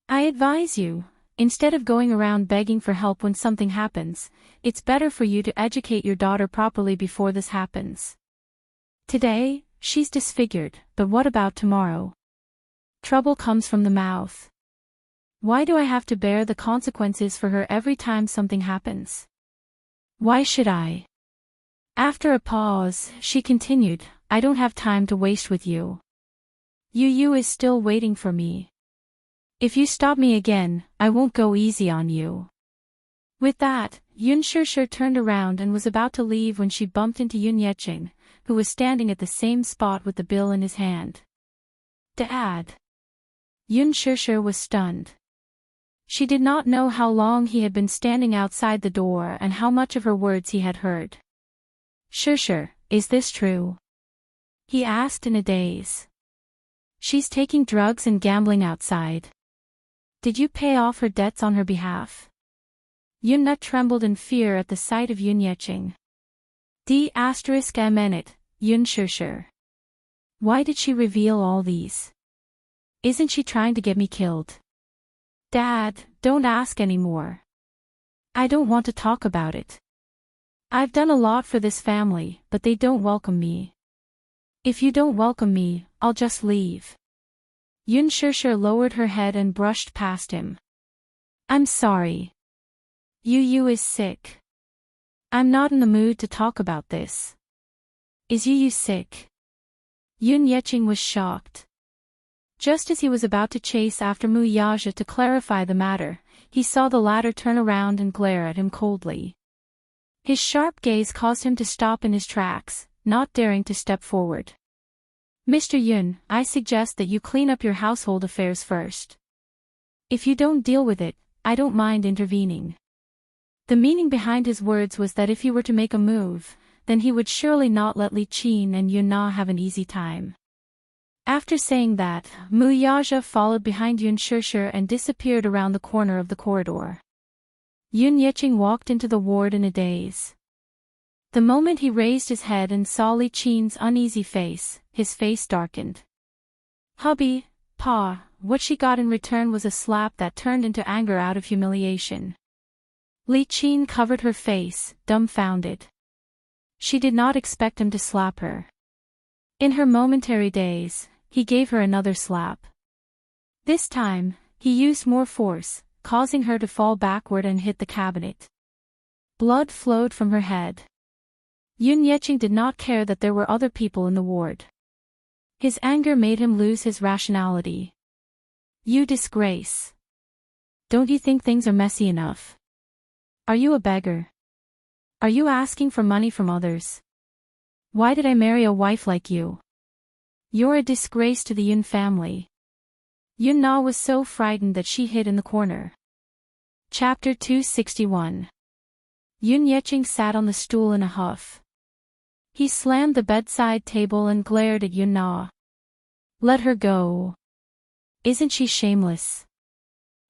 I advise you, instead of going around begging for help when something happens, it's better for you to educate your daughter properly before this happens. Today, she's disfigured, but what about tomorrow? Trouble comes from the mouth. Why do I have to bear the consequences for her every time something happens? Why should I? After a pause, she continued, I don't have time to waste with you. Yu is still waiting for me. If you stop me again, I won't go easy on you. With that, Yun Shusher turned around and was about to leave when she bumped into Yun Yeqing, who was standing at the same spot with the bill in his hand. Dad. Yun Shusher was stunned. She did not know how long he had been standing outside the door and how much of her words he had heard. Shusher, is this true? He asked in a daze. She's taking drugs and gambling outside. Did you pay off her debts on her behalf? Yun Nut trembled in fear at the sight of Yun Yeqing. D****, Yun Shusher. Why did she reveal all these? Isn't she trying to get me killed? Dad, don't ask anymore. I don't want to talk about it. I've done a lot for this family, but they don't welcome me. If you don't welcome me, I'll just leave. Yun Shishir lowered her head and brushed past him. I'm sorry. Yu is sick. I'm not in the mood to talk about this. Is Yu sick? Yun Yeching was shocked. Just as he was about to chase after Mu Yaja to clarify the matter, he saw the latter turn around and glare at him coldly. His sharp gaze caused him to stop in his tracks, not daring to step forward. Mr. Yun, I suggest that you clean up your household affairs first. If you don't deal with it, I don't mind intervening. The meaning behind his words was that if he were to make a move, then he would surely not let Li Qin and Yun Na have an easy time. After saying that, Mu Yaja followed behind Yun Shishir and disappeared around the corner of the corridor. Yun Yeching walked into the ward in a daze. The moment he raised his head and saw Li Qin's uneasy face, his face darkened. Hubby, Pa, what she got in return was a slap that turned into anger out of humiliation. Li Qin covered her face, dumbfounded. She did not expect him to slap her. In her momentary daze, he gave her another slap. This time, he used more force, causing her to fall backward and hit the cabinet. Blood flowed from her head. Yun Yeching did not care that there were other people in the ward. His anger made him lose his rationality. You disgrace. Don't you think things are messy enough? Are you a beggar? Are you asking for money from others? Why did I marry a wife like you? You're a disgrace to the Yun family. Yun Na was so frightened that she hid in the corner. Chapter 261. Yun Yeching sat on the stool in a huff. He slammed the bedside table and glared at Yun Na. Let her go. Isn't she shameless?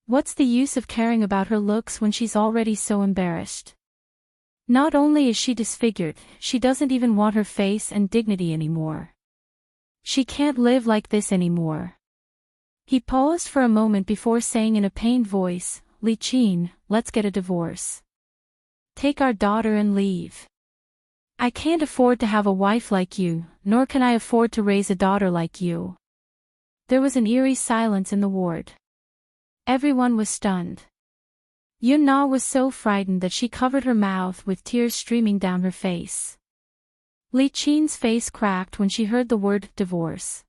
What's the use of caring about her looks when she's already so embarrassed? Not only is she disfigured, she doesn't even want her face and dignity anymore. She can't live like this anymore. He paused for a moment before saying in a pained voice, Li Qin, let's get a divorce. Take our daughter and leave. I can't afford to have a wife like you, nor can I afford to raise a daughter like you. There was an eerie silence in the ward. Everyone was stunned. Yun Na was so frightened that she covered her mouth with tears streaming down her face. Li Qin's face cracked when she heard the word divorce.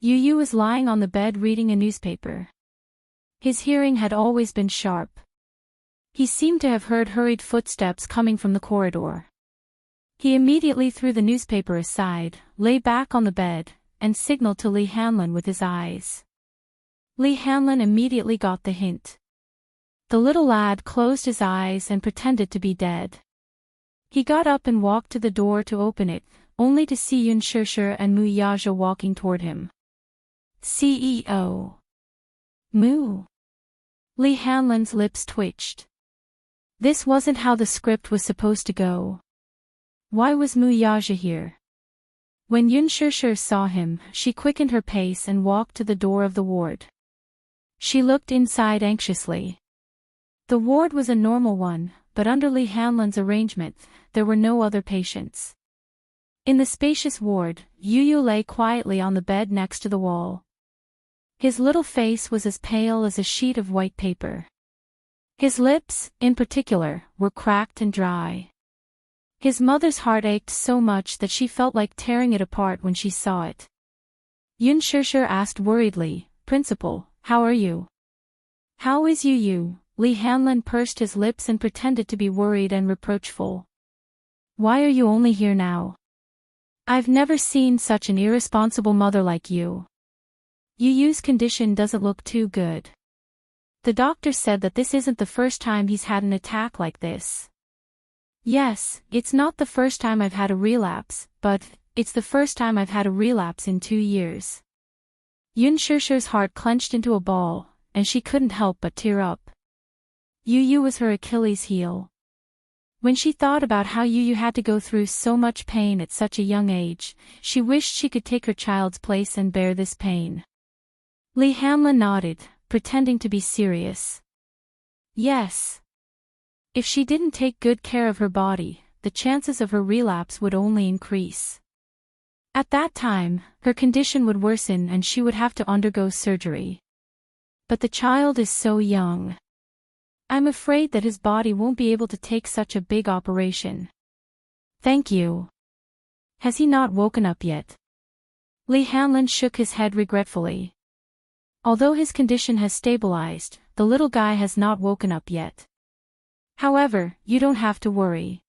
Yu was lying on the bed reading a newspaper. His hearing had always been sharp. He seemed to have heard hurried footsteps coming from the corridor. He immediately threw the newspaper aside, lay back on the bed, and signaled to Li Hanlin with his eyes. Li Hanlin immediately got the hint. The little lad closed his eyes and pretended to be dead. He got up and walked to the door to open it, only to see Yun Shishir and Mu Yaja walking toward him. CEO. Mu. Li Hanlin's lips twitched. This wasn't how the script was supposed to go. Why was Mu Yaja here? When Yun Shishir saw him, she quickened her pace and walked to the door of the ward. She looked inside anxiously. The ward was a normal one, but under Li Hanlin's arrangement, there were no other patients. In the spacious ward, Yu lay quietly on the bed next to the wall. His little face was as pale as a sheet of white paper. His lips, in particular, were cracked and dry. His mother's heart ached so much that she felt like tearing it apart when she saw it. Yun Shishir asked worriedly, Principal, how are you? How is Yu? Li Hanlin pursed his lips and pretended to be worried and reproachful. Why are you only here now? I've never seen such an irresponsible mother like you. Yu's condition doesn't look too good. The doctor said that this isn't the first time he's had an attack like this. Yes, it's not the first time I've had a relapse, but it's the first time I've had a relapse in 2 years. Yun Shishir's heart clenched into a ball, and she couldn't help but tear up. Yu was her Achilles heel. When she thought about how Yu had to go through so much pain at such a young age, she wished she could take her child's place and bear this pain. Li Hanlin nodded, pretending to be serious. Yes. If she didn't take good care of her body, the chances of her relapse would only increase. At that time, her condition would worsen and she would have to undergo surgery. But the child is so young. I'm afraid that his body won't be able to take such a big operation. Thank you. Has he not woken up yet? Lee Hanlon shook his head regretfully. Although his condition has stabilized, the little guy has not woken up yet. However, you don't have to worry.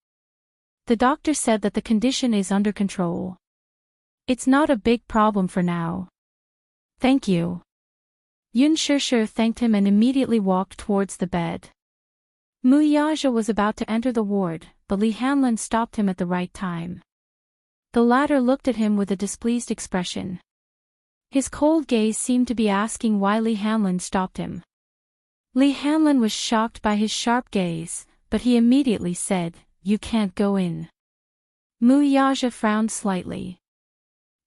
The doctor said that the condition is under control. It's not a big problem for now. Thank you. Yun Shishir thanked him and immediately walked towards the bed. Mu Yaja was about to enter the ward, but Lee Hanlon stopped him at the right time. The latter looked at him with a displeased expression. His cold gaze seemed to be asking why Lee Hanlon stopped him. Lee Hanlon was shocked by his sharp gaze, but he immediately said, "You can't go in." Mu Yaja frowned slightly.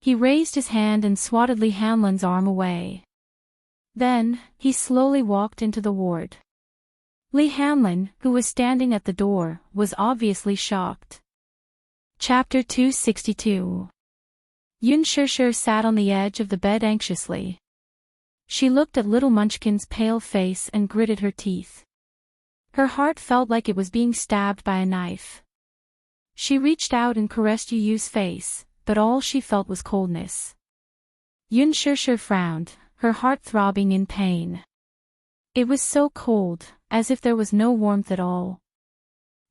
He raised his hand and swatted Lee Hanlon's arm away. Then, he slowly walked into the ward. Lee Hanlon, who was standing at the door, was obviously shocked. Chapter 262. Yun Shishir sat on the edge of the bed anxiously. She looked at little Munchkin's pale face and gritted her teeth. Her heart felt like it was being stabbed by a knife. She reached out and caressed Yu's face, but all she felt was coldness. Yun Shishir frowned, her heart throbbing in pain. It was so cold, as if there was no warmth at all.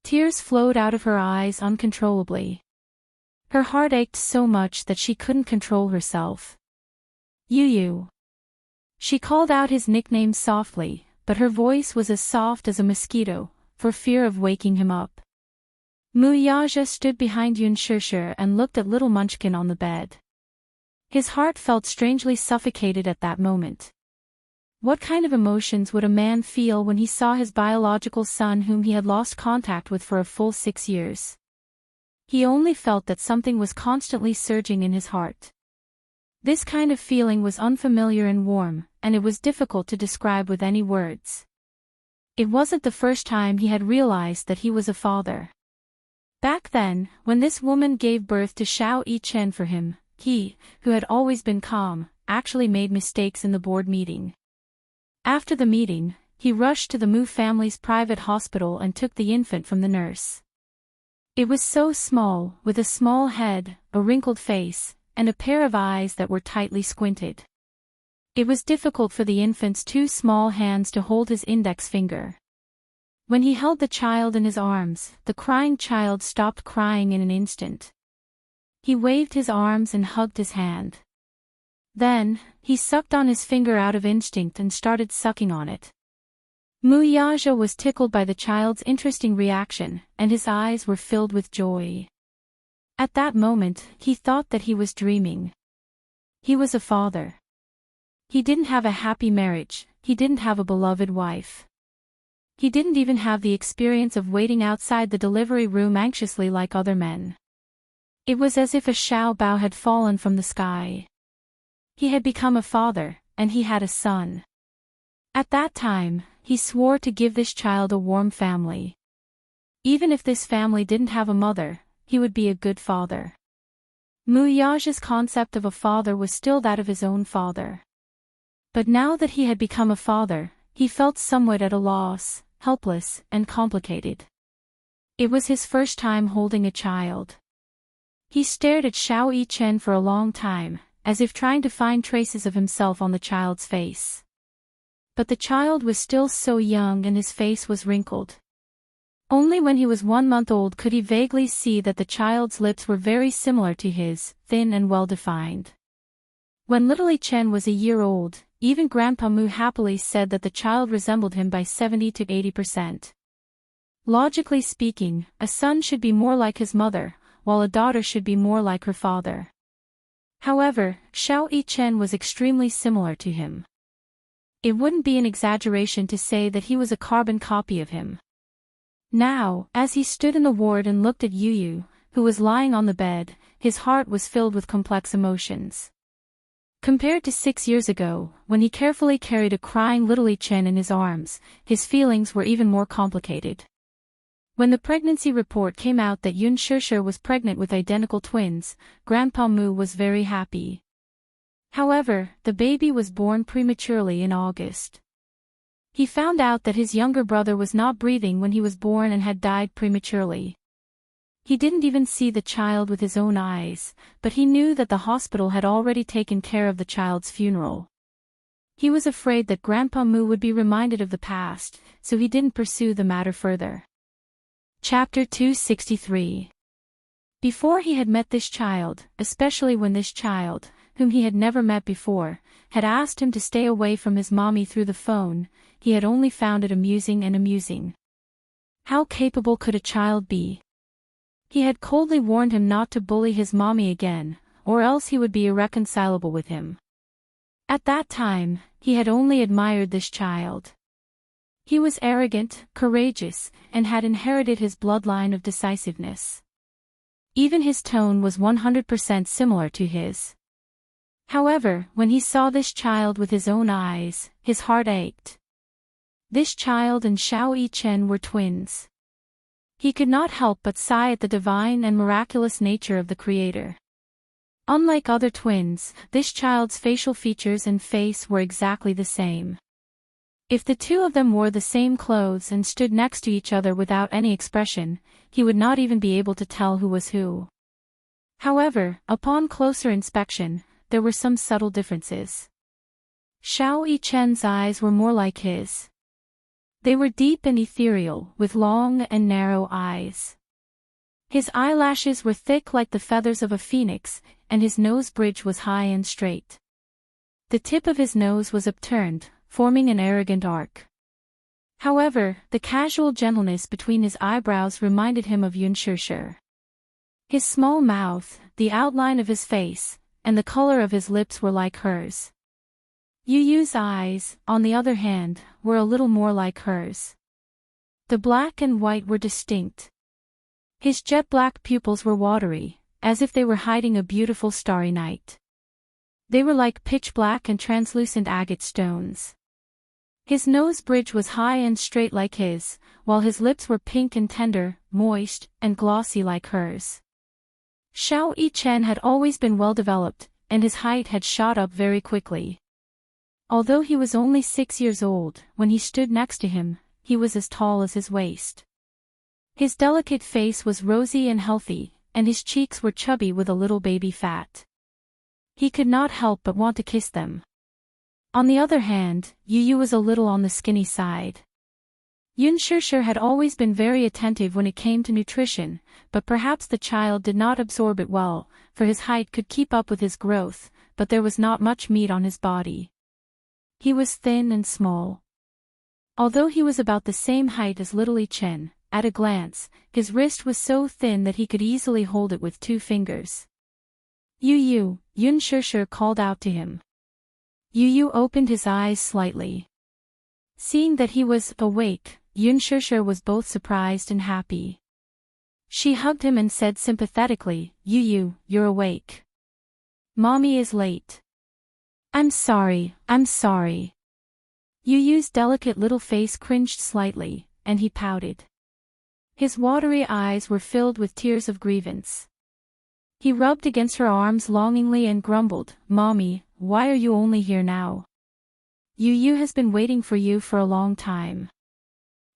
Tears flowed out of her eyes uncontrollably. Her heart ached so much that she couldn't control herself. Yu. She called out his nickname softly, but her voice was as soft as a mosquito, for fear of waking him up. Mu Yaja stood behind Yun Shishir and looked at little Munchkin on the bed. His heart felt strangely suffocated at that moment. What kind of emotions would a man feel when he saw his biological son whom he had lost contact with for a full 6 years? He only felt that something was constantly surging in his heart. This kind of feeling was unfamiliar and warm, and it was difficult to describe with any words. It wasn't the first time he had realized that he was a father. Back then, when this woman gave birth to Xiao Yichen for him, he, who had always been calm, actually made mistakes in the board meeting. After the meeting, he rushed to the Mu family's private hospital and took the infant from the nurse. It was so small, with a small head, a wrinkled face, and a pair of eyes that were tightly squinted. It was difficult for the infant's 2 small hands to hold his index finger. When he held the child in his arms, the crying child stopped crying in an instant. He waved his arms and hugged his hand. Then, he sucked on his finger out of instinct and started sucking on it. Mu Yaja was tickled by the child's interesting reaction, and his eyes were filled with joy. At that moment, he thought that he was dreaming. He was a father. He didn't have a happy marriage, he didn't have a beloved wife. He didn't even have the experience of waiting outside the delivery room anxiously like other men. It was as if a Xiao Bao had fallen from the sky. He had become a father, and he had a son. At that time, he swore to give this child a warm family. Even if this family didn't have a mother, he would be a good father. Mu Yaja's concept of a father was still that of his own father. But now that he had become a father, he felt somewhat at a loss, helpless, and complicated. It was his first time holding a child. He stared at Xiao Yichen for a long time, as if trying to find traces of himself on the child's face. But the child was still so young and his face was wrinkled. Only when he was 1 month old could he vaguely see that the child's lips were very similar to his, thin and well-defined. When little Yichen was a year old, even Grandpa Mu happily said that the child resembled him by 70 to 80%. Logically speaking, a son should be more like his mother, while a daughter should be more like her father. However, Xiao Yichen was extremely similar to him. It wouldn't be an exaggeration to say that he was a carbon copy of him. Now, as he stood in the ward and looked at Yu, who was lying on the bed, his heart was filled with complex emotions. Compared to 6 years ago, when he carefully carried a crying little Yichen in his arms, his feelings were even more complicated. When the pregnancy report came out that Yun Shishir was pregnant with identical twins, Grandpa Mu was very happy. However, the baby was born prematurely in August. He found out that his younger brother was not breathing when he was born and had died prematurely. He didn't even see the child with his own eyes, but he knew that the hospital had already taken care of the child's funeral. He was afraid that Grandpa Mu would be reminded of the past, so he didn't pursue the matter further. Chapter 263. Before he had met this child, especially when this child, whom he had never met before, had asked him to stay away from his mommy through the phone, he had only found it amusing. How capable could a child be? He had coldly warned him not to bully his mommy again, or else he would be irreconcilable with him. At that time, he had only admired this child. He was arrogant, courageous, and had inherited his bloodline of decisiveness. Even his tone was 100% similar to his. However, when he saw this child with his own eyes, his heart ached. This child and Xiao Yichen were twins. He could not help but sigh at the divine and miraculous nature of the Creator. Unlike other twins, this child's facial features and face were exactly the same. If the two of them wore the same clothes and stood next to each other without any expression, he would not even be able to tell who was who. However, upon closer inspection, there were some subtle differences. Xiao Yichen's eyes were more like his. They were deep and ethereal, with long and narrow eyes. His eyelashes were thick like the feathers of a phoenix, and his nose bridge was high and straight. The tip of his nose was upturned, forming an arrogant arc. However, the casual gentleness between his eyebrows reminded him of Yun Shishir. His small mouth, the outline of his face, and the color of his lips were like hers. Yu Yu's eyes, on the other hand, were a little more like hers. The black and white were distinct. His jet-black pupils were watery, as if they were hiding a beautiful starry night. They were like pitch-black and translucent agate stones. His nose bridge was high and straight like his, while his lips were pink and tender, moist, and glossy like hers. Xiao Yichen had always been well-developed, and his height had shot up very quickly. Although he was only 6 years old, when he stood next to him, he was as tall as his waist. His delicate face was rosy and healthy, and his cheeks were chubby with a little baby fat. He could not help but want to kiss them. On the other hand, Yu Yu was a little on the skinny side. Yun Shishir had always been very attentive when it came to nutrition, but perhaps the child did not absorb it well, for his height could keep up with his growth, but there was not much meat on his body. He was thin and small. Although he was about the same height as little Yichen, at a glance, his wrist was so thin that he could easily hold it with 2 fingers. Yu Yu, Yun Shishir called out to him. Yu Yu opened his eyes slightly. Seeing that he was awake, Yun Shishir was both surprised and happy. She hugged him and said sympathetically, Yu Yu, you're awake. Mommy is late. I'm sorry. Yu Yu's delicate little face cringed slightly, and he pouted. His watery eyes were filled with tears of grievance. He rubbed against her arms longingly and grumbled, Mommy, why are you only here now? Yu Yu has been waiting for you for a long time.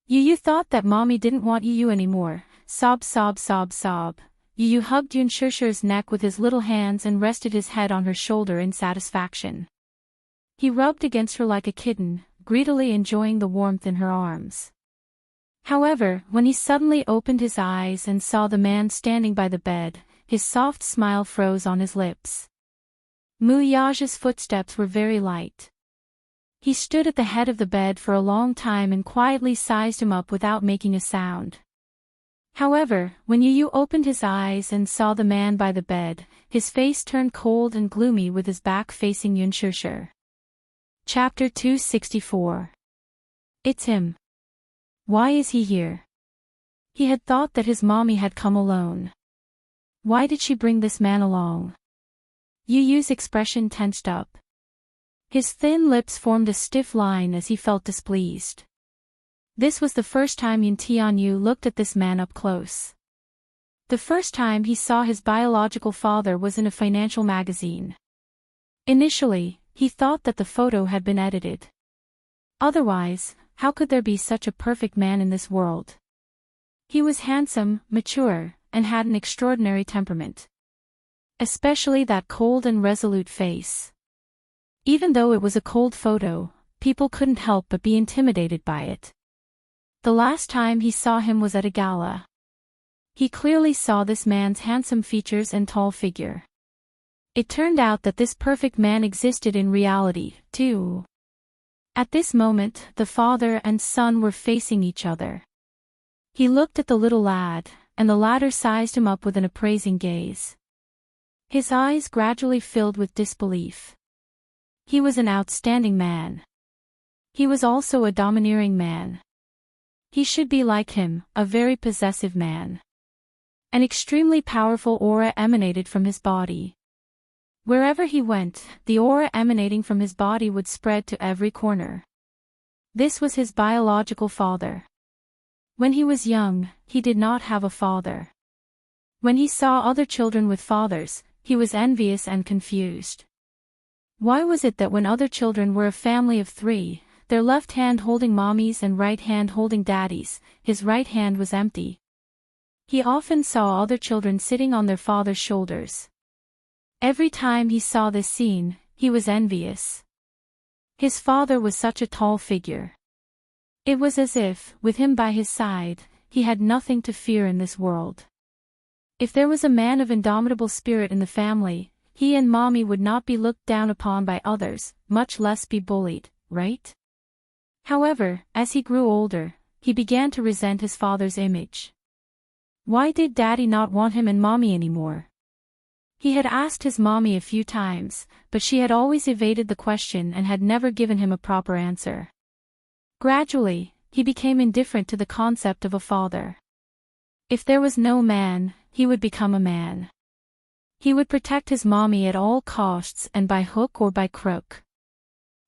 Yu Yu thought that Mommy didn't want Yu Yu anymore. Sob. Yu Yu hugged Yun Shishir's neck with his little hands and rested his head on her shoulder in satisfaction. He rubbed against her like a kitten, greedily enjoying the warmth in her arms. However, when he suddenly opened his eyes and saw the man standing by the bed, his soft smile froze on his lips. Mu Yage's footsteps were very light. He stood at the head of the bed for a long time and quietly sized him up without making a sound. However, when Yu Yu opened his eyes and saw the man by the bed, his face turned cold and gloomy with his back facing Yun Shishir. Chapter 264. It's him. Why is he here? He had thought that his mommy had come alone. Why did she bring this man along? Yu Yu's expression tensed up. His thin lips formed a stiff line as he felt displeased. This was the first time Yun Tianyu looked at this man up close. The first time he saw his biological father was in a financial magazine. Initially, he thought that the photo had been edited. Otherwise, how could there be such a perfect man in this world? He was handsome, mature, and had an extraordinary temperament. Especially that cold and resolute face. Even though it was a cold photo, people couldn't help but be intimidated by it. The last time he saw him was at a gala. He clearly saw this man's handsome features and tall figure. It turned out that this perfect man existed in reality, too. At this moment, the father and son were facing each other. He looked at the little lad, and the latter sized him up with an appraising gaze. His eyes gradually filled with disbelief. He was an outstanding man. He was also a domineering man. He should be like him, a very possessive man. An extremely powerful aura emanated from his body. Wherever he went, the aura emanating from his body would spread to every corner. This was his biological father. When he was young, he did not have a father. When he saw other children with fathers, he was envious and confused. Why was it that when other children were a family of 3, their left hand holding mommies and right hand holding daddies, his right hand was empty? He often saw other children sitting on their father's shoulders. Every time he saw this scene, he was envious. His father was such a tall figure. It was as if, with him by his side, he had nothing to fear in this world. If there was a man of indomitable spirit in the family, he and mommy would not be looked down upon by others, much less be bullied, right? However, as he grew older, he began to resent his father's image. Why did daddy not want him and mommy anymore? He had asked his mommy a few times, but she had always evaded the question and had never given him a proper answer. Gradually, he became indifferent to the concept of a father. If there was no man, he would become a man. He would protect his mommy at all costs and by hook or by crook.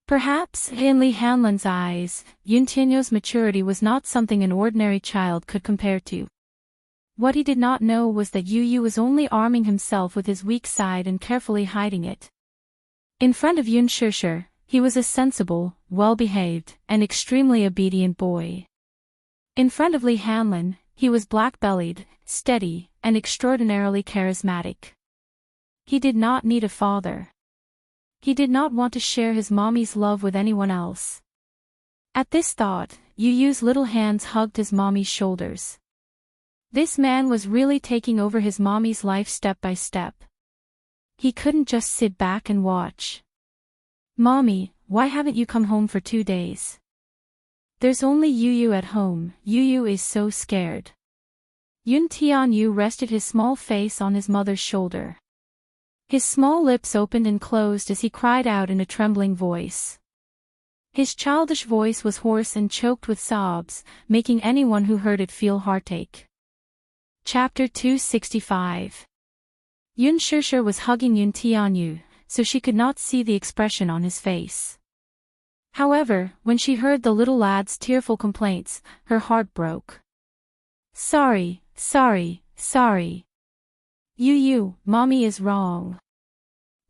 Perhaps, in Li Hanlan's eyes, Yun Tianyu's maturity was not something an ordinary child could compare to. What he did not know was that Yu Yu was only arming himself with his weak side and carefully hiding it. In front of Yun Shishir, he was a sensible, well-behaved, and extremely obedient boy. In front of Li Hanlan, he was black-bellied, steady, and extraordinarily charismatic. He did not need a father. He did not want to share his mommy's love with anyone else. At this thought, Yu Yu's little hands hugged his mommy's shoulders. This man was really taking over his mommy's life step by step. He couldn't just sit back and watch. Mommy, why haven't you come home for 2 days? There's only Yu Yu at home. Yu Yu is so scared. Yun Tianyu rested his small face on his mother's shoulder. His small lips opened and closed as he cried out in a trembling voice. His childish voice was hoarse and choked with sobs, making anyone who heard it feel heartache. Chapter 265. Yun Shishir was hugging Yun Tianyu, so she could not see the expression on his face. However, when she heard the little lad's tearful complaints, her heart broke. Sorry. Yu Yu, mommy is wrong.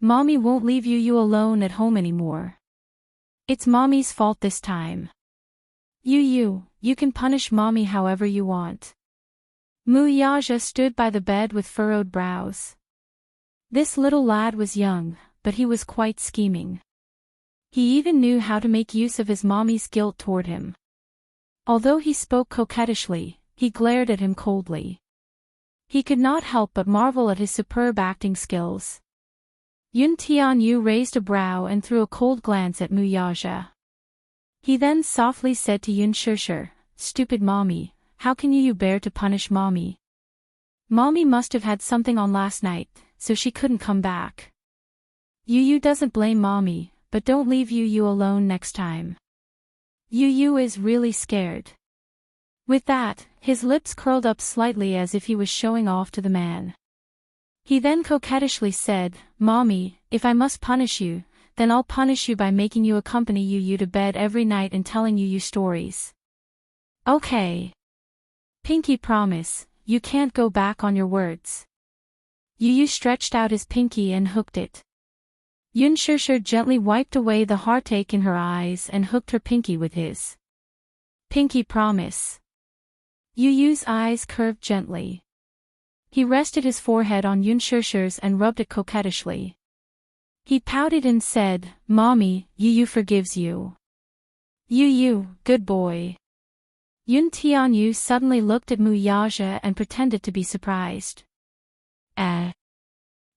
Mommy won't leave Yu Yu alone at home anymore. It's mommy's fault this time. Yu Yu, you can punish mommy however you want. Muyaja stood by the bed with furrowed brows. This little lad was young, but he was quite scheming. He even knew how to make use of his mommy's guilt toward him. Although he spoke coquettishly, he glared at him coldly. He could not help but marvel at his superb acting skills. Yun Tianyu raised a brow and threw a cold glance at Muyaja. He then softly said to Yun Shishir, "Stupid mommy, how can you bear to punish mommy? Mommy must have had something on last night, so she couldn't come back. Yu Yu doesn't blame mommy, but don't leave Yu Yu alone next time. Yu Yu is really scared." With that, his lips curled up slightly as if he was showing off to the man. He then coquettishly said, "Mommy, if I must punish you, then I'll punish you by making you accompany Yu Yu to bed every night and telling Yu Yu stories." Okay. Pinky promise, you can't go back on your words. Yu Yu stretched out his pinky and hooked it. Yun Shishir gently wiped away the heartache in her eyes and hooked her pinky with his. Pinky promise. Yu Yu's eyes curved gently. He rested his forehead on Yun Shishir's and rubbed it coquettishly. He pouted and said, Mommy, Yu Yu forgives you. Yu Yu, good boy. Yun Tianyu suddenly looked at Mu Yaja and pretended to be surprised.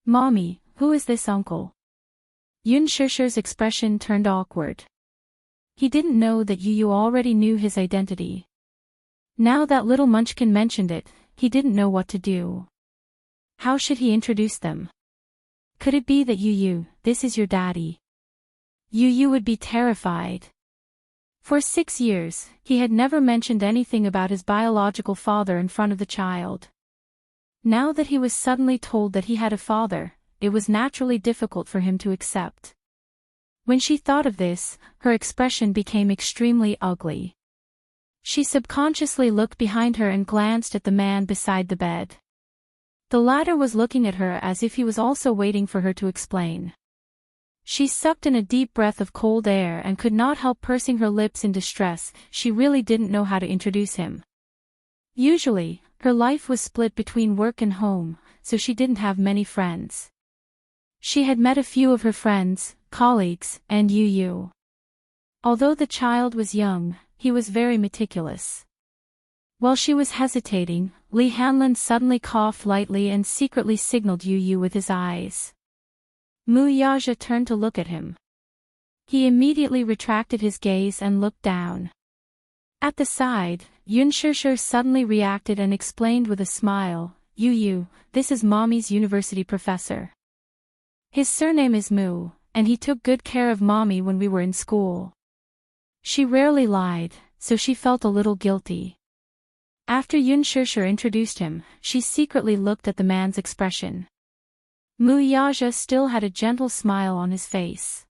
Mommy, who is this uncle? Yun Shishir's expression turned awkward. He didn't know that Yu Yu already knew his identity. Now that little munchkin mentioned it, he didn't know what to do. How should he introduce them? Could it be that Yu Yu, this is your daddy? Yu Yu would be terrified. For 6 years, he had never mentioned anything about his biological father in front of the child. Now that he was suddenly told that he had a father, it was naturally difficult for him to accept. When she thought of this, her expression became extremely ugly. She subconsciously looked behind her and glanced at the man beside the bed. The latter was looking at her as if he was also waiting for her to explain. She sucked in a deep breath of cold air and could not help pursing her lips in distress. She really didn't know how to introduce him. Usually, her life was split between work and home, so she didn't have many friends. She had met a few of her friends, colleagues, and Yu Yu. Although the child was young, he was very meticulous. While she was hesitating, Li Hanlin suddenly coughed lightly and secretly signaled Yu Yu with his eyes. Mu Yaja turned to look at him. He immediately retracted his gaze and looked down. At the side, Yun Shishir suddenly reacted and explained with a smile, Yu Yu, this is Mommy's university professor. His surname is Mu, and he took good care of Mommy when we were in school. She rarely lied, so she felt a little guilty. After Yun Shishir introduced him, she secretly looked at the man's expression. Mu Yaja still had a gentle smile on his face.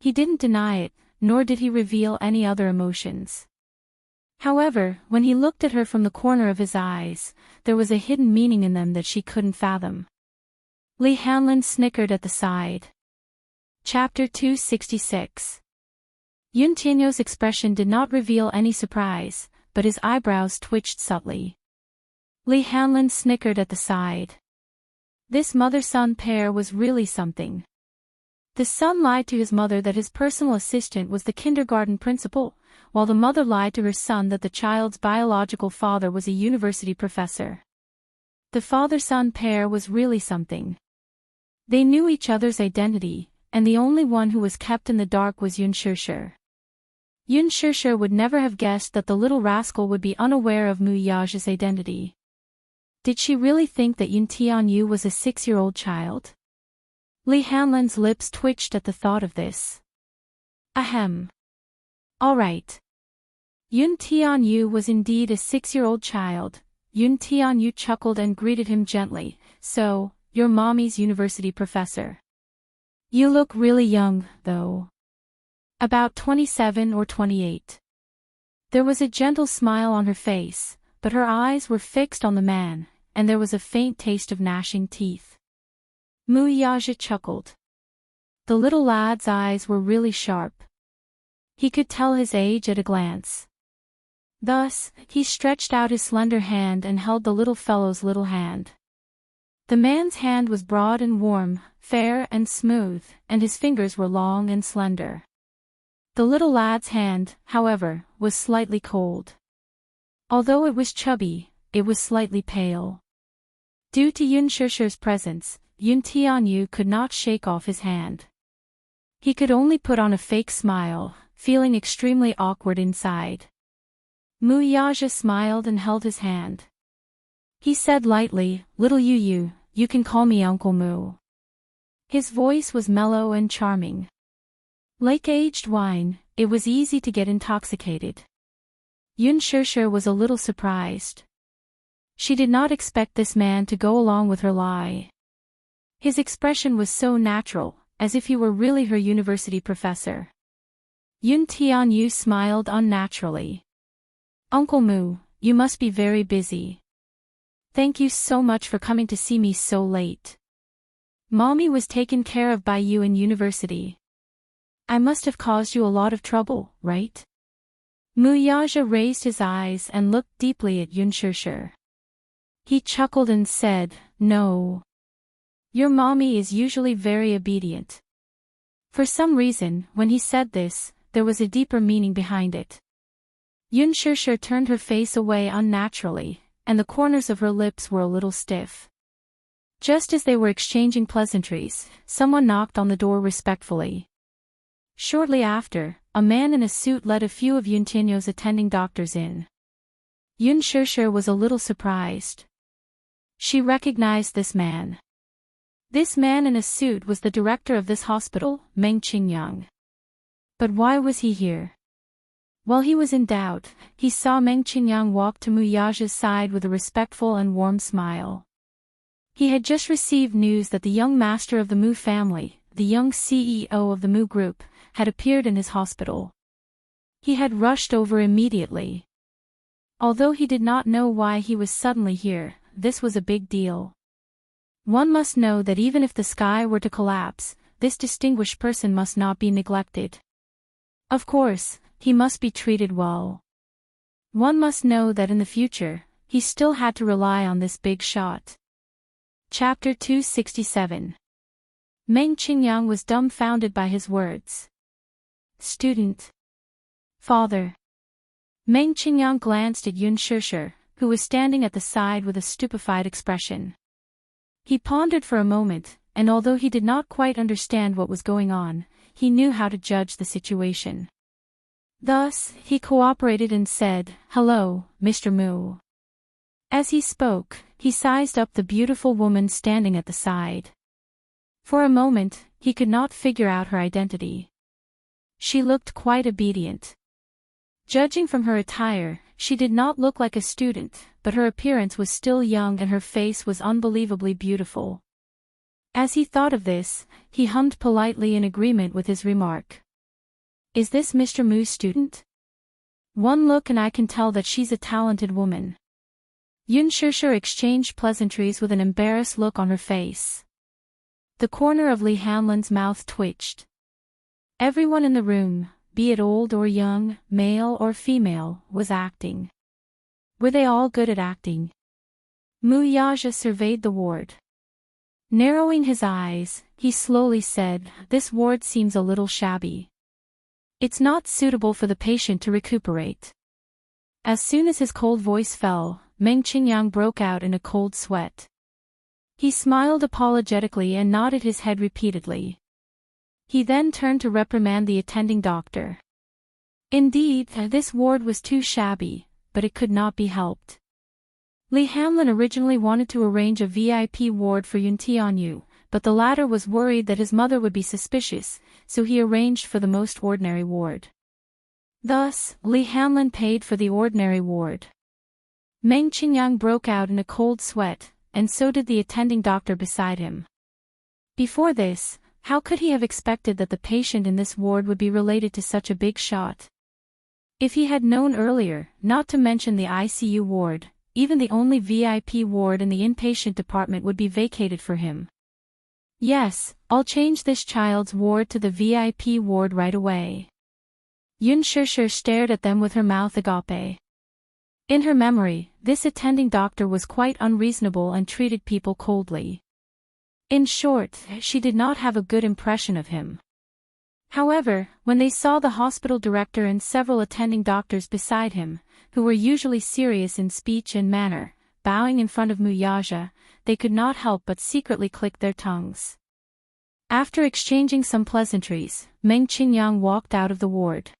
He didn't deny it, nor did he reveal any other emotions. However, when he looked at her from the corner of his eyes, there was a hidden meaning in them that she couldn't fathom. Li Hanlin snickered at the side. Chapter 266. Yun Tianyo's expression did not reveal any surprise, but his eyebrows twitched subtly. Li Hanlin snickered at the side. This mother-son pair was really something. The son lied to his mother that his personal assistant was the kindergarten principal, while the mother lied to her son that the child's biological father was a university professor. The father-son pair was really something. They knew each other's identity, and the only one who was kept in the dark was Yun Shishir. Yun Shishir would never have guessed that the little rascal would be unaware of Mu Yaja's identity. Did she really think that Yun Tianyu was a 6-year-old child? Li Hanlin's lips twitched at the thought of this. Ahem. All right. Yun Tianyu was indeed a 6-year-old child. Yun Tianyu chuckled and greeted him gently. So, you're Mommy's university professor. You look really young, though. About 27 or 28. There was a gentle smile on her face, but her eyes were fixed on the man, and there was a faint taste of gnashing teeth. Mu Yaja chuckled. The little lad's eyes were really sharp. He could tell his age at a glance. Thus, he stretched out his slender hand and held the little fellow's little hand. The man's hand was broad and warm, fair and smooth, and his fingers were long and slender. The little lad's hand, however, was slightly cold. Although it was chubby, it was slightly pale. Due to Yun Shishir's presence, Yun Tianyu could not shake off his hand. He could only put on a fake smile, feeling extremely awkward inside. Mu Yaja smiled and held his hand. He said lightly, Little Yu Yu, you can call me Uncle Mu. His voice was mellow and charming. Like aged wine, it was easy to get intoxicated. Yun Shishir was a little surprised. She did not expect this man to go along with her lie. His expression was so natural, as if he were really her university professor. Yun Tianyu smiled unnaturally. Uncle Mu, you must be very busy. Thank you so much for coming to see me so late. Mommy was taken care of by you in university. I must have caused you a lot of trouble, right? Muyaja raised his eyes and looked deeply at Yunshishir. He chuckled and said, No. Your mommy is usually very obedient. For some reason, when he said this, there was a deeper meaning behind it. Yunshishir turned her face away unnaturally, and the corners of her lips were a little stiff. Just as they were exchanging pleasantries, someone knocked on the door respectfully. Shortly after, a man in a suit led a few of Yuntinyo's attending doctors in. Yunshishir was a little surprised. She recognized this man. This man in a suit was the director of this hospital, Meng Qingyang. But why was he here? While he was in doubt, he saw Meng Qingyang walk to Muyaja's side with a respectful and warm smile. He had just received news that the young master of the Mu family, the young CEO of the Mu group, had appeared in his hospital. He had rushed over immediately. Although he did not know why he was suddenly here, this was a big deal. One must know that even if the sky were to collapse, this distinguished person must not be neglected. Of course, he must be treated well. One must know that in the future, he still had to rely on this big shot. Chapter 267. Meng Qingyang was dumbfounded by his words. Student. Father. Meng Qingyang glanced at Yunshishir, who was standing at the side with a stupefied expression. He pondered for a moment, and although he did not quite understand what was going on, he knew how to judge the situation. Thus, he cooperated and said, Hello, Mr. Mu. As he spoke, he sized up the beautiful woman standing at the side. For a moment, he could not figure out her identity. She looked quite obedient. Judging from her attire, she did not look like a student, but her appearance was still young and her face was unbelievably beautiful. As he thought of this, he hummed politely in agreement with his remark. Is this Mr. Mu's student? One look and I can tell that she's a talented woman. Yunshishir exchanged pleasantries with an embarrassed look on her face. The corner of Li Hanlan's mouth twitched. Everyone in the room, be it old or young, male or female, was acting. Were they all good at acting? Muyaja surveyed the ward. Narrowing his eyes, he slowly said, This ward seems a little shabby. It's not suitable for the patient to recuperate. As soon as his cold voice fell, Meng Qingyang broke out in a cold sweat. He smiled apologetically and nodded his head repeatedly. He then turned to reprimand the attending doctor. Indeed, this ward was too shabby, but it could not be helped. Li Hanlan originally wanted to arrange a VIP ward for Yun Tianyu, but the latter was worried that his mother would be suspicious, so he arranged for the most ordinary ward. Thus, Li Hanlan paid for the ordinary ward. Meng Qingyang broke out in a cold sweat, and so did the attending doctor beside him. Before this, how could he have expected that the patient in this ward would be related to such a big shot? If he had known earlier, not to mention the ICU ward, even the only VIP ward in the inpatient department would be vacated for him. Yes, I'll change this child's ward to the VIP ward right away. Yunshishir stared at them with her mouth agape. In her memory, this attending doctor was quite unreasonable and treated people coldly. In short, she did not have a good impression of him. However, when they saw the hospital director and several attending doctors beside him, who were usually serious in speech and manner, bowing in front of Muyaja, they could not help but secretly click their tongues. After exchanging some pleasantries, Meng Qingyang walked out of the ward.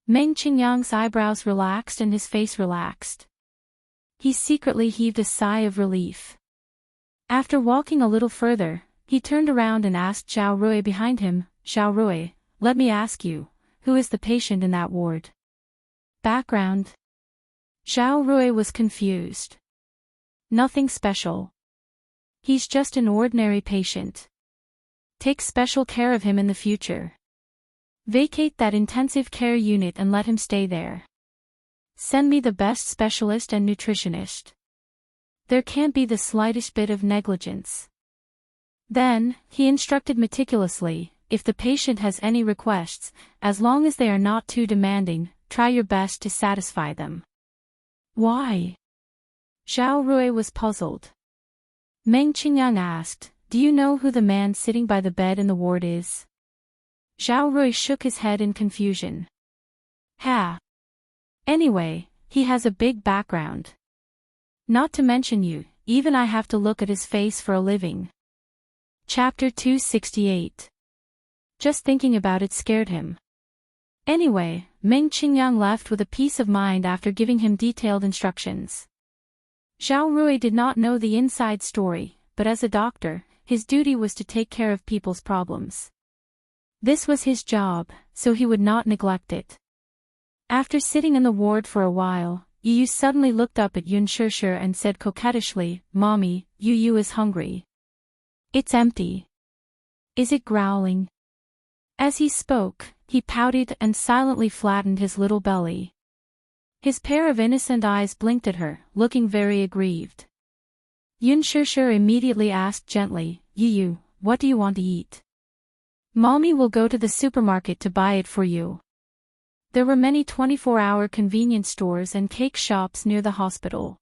Meng Qingyang's eyebrows relaxed and his face relaxed. He secretly heaved a sigh of relief. After walking a little further, he turned around and asked Zhao Rui behind him, Zhao Rui, let me ask you, who is the patient in that ward? Background. Zhao Rui was confused. Nothing special. He's just an ordinary patient. Take special care of him in the future. Vacate that intensive care unit and let him stay there. Send me the best specialist and nutritionist. There can't be the slightest bit of negligence. Then, he instructed meticulously, if the patient has any requests, as long as they are not too demanding, try your best to satisfy them. Why? Zhao Rui was puzzled. Meng Qingyang asked, do you know who the man sitting by the bed in the ward is? Zhao Rui shook his head in confusion. Ha! Anyway, he has a big background. Not to mention you, even I have to look at his face for a living. Chapter 268. Just thinking about it scared him. Anyway, Meng Qingyang left with a peace of mind after giving him detailed instructions. Zhao Rui did not know the inside story, but as a doctor, his duty was to take care of people's problems. This was his job, so he would not neglect it. After sitting in the ward for a while, Yu suddenly looked up at Yun Shishir and said coquettishly, Mommy, Yu is hungry. It's empty. Is it growling? As he spoke, he pouted and silently flattened his little belly. His pair of innocent eyes blinked at her, looking very aggrieved. Yun Shishir immediately asked gently, Yu, what do you want to eat? Mommy will go to the supermarket to buy it for you. There were many 24-hour convenience stores and cake shops near the hospital.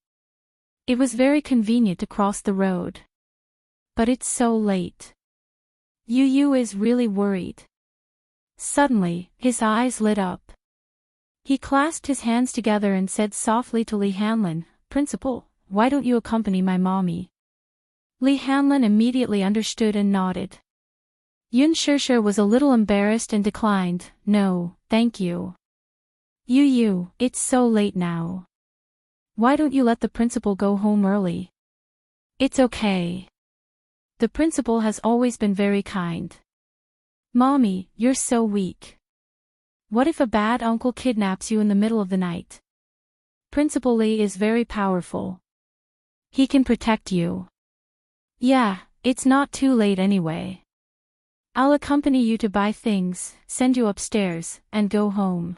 It was very convenient to cross the road. But it's so late. Yu is really worried. Suddenly, his eyes lit up. He clasped his hands together and said softly to Li Hanlin, Principal, why don't you accompany my mommy? Li Hanlin immediately understood and nodded. Yun Shishir was a little embarrassed and declined, No, thank you. Yu, it's so late now. Why don't you let the principal go home early? It's okay. The principal has always been very kind. Mommy, you're so weak. What if a bad uncle kidnaps you in the middle of the night? Principal Li is very powerful. He can protect you. Yeah, it's not too late anyway. I'll accompany you to buy things, send you upstairs, and go home.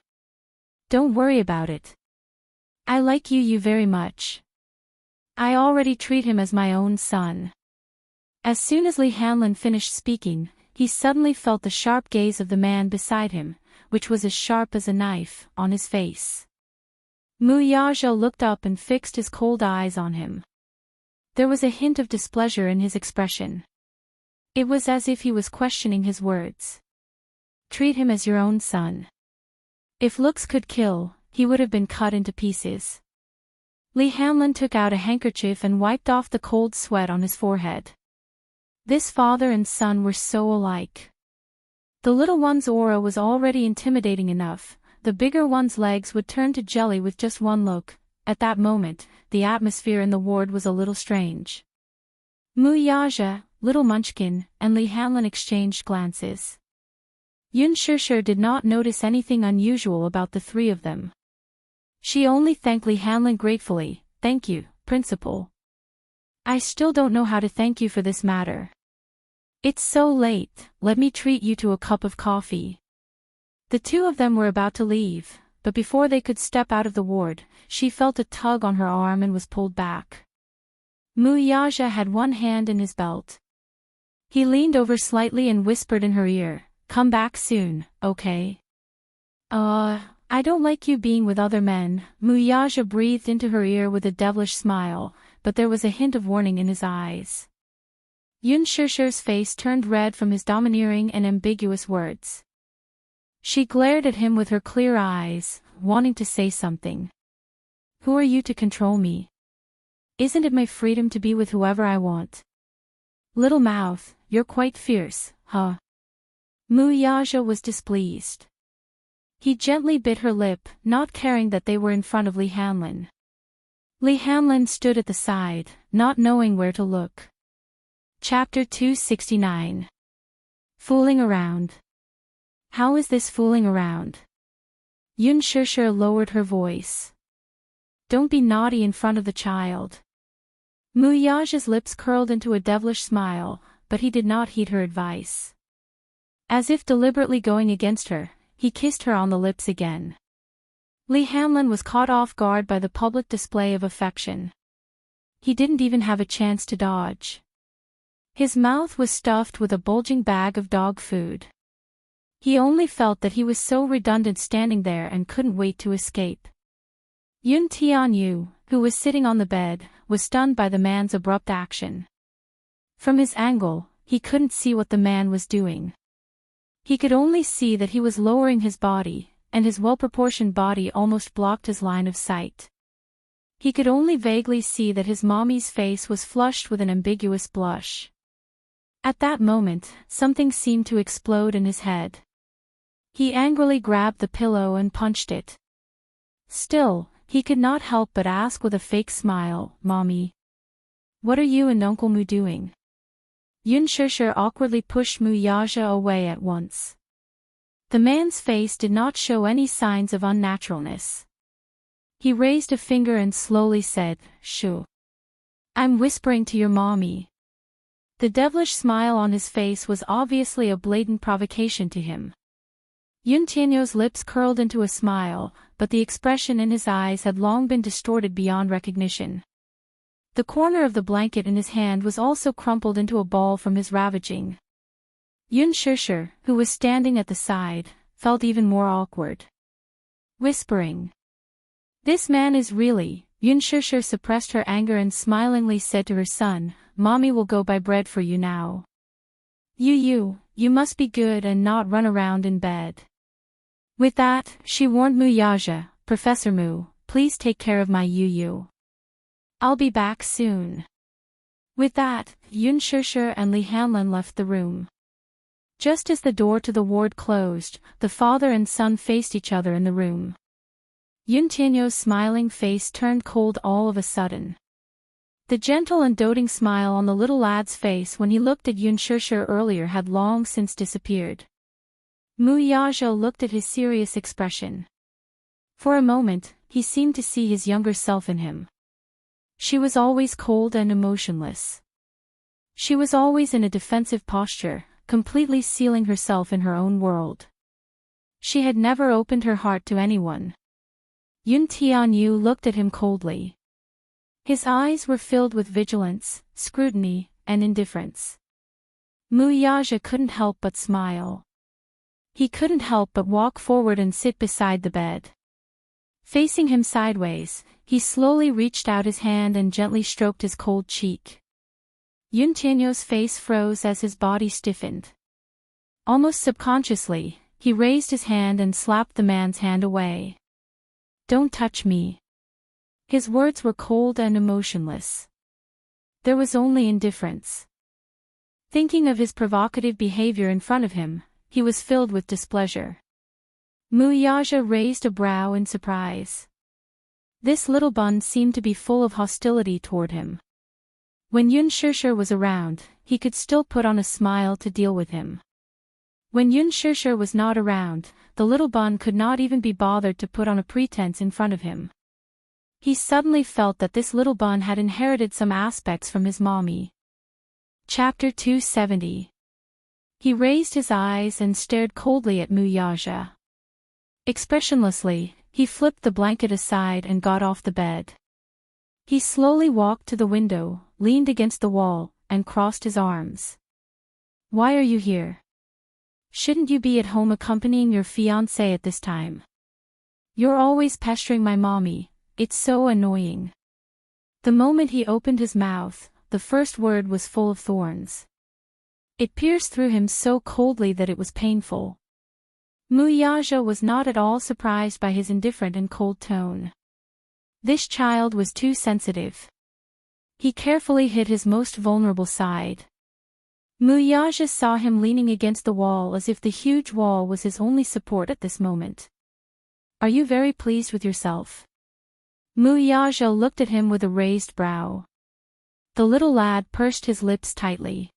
Don't worry about it. I like Yu very much. I already treat him as my own son. As soon as Li Hanlin finished speaking, he suddenly felt the sharp gaze of the man beside him, which was as sharp as a knife, on his face. Mu Yazhou looked up and fixed his cold eyes on him. There was a hint of displeasure in his expression. It was as if he was questioning his words. Treat him as your own son. If looks could kill, he would have been cut into pieces. Li Hanlin took out a handkerchief and wiped off the cold sweat on his forehead. This father and son were so alike. The little one's aura was already intimidating enough, the bigger one's legs would turn to jelly with just one look. At that moment, the atmosphere in the ward was a little strange. Mu Yazhou, Little Munchkin, and Li Hanlin exchanged glances. Yun Shishir did not notice anything unusual about the three of them. She only thanked Li Hanlin gratefully, Thank you, Principal. I still don't know how to thank you for this matter. It's so late, let me treat you to a cup of coffee. The two of them were about to leave, but before they could step out of the ward, she felt a tug on her arm and was pulled back. Mu Yazhou had one hand in his belt. He leaned over slightly and whispered in her ear, Come back soon, okay? I don't like you being with other men, Mu Yazhou breathed into her ear with a devilish smile, but there was a hint of warning in his eyes. Yun Shishir's face turned red from his domineering and ambiguous words. She glared at him with her clear eyes, wanting to say something. Who are you to control me? Isn't it my freedom to be with whoever I want? Little mouth, you're quite fierce, huh? Mu Yazhou was displeased. He gently bit her lip, not caring that they were in front of Li Hanlin. Li Hanlin stood at the side, not knowing where to look. Chapter 269. Fooling around. How is this fooling around? Yun Shishir lowered her voice. Don't be naughty in front of the child. Mu Yazhou's lips curled into a devilish smile, but he did not heed her advice. As if deliberately going against her, he kissed her on the lips again. Lee Hanlon was caught off guard by the public display of affection. He didn't even have a chance to dodge. His mouth was stuffed with a bulging bag of dog food. He only felt that he was so redundant standing there and couldn't wait to escape. Yun Tianyu, who was sitting on the bed, was stunned by the man's abrupt action. From his angle, he couldn't see what the man was doing. He could only see that he was lowering his body, and his well-proportioned body almost blocked his line of sight. He could only vaguely see that his mommy's face was flushed with an ambiguous blush. At that moment, something seemed to explode in his head. He angrily grabbed the pillow and punched it. Still, he could not help but ask with a fake smile, "Mommy, what are you and Uncle Mu doing?" Yun Shishir awkwardly pushed Mu Yaja away at once. The man's face did not show any signs of unnaturalness. He raised a finger and slowly said, "Shoo. I'm whispering to your mommy." The devilish smile on his face was obviously a blatant provocation to him. Yun Tianyo's lips curled into a smile, but the expression in his eyes had long been distorted beyond recognition. The corner of the blanket in his hand was also crumpled into a ball from his ravaging. Yun Shishir, who was standing at the side, felt even more awkward. Whispering. "This man is really..." Yun Shishir suppressed her anger and smilingly said to her son, "Mommy will go buy bread for you now. You must be good and not run around in bed." With that, she warned Mu Yaja, "Professor Mu, please take care of my Yu. I'll be back soon." With that, Yun Shishir and Lee Hanlon left the room. Just as the door to the ward closed, the father and son faced each other in the room. Yun Tianyo's smiling face turned cold all of a sudden. The gentle and doting smile on the little lad's face when he looked at Yun Shishir earlier had long since disappeared. Mu Yaja looked at his serious expression. For a moment, he seemed to see his younger self in him. She was always cold and emotionless. She was always in a defensive posture, completely sealing herself in her own world. She had never opened her heart to anyone. Yun Tianyu looked at him coldly. His eyes were filled with vigilance, scrutiny, and indifference. Mu Yaja couldn't help but smile. He couldn't help but walk forward and sit beside the bed. Facing him sideways, he slowly reached out his hand and gently stroked his cold cheek. Yun Tianyo's face froze as his body stiffened. Almost subconsciously, he raised his hand and slapped the man's hand away. "Don't touch me." His words were cold and emotionless. There was only indifference. Thinking of his provocative behavior in front of him, he was filled with displeasure. Mu Yaja raised a brow in surprise. This little bun seemed to be full of hostility toward him. When Yun Shishir was around, he could still put on a smile to deal with him. When Yun Shishir was not around, the little bun could not even be bothered to put on a pretense in front of him. He suddenly felt that this little bun had inherited some aspects from his mommy. Chapter 270. He raised his eyes and stared coldly at Mu Yaja. Expressionlessly, he flipped the blanket aside and got off the bed. He slowly walked to the window, leaned against the wall, and crossed his arms. "Why are you here? Shouldn't you be at home accompanying your fiancé at this time? You're always pestering my mommy, it's so annoying." The moment he opened his mouth, the first word was full of thorns. It pierced through him so coldly that it was painful. Mu Yaja was not at all surprised by his indifferent and cold tone. This child was too sensitive. He carefully hid his most vulnerable side. Mu Yaja saw him leaning against the wall as if the huge wall was his only support at this moment. "Are you very pleased with yourself?" Mu Yaja looked at him with a raised brow. The little lad pursed his lips tightly.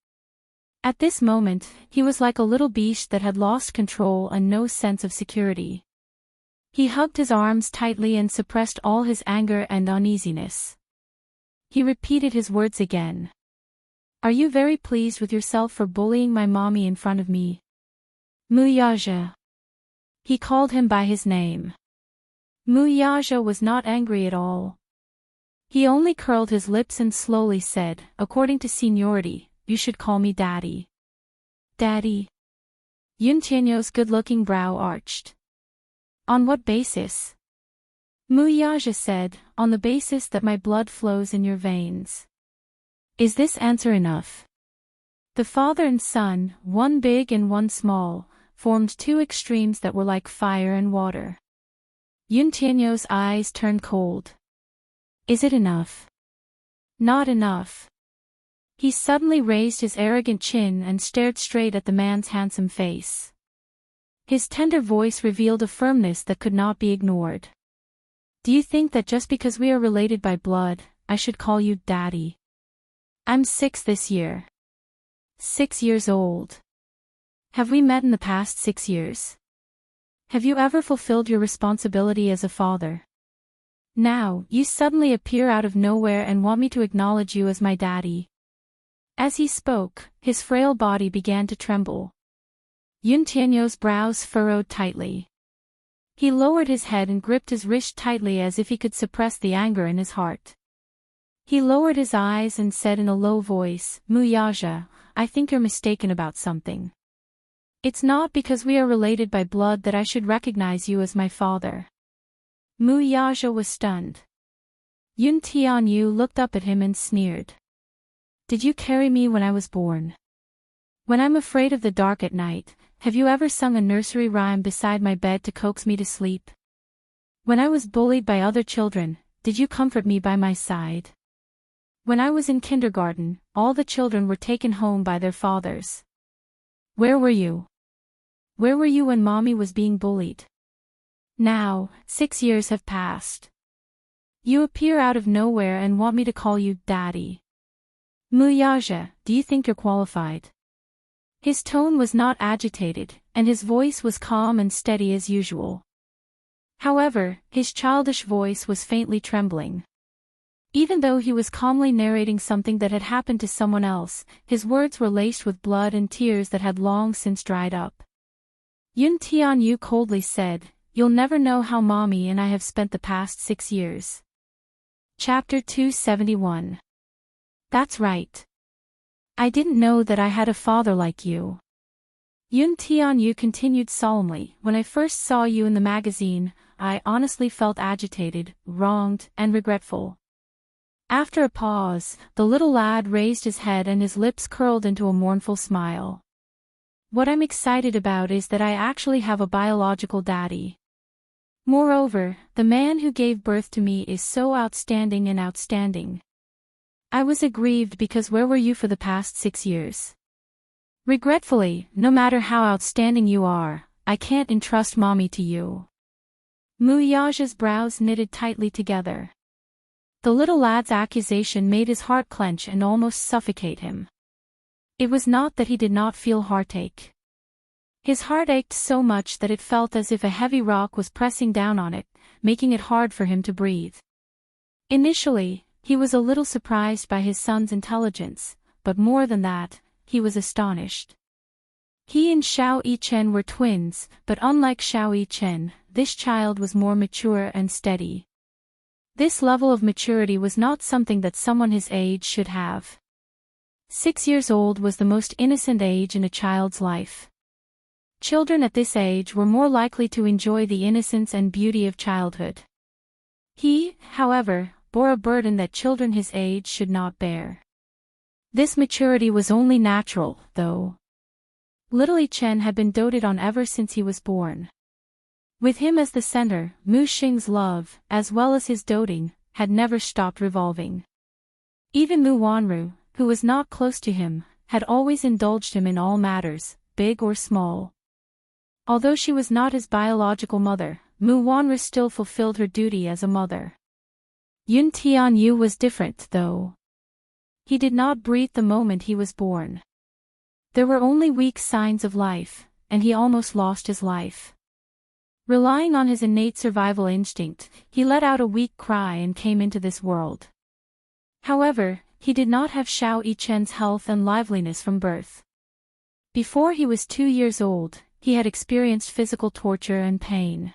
At this moment, he was like a little beast that had lost control and no sense of security. He hugged his arms tightly and suppressed all his anger and uneasiness. He repeated his words again. "Are you very pleased with yourself for bullying my mommy in front of me?" Mu Yaja. He called him by his name. Muyaja was not angry at all. He only curled his lips and slowly said, "According to seniority, you should call me Daddy." Daddy? Yuntianyo's good-looking brow arched. On what basis? Muyaja said, "On the basis that my blood flows in your veins." Is this answer enough? The father and son, one big and one small, formed two extremes that were like fire and water. Yuntianyo's eyes turned cold. Is it enough? Not enough. He suddenly raised his arrogant chin and stared straight at the man's handsome face. His tender voice revealed a firmness that could not be ignored. Do you think that just because we are related by blood, I should call you Daddy? I'm 6 this year. 6 years old. Have we met in the past 6 years? Have you ever fulfilled your responsibility as a father? Now, you suddenly appear out of nowhere and want me to acknowledge you as my daddy. As he spoke, his frail body began to tremble. Yuntianyo's brows furrowed tightly. He lowered his head and gripped his wrist tightly as if he could suppress the anger in his heart. He lowered his eyes and said in a low voice, "Muyaja, I think you're mistaken about something. It's not because we are related by blood that I should recognize you as my father." Muyaja was stunned. Yun Tianyu looked up at him and sneered. "Did you carry me when I was born? When I'm afraid of the dark at night, have you ever sung a nursery rhyme beside my bed to coax me to sleep? When I was bullied by other children, did you comfort me by my side? When I was in kindergarten, all the children were taken home by their fathers. Where were you? Where were you when mommy was being bullied? Now, 6 years have passed. You appear out of nowhere and want me to call you Daddy. Muyaja, do you think you're qualified?" His tone was not agitated, and his voice was calm and steady as usual. However, his childish voice was faintly trembling. Even though he was calmly narrating something that had happened to someone else, his words were laced with blood and tears that had long since dried up. Yun Tianyu coldly said, "You'll never know how mommy and I have spent the past 6 years." Chapter 271. That's right. I didn't know that I had a father like you. Yun Tianyu continued solemnly, "When I first saw you in the magazine, I honestly felt agitated, wronged, and regretful." After a pause, the little lad raised his head and his lips curled into a mournful smile. "What I'm excited about is that I actually have a biological daddy. Moreover, the man who gave birth to me is so outstanding and outstanding. I was aggrieved because where were you for the past 6 years? Regretfully, no matter how outstanding you are, I can't entrust mommy to you." Muyaja's brows knitted tightly together. The little lad's accusation made his heart clench and almost suffocate him. It was not that he did not feel heartache. His heart ached so much that it felt as if a heavy rock was pressing down on it, making it hard for him to breathe. Initially, he was a little surprised by his son's intelligence, but more than that, he was astonished. He and Xiao Yichen were twins, but unlike Xiao Yichen, this child was more mature and steady. This level of maturity was not something that someone his age should have. 6 years old was the most innocent age in a child's life. Children at this age were more likely to enjoy the innocence and beauty of childhood. He, however, bore a burden that children his age should not bear. This maturity was only natural, though. Little Yichen had been doted on ever since he was born. With him as the center, Mu Xing's love, as well as his doting, had never stopped revolving. Even Mu Wanru, who was not close to him, had always indulged him in all matters, big or small. Although she was not his biological mother, Mu Wanru still fulfilled her duty as a mother. Yun Tianyu was different, though. He did not breathe the moment he was born. There were only weak signs of life, and he almost lost his life. Relying on his innate survival instinct, he let out a weak cry and came into this world. However, he did not have Xiao Yichen's health and liveliness from birth. Before he was 2 years old, he had experienced physical torture and pain.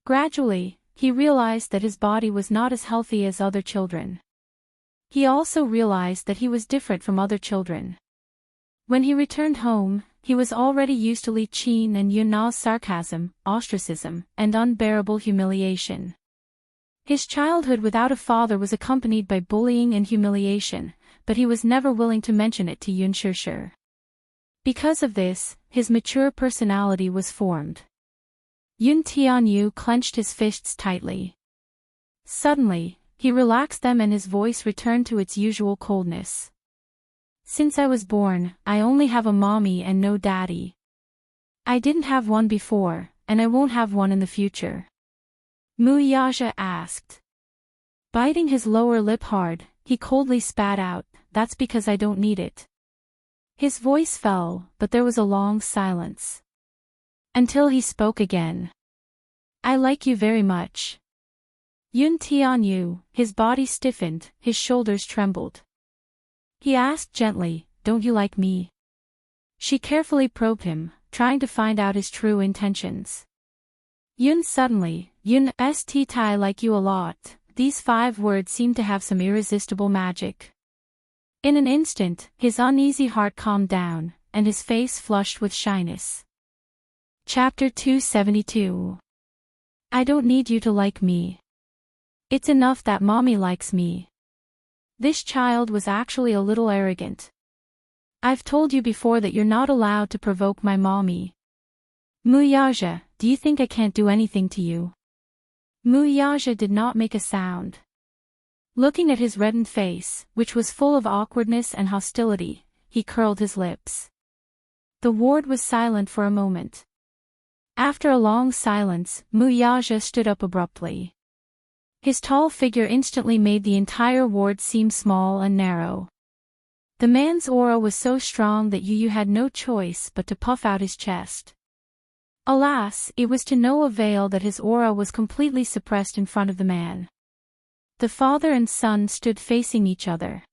Gradually, he realized that his body was not as healthy as other children. He also realized that he was different from other children. When he returned home, he was already used to Li Qin and Yun Na's sarcasm, ostracism, and unbearable humiliation. His childhood without a father was accompanied by bullying and humiliation, but he was never willing to mention it to Yun Shishir. Because of this, his mature personality was formed. Yun Tianyu clenched his fists tightly. Suddenly, he relaxed them and his voice returned to its usual coldness. Since I was born, I only have a mommy and no daddy. I didn't have one before, and I won't have one in the future. Mu Yaja asked. Biting his lower lip hard, he coldly spat out, "That's because I don't need it." His voice fell, but there was a long silence. Until he spoke again. "I like you very much." Yun Tianyu, his body stiffened, his shoulders trembled. He asked gently, "Don't you like me?" She carefully probed him, trying to find out his true intentions. Yun suddenly, "Yun st I like you a lot." These 5 words seemed to have some irresistible magic. In an instant, his uneasy heart calmed down, and his face flushed with shyness. Chapter 272. I don't need you to like me. It's enough that mommy likes me. This child was actually a little arrogant. I've told you before that you're not allowed to provoke my mommy. Muyaja, do you think I can't do anything to you? Muyaja did not make a sound. Looking at his reddened face, which was full of awkwardness and hostility, he curled his lips. The ward was silent for a moment. After a long silence, Muyaja stood up abruptly. His tall figure instantly made the entire ward seem small and narrow. The man's aura was so strong that Yu had no choice but to puff out his chest. Alas, it was to no avail that his aura was completely suppressed in front of the man. The father and son stood facing each other.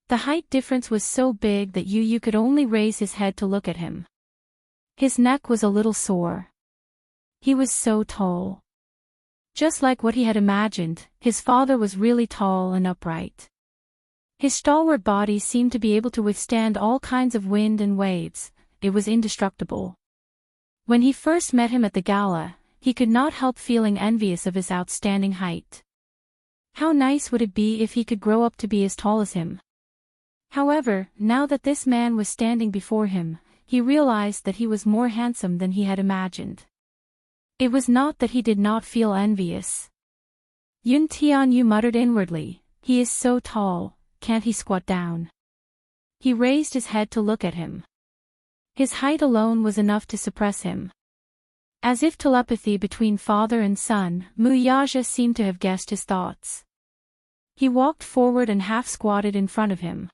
The height difference was so big that Yu could only raise his head to look at him. His neck was a little sore. He was so tall. Just like what he had imagined, his father was really tall and upright. His stalwart body seemed to be able to withstand all kinds of wind and waves. It was indestructible. When he first met him at the gala, he could not help feeling envious of his outstanding height. How nice would it be if he could grow up to be as tall as him? However, now that this man was standing before him, he realized that he was more handsome than he had imagined. It was not that he did not feel envious. Yun Tianyu muttered inwardly, "He is so tall, can't he squat down?" He raised his head to look at him. His height alone was enough to suppress him. As if telepathy between father and son, Muyaja seemed to have guessed his thoughts. He walked forward and half-squatted in front of him.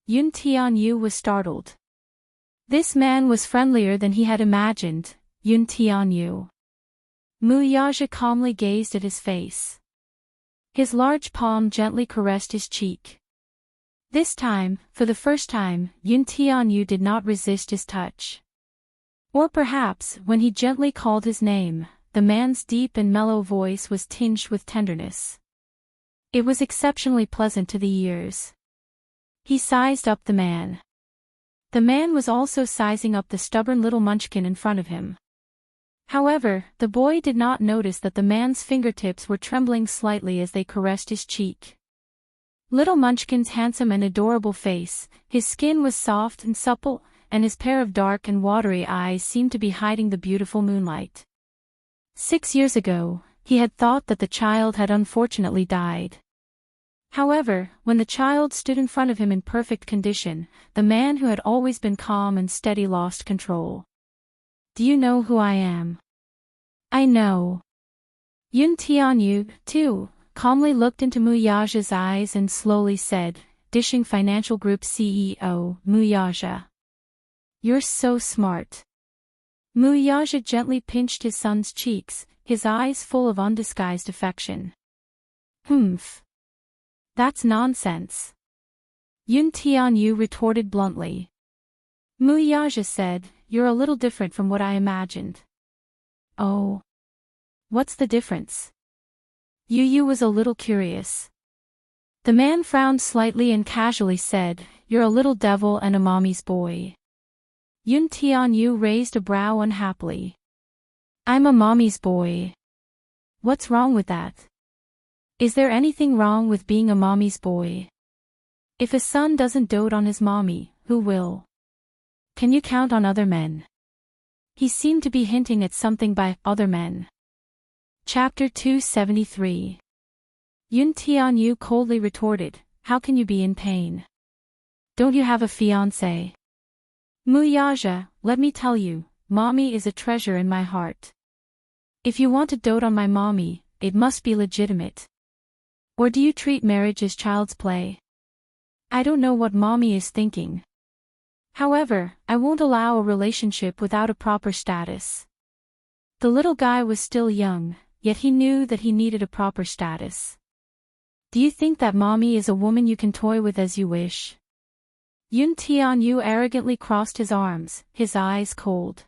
Yun Tianyu was startled. This man was friendlier than he had imagined. Yun Tianyu. Muyaja calmly gazed at his face. His large palm gently caressed his cheek. This time, for the first time, Yun Tianyu did not resist his touch. Or perhaps, when he gently called his name, the man's deep and mellow voice was tinged with tenderness. It was exceptionally pleasant to the ears. He sized up the man. The man was also sizing up the stubborn little munchkin in front of him. However, the boy did not notice that the man's fingertips were trembling slightly as they caressed his cheek. Little Munchkin's handsome and adorable face, his skin was soft and supple, and his pair of dark and watery eyes seemed to be hiding the beautiful moonlight. 6 years ago, he had thought that the child had unfortunately died. However, when the child stood in front of him in perfect condition, the man who had always been calm and steady lost control. "Do you know who I am?" "I know." Yun Tianyu, too, calmly looked into Muyaja's eyes and slowly said, "Dishing Financial Group CEO, Muyaja. You're so smart." Muyaja gently pinched his son's cheeks, his eyes full of undisguised affection. "Humph. That's nonsense." Yun Tianyu retorted bluntly. Muyaja said, "You're a little different from what I imagined." "Oh. What's the difference? Yu was a little curious. The man frowned slightly and casually said, "You're a little devil and a mommy's boy." Yun Tianyu raised a brow unhappily. "I'm a mommy's boy. What's wrong with that? Is there anything wrong with being a mommy's boy? If a son doesn't dote on his mommy, who will? Can you count on other men?" He seemed to be hinting at something by other men. Chapter 273. Yun Tianyu coldly retorted, "How can you be in pain? Don't you have a fiancé? Muyaja, let me tell you, mommy is a treasure in my heart. If you want to dote on my mommy, it must be legitimate. Or do you treat marriage as child's play? I don't know what mommy is thinking. However, I won't allow a relationship without a proper status." The little guy was still young, yet he knew that he needed a proper status. "Do you think that mommy is a woman you can toy with as you wish?" Yun Tianyu arrogantly crossed his arms, his eyes cold.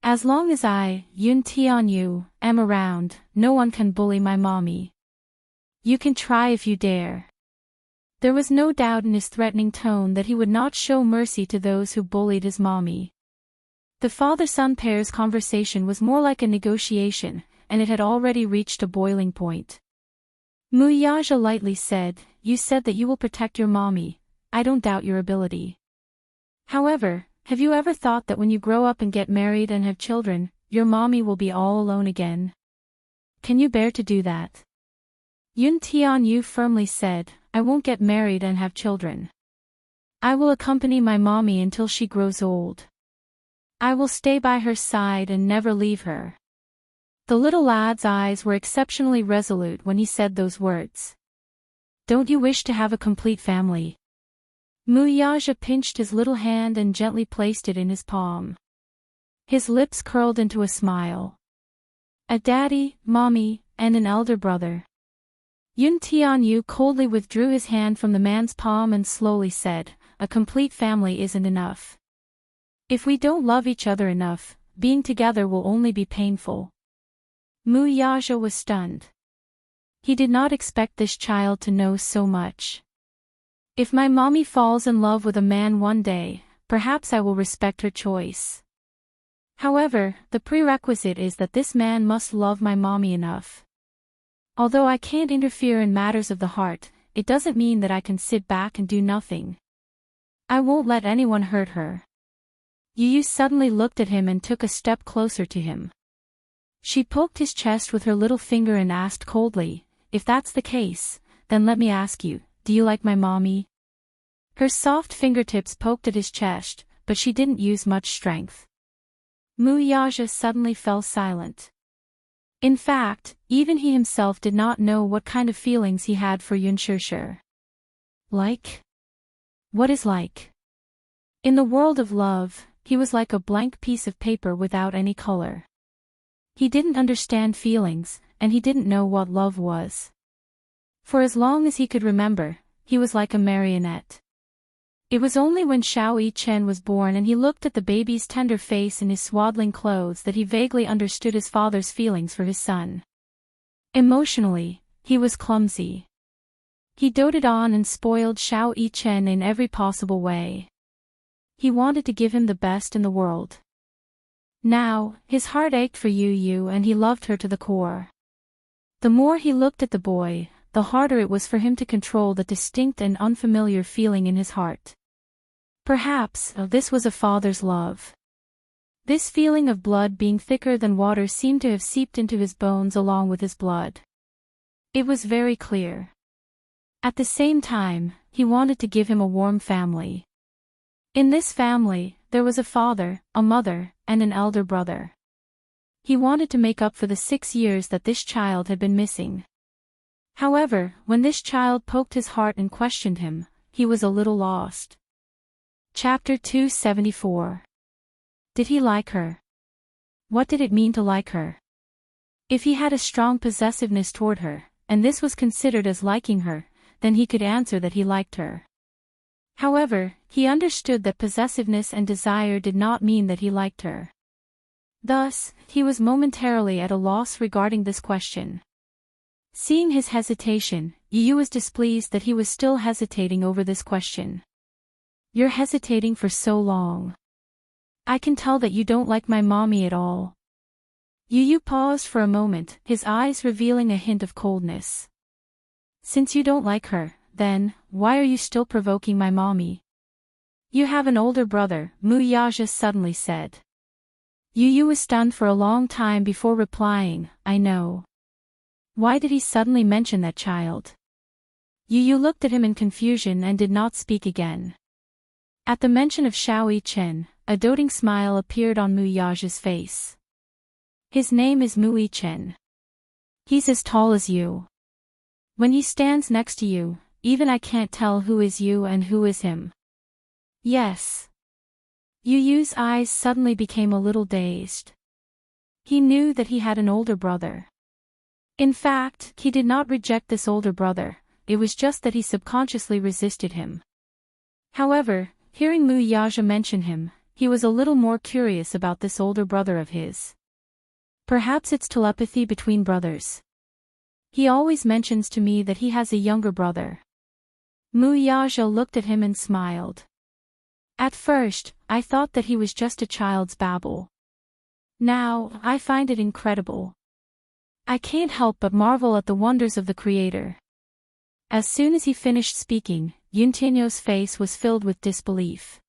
"As long as I, Yun Tianyu, am around, no one can bully my mommy. You can try if you dare." There was no doubt in his threatening tone that he would not show mercy to those who bullied his mommy. The father-son pair's conversation was more like a negotiation, and it had already reached a boiling point. Muyaja lightly said, "You said that you will protect your mommy. I don't doubt your ability. However, have you ever thought that when you grow up and get married and have children, your mommy will be all alone again? Can you bear to do that?" Yun Tianyu firmly said, "I won't get married and have children. I will accompany my mommy until she grows old. I will stay by her side and never leave her." The little lad's eyes were exceptionally resolute when he said those words. "Don't you wish to have a complete family?" Muyaja pinched his little hand and gently placed it in his palm. His lips curled into a smile. "A daddy, mommy, and an elder brother." Yun Tianyu coldly withdrew his hand from the man's palm and slowly said, "A complete family isn't enough. If we don't love each other enough, being together will only be painful." Muyaja was stunned. He did not expect this child to know so much. "If my mommy falls in love with a man one day, perhaps I will respect her choice. However, the prerequisite is that this man must love my mommy enough. Although I can't interfere in matters of the heart, it doesn't mean that I can sit back and do nothing. I won't let anyone hurt her." Yu suddenly looked at him and took a step closer to him. She poked his chest with her little finger and asked coldly, "If that's the case, then let me ask you, do you like my mommy?" Her soft fingertips poked at his chest, but she didn't use much strength. Muyaja suddenly fell silent. In fact, even he himself did not know what kind of feelings he had for Yun Shishir. Like? What is like? In the world of love, he was like a blank piece of paper without any color. He didn't understand feelings, and he didn't know what love was. For as long as he could remember, he was like a marionette. It was only when Xiao Yi-chen was born and he looked at the baby's tender face in his swaddling clothes that he vaguely understood his father's feelings for his son. Emotionally, he was clumsy. He doted on and spoiled Xiao Yi-chen in every possible way. He wanted to give him the best in the world. Now, his heart ached for Yu and he loved her to the core. The more he looked at the boy, the harder it was for him to control the distinct and unfamiliar feeling in his heart. Perhaps, this was a father's love. This feeling of blood being thicker than water seemed to have seeped into his bones along with his blood. It was very clear. At the same time, he wanted to give him a warm family. In this family, there was a father, a mother, and an elder brother. He wanted to make up for the 6 years that this child had been missing. However, when this child poked his heart and questioned him, he was a little lost. Chapter 274. Did he like her? What did it mean to like her? If he had a strong possessiveness toward her, and this was considered as liking her, then he could answer that he liked her. However, he understood that possessiveness and desire did not mean that he liked her. Thus, he was momentarily at a loss regarding this question. Seeing his hesitation, Yu was displeased that he was still hesitating over this question. You're hesitating for so long. I can tell that you don't like my mommy at all. Yu paused for a moment, his eyes revealing a hint of coldness. Since you don't like her, then, why are you still provoking my mommy? You have an older brother, Mu Yaja suddenly said. Yu was stunned for a long time before replying, I know. Why did he suddenly mention that child? Yu looked at him in confusion and did not speak again. At the mention of Xiao Chen, a doting smile appeared on Mu Yaja's face. His name is Mu Chen. He's as tall as you. When he stands next to you, even I can't tell who is you and who is him. Yes. Yu's eyes suddenly became a little dazed. He knew that he had an older brother. In fact, he did not reject this older brother, it was just that he subconsciously resisted him. However, hearing Mu Yaja mention him, he was a little more curious about this older brother of his. Perhaps it's telepathy between brothers. He always mentions to me that he has a younger brother. Mu Yaja looked at him and smiled. At first, I thought that he was just a child's babble. Now, I find it incredible. I can't help but marvel at the wonders of the Creator. As soon as he finished speaking, Yuntinho's face was filled with disbelief.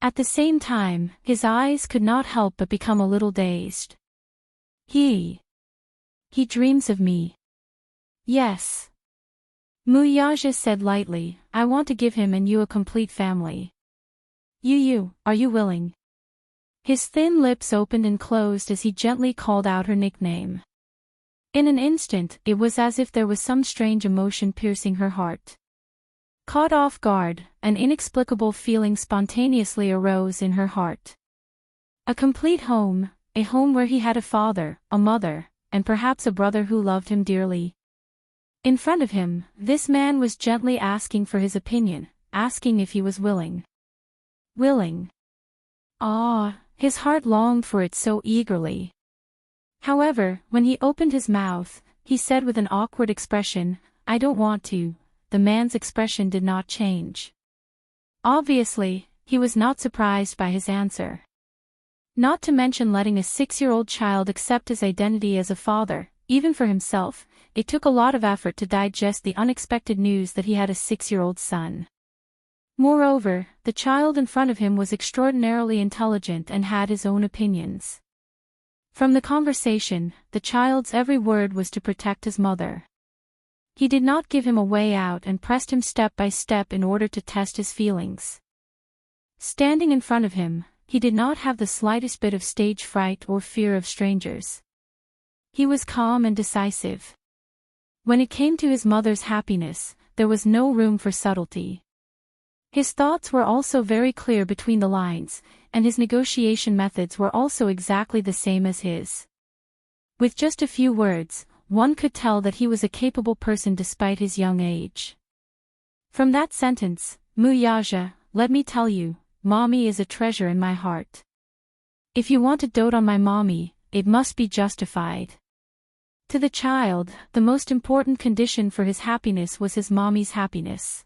At the same time, his eyes could not help but become a little dazed. He dreams of me. Yes. Mu Yaja said lightly, I want to give him and you a complete family. Yu, are you willing? His thin lips opened and closed as he gently called out her nickname. In an instant, it was as if there was some strange emotion piercing her heart. Caught off guard, an inexplicable feeling spontaneously arose in her heart. A complete home, a home where he had a father, a mother, and perhaps a brother who loved him dearly. In front of him, this man was gently asking for his opinion, asking if he was willing. Willing. Ah, his heart longed for it so eagerly. However, when he opened his mouth, he said with an awkward expression, I don't want to. The man's expression did not change. Obviously, he was not surprised by his answer. Not to mention letting a 6-year-old child accept his identity as a father, even for himself, it took a lot of effort to digest the unexpected news that he had a 6-year-old son. Moreover, the child in front of him was extraordinarily intelligent and had his own opinions. From the conversation, the child's every word was to protect his mother. He did not give him a way out and pressed him step by step in order to test his feelings. Standing in front of him, he did not have the slightest bit of stage fright or fear of strangers. He was calm and decisive. When it came to his mother's happiness, there was no room for subtlety. His thoughts were also very clear between the lines, and his negotiation methods were also exactly the same as his. With just a few words, one could tell that he was a capable person despite his young age. From that sentence, Mu Yaja, let me tell you, mommy is a treasure in my heart. If you want to dote on my mommy, it must be justified. To the child, the most important condition for his happiness was his mommy's happiness.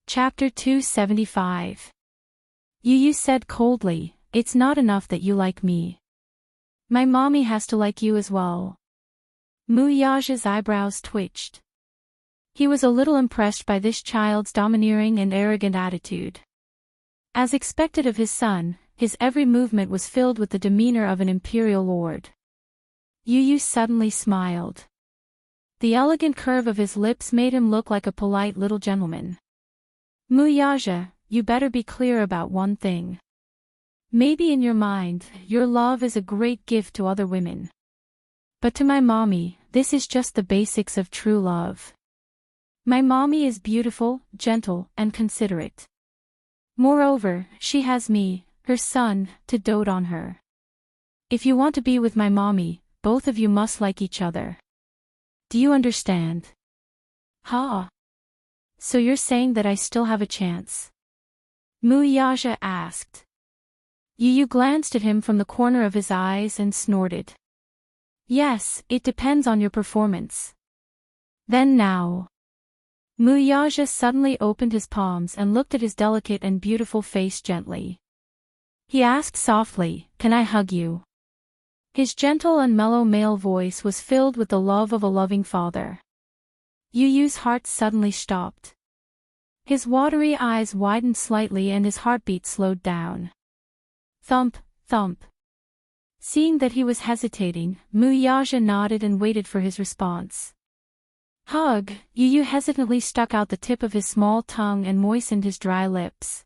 Chapter 275. Yu said coldly, it's not enough that you like me. My mommy has to like you as well. Mu Yaja's eyebrows twitched. He was a little impressed by this child's domineering and arrogant attitude. As expected of his son, his every movement was filled with the demeanor of an imperial lord. Yu suddenly smiled. The elegant curve of his lips made him look like a polite little gentleman. Mu Yaja, you better be clear about one thing. Maybe in your mind, your love is a great gift to other women. But to my mommy, this is just the basics of true love. My mommy is beautiful, gentle, and considerate. Moreover, she has me, her son, to dote on her. If you want to be with my mommy, both of you must like each other. Do you understand? Ha! So you're saying that I still have a chance? Mu Yaja asked. Yu Yu glanced at him from the corner of his eyes and snorted. Yes, it depends on your performance. Then now. Muyaja suddenly opened his palms and looked at his delicate and beautiful face gently. He asked softly, "Can I hug you?" His gentle and mellow male voice was filled with the love of a loving father. Yu Yu's heart suddenly stopped. His watery eyes widened slightly and his heartbeat slowed down. Thump, thump. Seeing that he was hesitating, Muyaja nodded and waited for his response. Hug. Yu Yu hesitantly stuck out the tip of his small tongue and moistened his dry lips.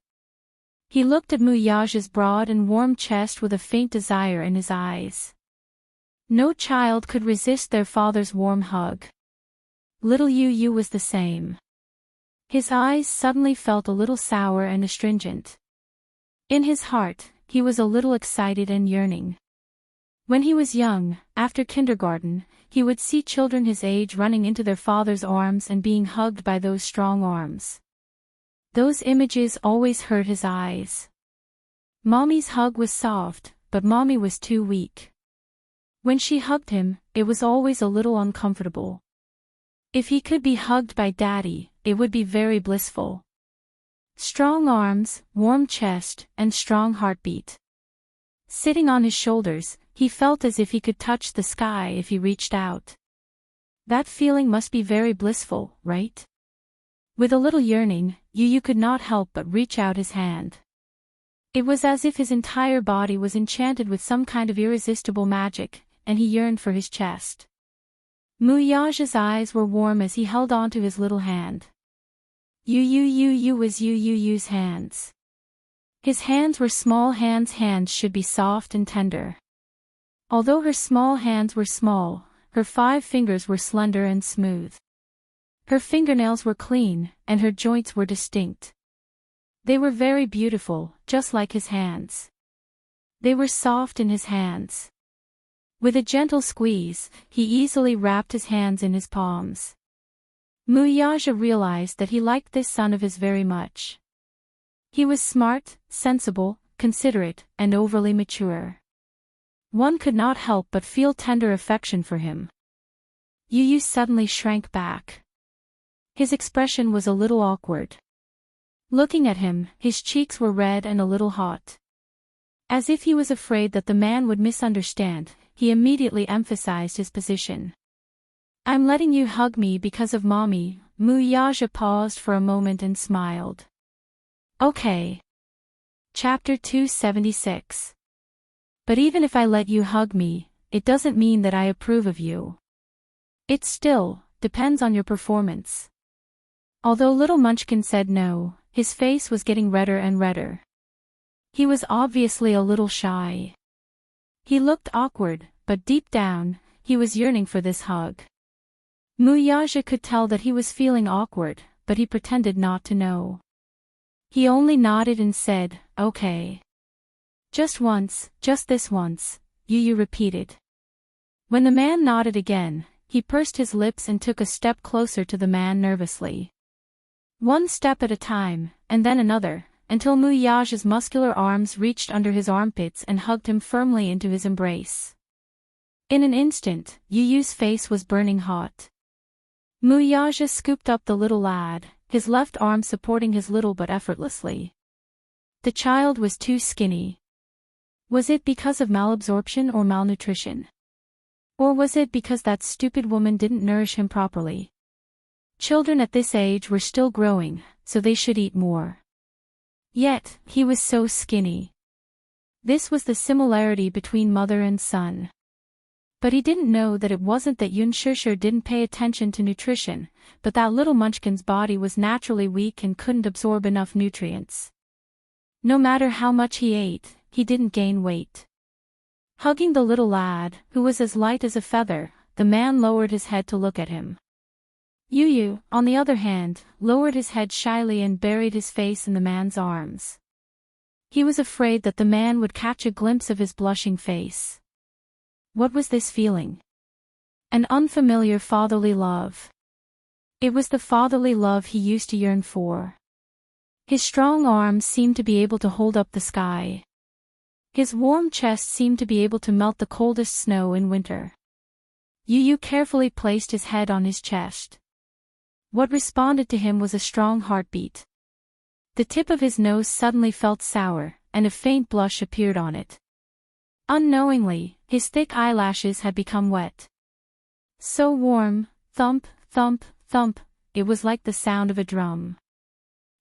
He looked at Muyaja's broad and warm chest with a faint desire in his eyes. No child could resist their father's warm hug. Little Yu Yu was the same. His eyes suddenly felt a little sour and astringent. In his heart, he was a little excited and yearning. When he was young, after kindergarten, he would see children his age running into their father's arms and being hugged by those strong arms. Those images always hurt his eyes. Mommy's hug was soft, but Mommy was too weak. When she hugged him, it was always a little uncomfortable. If he could be hugged by Daddy, it would be very blissful. Strong arms, warm chest, and strong heartbeat. Sitting on his shoulders, he felt as if he could touch the sky if he reached out. That feeling must be very blissful, right? With a little yearning, Yu Yu could not help but reach out his hand. It was as if his entire body was enchanted with some kind of irresistible magic, and he yearned for his chest. Muyaja's eyes were warm as he held onto his little hand. Yu Yu was Yu Yu's hands. His hands were small hands. Hands should be soft and tender. Although her small hands were small, her 5 fingers were slender and smooth. Her fingernails were clean, and her joints were distinct. They were very beautiful, just like his hands. They were soft in his hands. With a gentle squeeze, he easily wrapped his hands in his palms. Muyaja realized that he liked this son of his very much. He was smart, sensible, considerate, and overly mature. One could not help but feel tender affection for him. Yu Yu suddenly shrank back. His expression was a little awkward. Looking at him, his cheeks were red and a little hot. As if he was afraid that the man would misunderstand, he immediately emphasized his position. I'm letting you hug me because of Mommy. Muyaja paused for a moment and smiled. Okay. Chapter 276. But even if I let you hug me, it doesn't mean that I approve of you. It still depends on your performance. Although little Munchkin said no, his face was getting redder and redder. He was obviously a little shy. He looked awkward, but deep down, he was yearning for this hug. Muyaja could tell that he was feeling awkward, but he pretended not to know. He only nodded and said, okay. Just once, just this once, Yu Yu repeated. When the man nodded again, he pursed his lips and took a step closer to the man nervously. One step at a time, and then another, until Muyaja's muscular arms reached under his armpits and hugged him firmly into his embrace. In an instant, Yu Yu's face was burning hot. Muyaja scooped up the little lad, his left arm supporting his little but effortlessly. The child was too skinny. Was it because of malabsorption or malnutrition? Or was it because that stupid woman didn't nourish him properly? Children at this age were still growing, so they should eat more. Yet, he was so skinny. This was the similarity between mother and son. But he didn't know that it wasn't that Yun Shishir didn't pay attention to nutrition, but that little Munchkin's body was naturally weak and couldn't absorb enough nutrients. No matter how much he ate, he didn't gain weight. Hugging the little lad, who was as light as a feather, the man lowered his head to look at him. Yu Yu, on the other hand, lowered his head shyly and buried his face in the man's arms. He was afraid that the man would catch a glimpse of his blushing face. What was this feeling? An unfamiliar fatherly love. It was the fatherly love he used to yearn for. His strong arms seemed to be able to hold up the sky. His warm chest seemed to be able to melt the coldest snow in winter. Yu carefully placed his head on his chest. What responded to him was a strong heartbeat. The tip of his nose suddenly felt sour, and a faint blush appeared on it. Unknowingly, his thick eyelashes had become wet. So warm, thump, thump, thump, it was like the sound of a drum.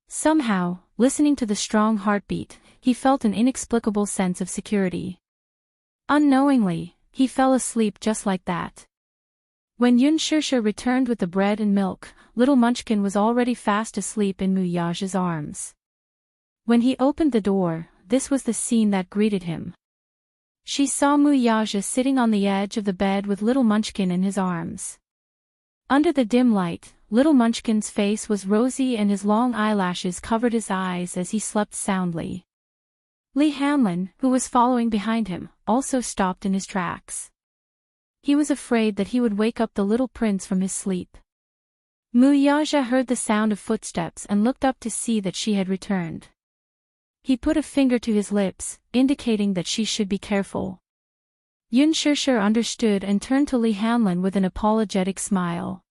Somehow, listening to the strong heartbeat, he felt an inexplicable sense of security. Unknowingly, he fell asleep just like that. When Yun Shirsha returned with the bread and milk, little Munchkin was already fast asleep in Muyaja's arms. When he opened the door, this was the scene that greeted him. She saw Muyaja sitting on the edge of the bed with little Munchkin in his arms. Under the dim light, little Munchkin's face was rosy and his long eyelashes covered his eyes as he slept soundly. Li Hanlin, who was following behind him, also stopped in his tracks. He was afraid that he would wake up the little prince from his sleep. Muyaja heard the sound of footsteps and looked up to see that she had returned. He put a finger to his lips, indicating that she should be careful. Yun Shirsha understood and turned to Li Hanlin with an apologetic smile.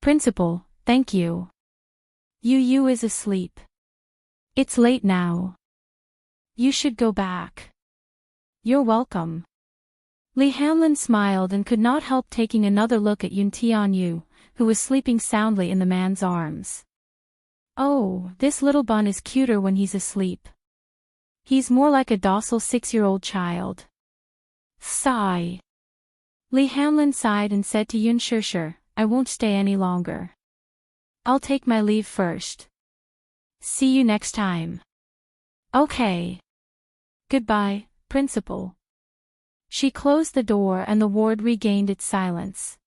"Principal, thank you. Yu is asleep. It's late now. You should go back." "You're welcome." Li Hanlin smiled and could not help taking another look at Yun Tianyu, who was sleeping soundly in the man's arms. "Oh, this little bun is cuter when he's asleep. He's more like a docile 6-year-old child." Sigh. Li Hanlin sighed and said to Yun Shirsha, "I won't stay any longer. I'll take my leave first. See you next time." "Okay. Goodbye, Principal." She closed the door and the ward regained its silence.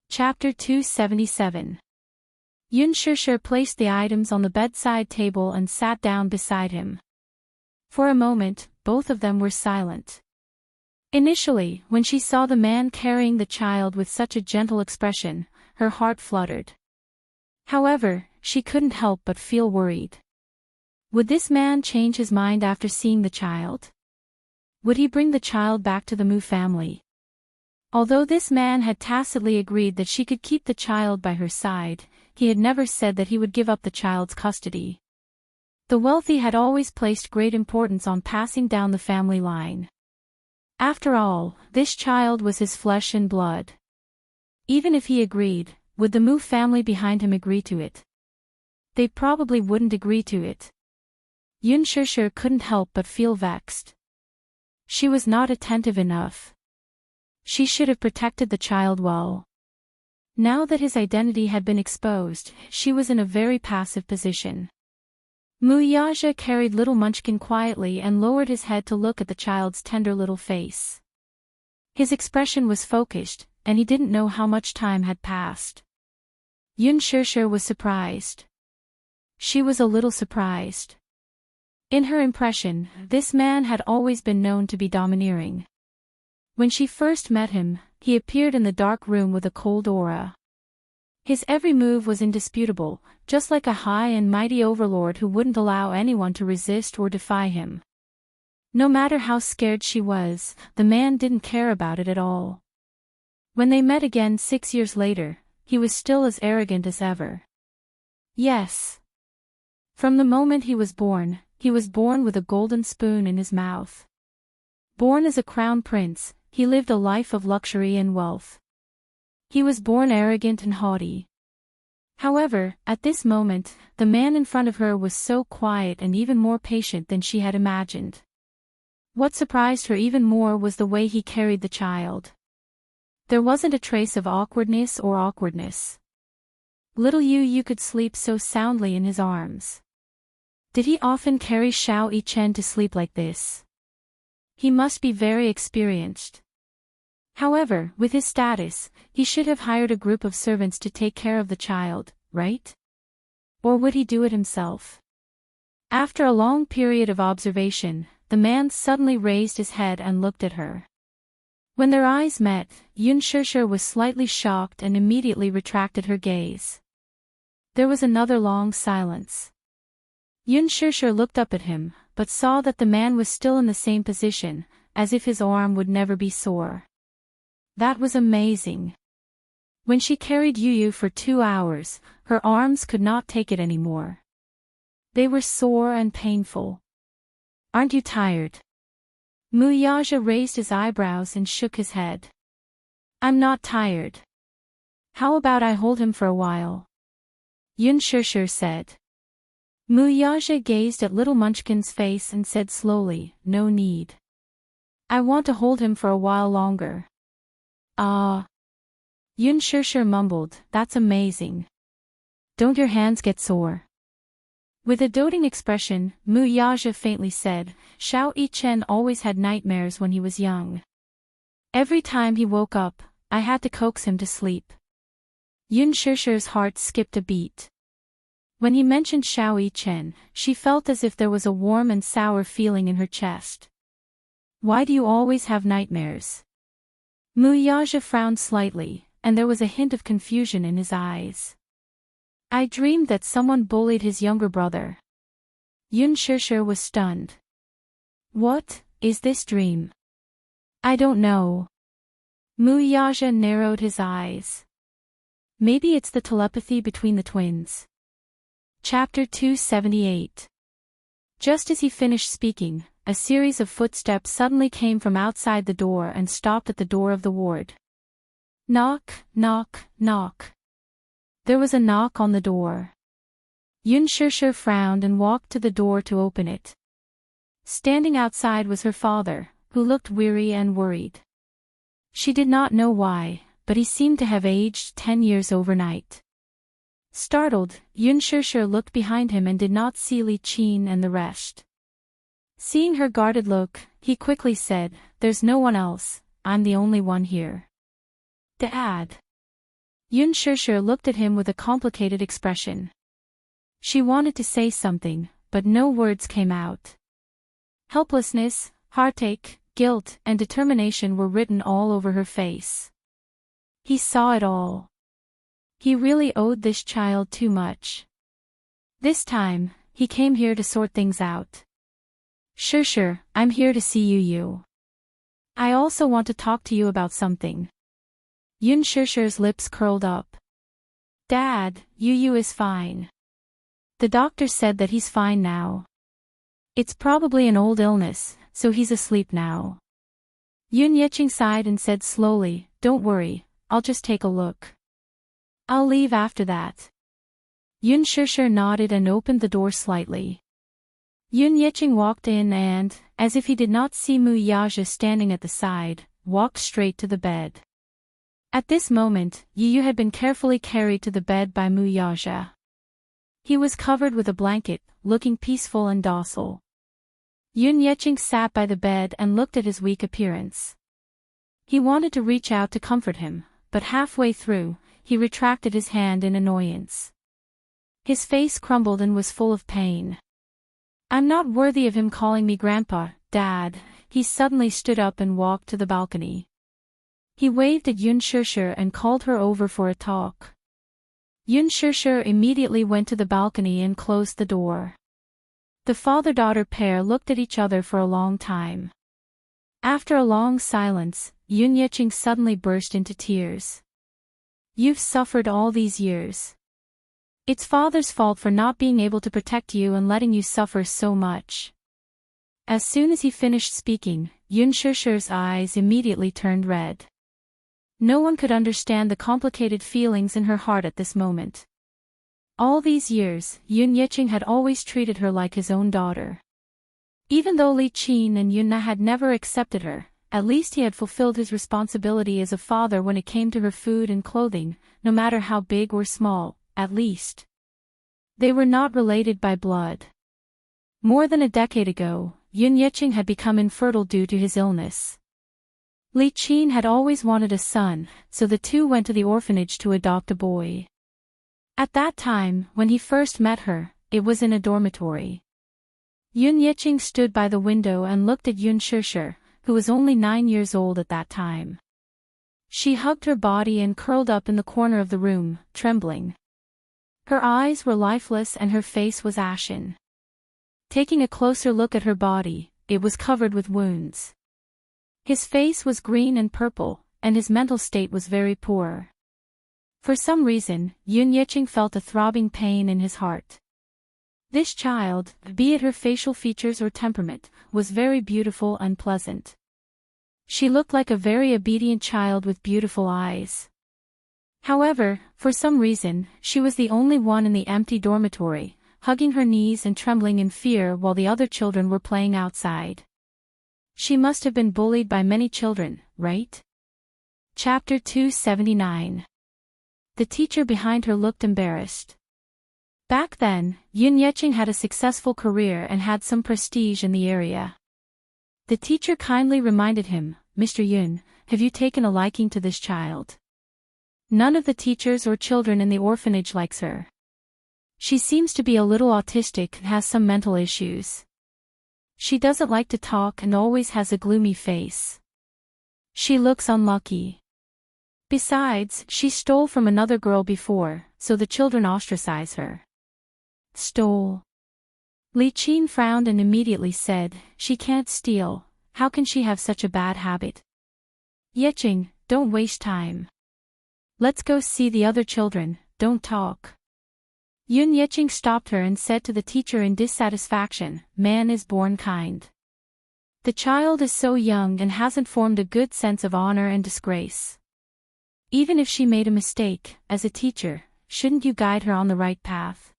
Chapter 277. Yun Shirsha placed the items on the bedside table and sat down beside him. For a moment, both of them were silent. Initially, when she saw the man carrying the child with such a gentle expression, her heart fluttered. However, she couldn't help but feel worried. Would this man change his mind after seeing the child? Would he bring the child back to the Mu family? Although this man had tacitly agreed that she could keep the child by her side, he had never said that he would give up the child's custody. The wealthy had always placed great importance on passing down the family line. After all, this child was his flesh and blood. Even if he agreed, would the Mu family behind him agree to it? They probably wouldn't agree to it. Yun Shirsha couldn't help but feel vexed. She was not attentive enough. She should have protected the child well. Now that his identity had been exposed, she was in a very passive position. Muyaja carried little Munchkin quietly and lowered his head to look at the child's tender little face. His expression was focused, and he didn't know how much time had passed. Yun Shirsha was surprised. She was a little surprised. In her impression, this man had always been known to be domineering. When she first met him, he appeared in the dark room with a cold aura. His every move was indisputable, just like a high and mighty overlord who wouldn't allow anyone to resist or defy him. No matter how scared she was, the man didn't care about it at all. When they met again 6 years later, he was still as arrogant as ever. Yes. From the moment he was born with a golden spoon in his mouth. Born as a crown prince, he lived a life of luxury and wealth. He was born arrogant and haughty. However, at this moment, the man in front of her was so quiet and even more patient than she had imagined. What surprised her even more was the way he carried the child. There wasn't a trace of awkwardness. Little Yu could sleep so soundly in his arms. Did he often carry Xiao Yichen to sleep like this? He must be very experienced. However, with his status, he should have hired a group of servants to take care of the child, right? Or would he do it himself? After a long period of observation, the man suddenly raised his head and looked at her. When their eyes met, Yun Shirsha was slightly shocked and immediately retracted her gaze. There was another long silence. Yun Shishir looked up at him, but saw that the man was still in the same position, as if his arm would never be sore. That was amazing. When she carried Yu for 2 hours, her arms could not take it anymore. They were sore and painful. Aren't you tired? Muyaja raised his eyebrows and shook his head. I'm not tired. How about I hold him for a while? Yun Shishir said. Muyaja gazed at little Munchkin's face and said slowly, no need. I want to hold him for a while longer. Ah. Yun Shishir mumbled, that's amazing. Don't your hands get sore? With a doting expression, Muyaja faintly said, Xiao Yichen always had nightmares when he was young. Every time he woke up, I had to coax him to sleep. Yun Shishir's heart skipped a beat. When he mentioned Xiao Yichen, she felt as if there was a warm and sour feeling in her chest. Why do you always have nightmares? Muyaja frowned slightly, and there was a hint of confusion in his eyes. I dreamed that someone bullied his younger brother. Yun Shishir was stunned. What is this dream? I don't know. Muyaja narrowed his eyes. Maybe it's the telepathy between the twins. Chapter 278. Just as he finished speaking, a series of footsteps suddenly came from outside the door and stopped at the door of the ward. Knock, knock, knock. There was a knock on the door. Yun Shishir frowned and walked to the door to open it. Standing outside was her father, who looked weary and worried. She did not know why, but he seemed to have aged 10 years overnight. Startled, Yun Shishir looked behind him and did not see Li Qin and the rest. Seeing her guarded look, he quickly said, There's no one else, I'm the only one here. Dad. Yun Shishir looked at him with a complicated expression. She wanted to say something, but no words came out. Helplessness, heartache, guilt, and determination were written all over her face. He saw it all. He really owed this child too much. This time, he came here to sort things out. Shishir, I'm here to see you. I also want to talk to you about something. Yun Shishir's lips curled up. Dad, Yu is fine. The doctor said that he's fine now. It's probably an old illness, so he's asleep now. Yun Yeqing sighed and said slowly, Don't worry, I'll just take a look. I'll leave after that. Yun Shishir nodded and opened the door slightly. Yun Yeqing walked in and, as if he did not see Muyaja standing at the side, walked straight to the bed. At this moment, Yu had been carefully carried to the bed by Muyaja. He was covered with a blanket, looking peaceful and docile. Yun Yeqing sat by the bed and looked at his weak appearance. He wanted to reach out to comfort him, but halfway through, he retracted his hand in annoyance. His face crumbled and was full of pain. I'm not worthy of him calling me Grandpa, Dad. He suddenly stood up and walked to the balcony. He waved at Yun Shishir and called her over for a talk. Yun Shishir immediately went to the balcony and closed the door. The father-daughter pair looked at each other for a long time. After a long silence, Yun Yeqing suddenly burst into tears. You've suffered all these years. It's father's fault for not being able to protect you and letting you suffer so much. As soon as he finished speaking, Yun Shishir's eyes immediately turned red. No one could understand the complicated feelings in her heart at this moment. All these years, Yun Yeqing had always treated her like his own daughter. Even though Li Qin and Yunna had never accepted her, at least he had fulfilled his responsibility as a father when it came to her food and clothing, no matter how big or small, at least. They were not related by blood. More than a decade ago, Yun Yeqing had become infertile due to his illness. Li Qin had always wanted a son, so the two went to the orphanage to adopt a boy. At that time, when he first met her, it was in a dormitory. Yun Yeqing stood by the window and looked at Yun Shishir, who was only 9 years old at that time. She hugged her body and curled up in the corner of the room, trembling. Her eyes were lifeless and her face was ashen. Taking a closer look at her body, it was covered with wounds. His face was green and purple, and his mental state was very poor. For some reason, Yun Yiqing felt a throbbing pain in his heart. This child, be it her facial features or temperament, was very beautiful and pleasant. She looked like a very obedient child with beautiful eyes. However, for some reason, she was the only one in the empty dormitory, hugging her knees and trembling in fear while the other children were playing outside. She must have been bullied by many children, right? Chapter 279. The teacher behind her looked embarrassed. Back then, Yun Yiqing had a successful career and had some prestige in the area. The teacher kindly reminded him, "Mr. Yun, have you taken a liking to this child? None of the teachers or children in the orphanage likes her. She seems to be a little autistic and has some mental issues. She doesn't like to talk and always has a gloomy face. She looks unlucky. Besides, she stole from another girl before, so the children ostracize her." Stole. Li Qin frowned and immediately said, "She can't steal, how can she have such a bad habit? Yiqing, don't waste time. Let's go see the other children, don't talk." Yun Yiqing stopped her and said to the teacher in dissatisfaction, "Man is born kind. The child is so young and hasn't formed a good sense of honor and disgrace. Even if she made a mistake, as a teacher, shouldn't you guide her on the right path?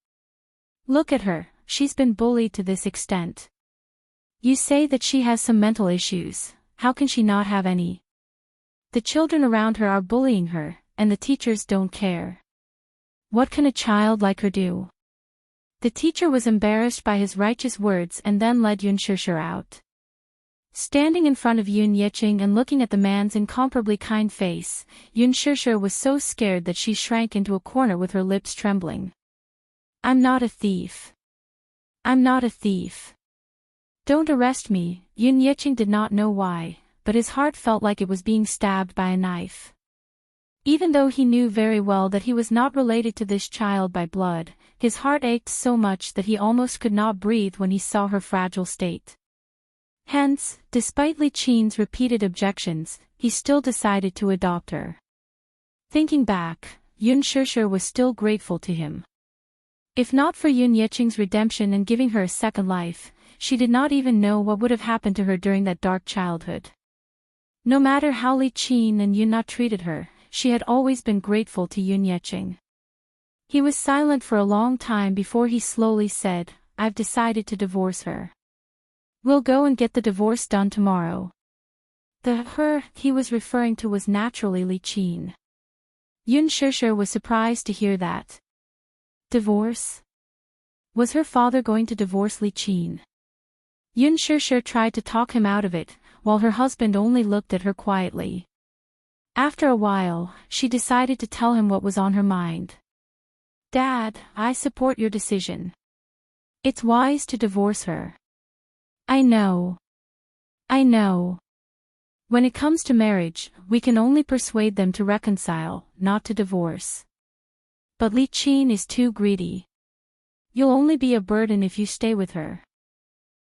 Look at her, she's been bullied to this extent. You say that she has some mental issues, how can she not have any? The children around her are bullying her, and the teachers don't care. What can a child like her do?" The teacher was embarrassed by his righteous words and then led Yun Shishir out. Standing in front of Yun Yiqing and looking at the man's incomparably kind face, Yun Shishir was so scared that she shrank into a corner with her lips trembling. "I'm not a thief. I'm not a thief. Don't arrest me." Yun Yiqing did not know why, but his heart felt like it was being stabbed by a knife. Even though he knew very well that he was not related to this child by blood, his heart ached so much that he almost could not breathe when he saw her fragile state. Hence, despite Li Qin's repeated objections, he still decided to adopt her. Thinking back, Yun Shishir was still grateful to him. If not for Yun Yiqing's redemption and giving her a second life, she did not even know what would have happened to her during that dark childhood. No matter how Li Qin and Yun Na treated her, she had always been grateful to Yun Yiqing. He was silent for a long time before he slowly said, "I've decided to divorce her. We'll go and get the divorce done tomorrow." The her he was referring to was naturally Li Qin. Yun Shishir was surprised to hear that. Divorce? Was her father going to divorce Li Qin? Yun Shishir tried to talk him out of it, while her husband only looked at her quietly. After a while, she decided to tell him what was on her mind. "Dad, I support your decision. It's wise to divorce her. I know. I know. When it comes to marriage, we can only persuade them to reconcile, not to divorce. But Li Qin is too greedy. You'll only be a burden if you stay with her.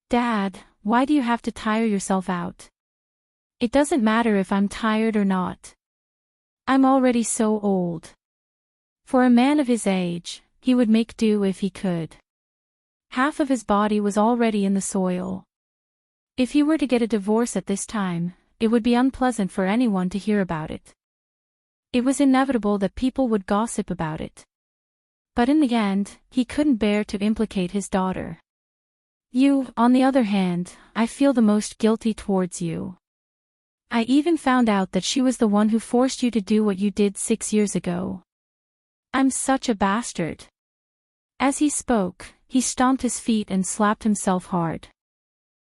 Dad, why do you have to tire yourself out? It doesn't matter if I'm tired or not. I'm already so old. For a man of his age, he would make do if he could. Half of his body was already in the soil. If he were to get a divorce at this time, it would be unpleasant for anyone to hear about it. It was inevitable that people would gossip about it. But in the end, he couldn't bear to implicate his daughter. You, on the other hand, I feel the most guilty towards you. I even found out that she was the one who forced you to do what you did 6 years ago. I'm such a bastard." As he spoke, he stomped his feet and slapped himself hard.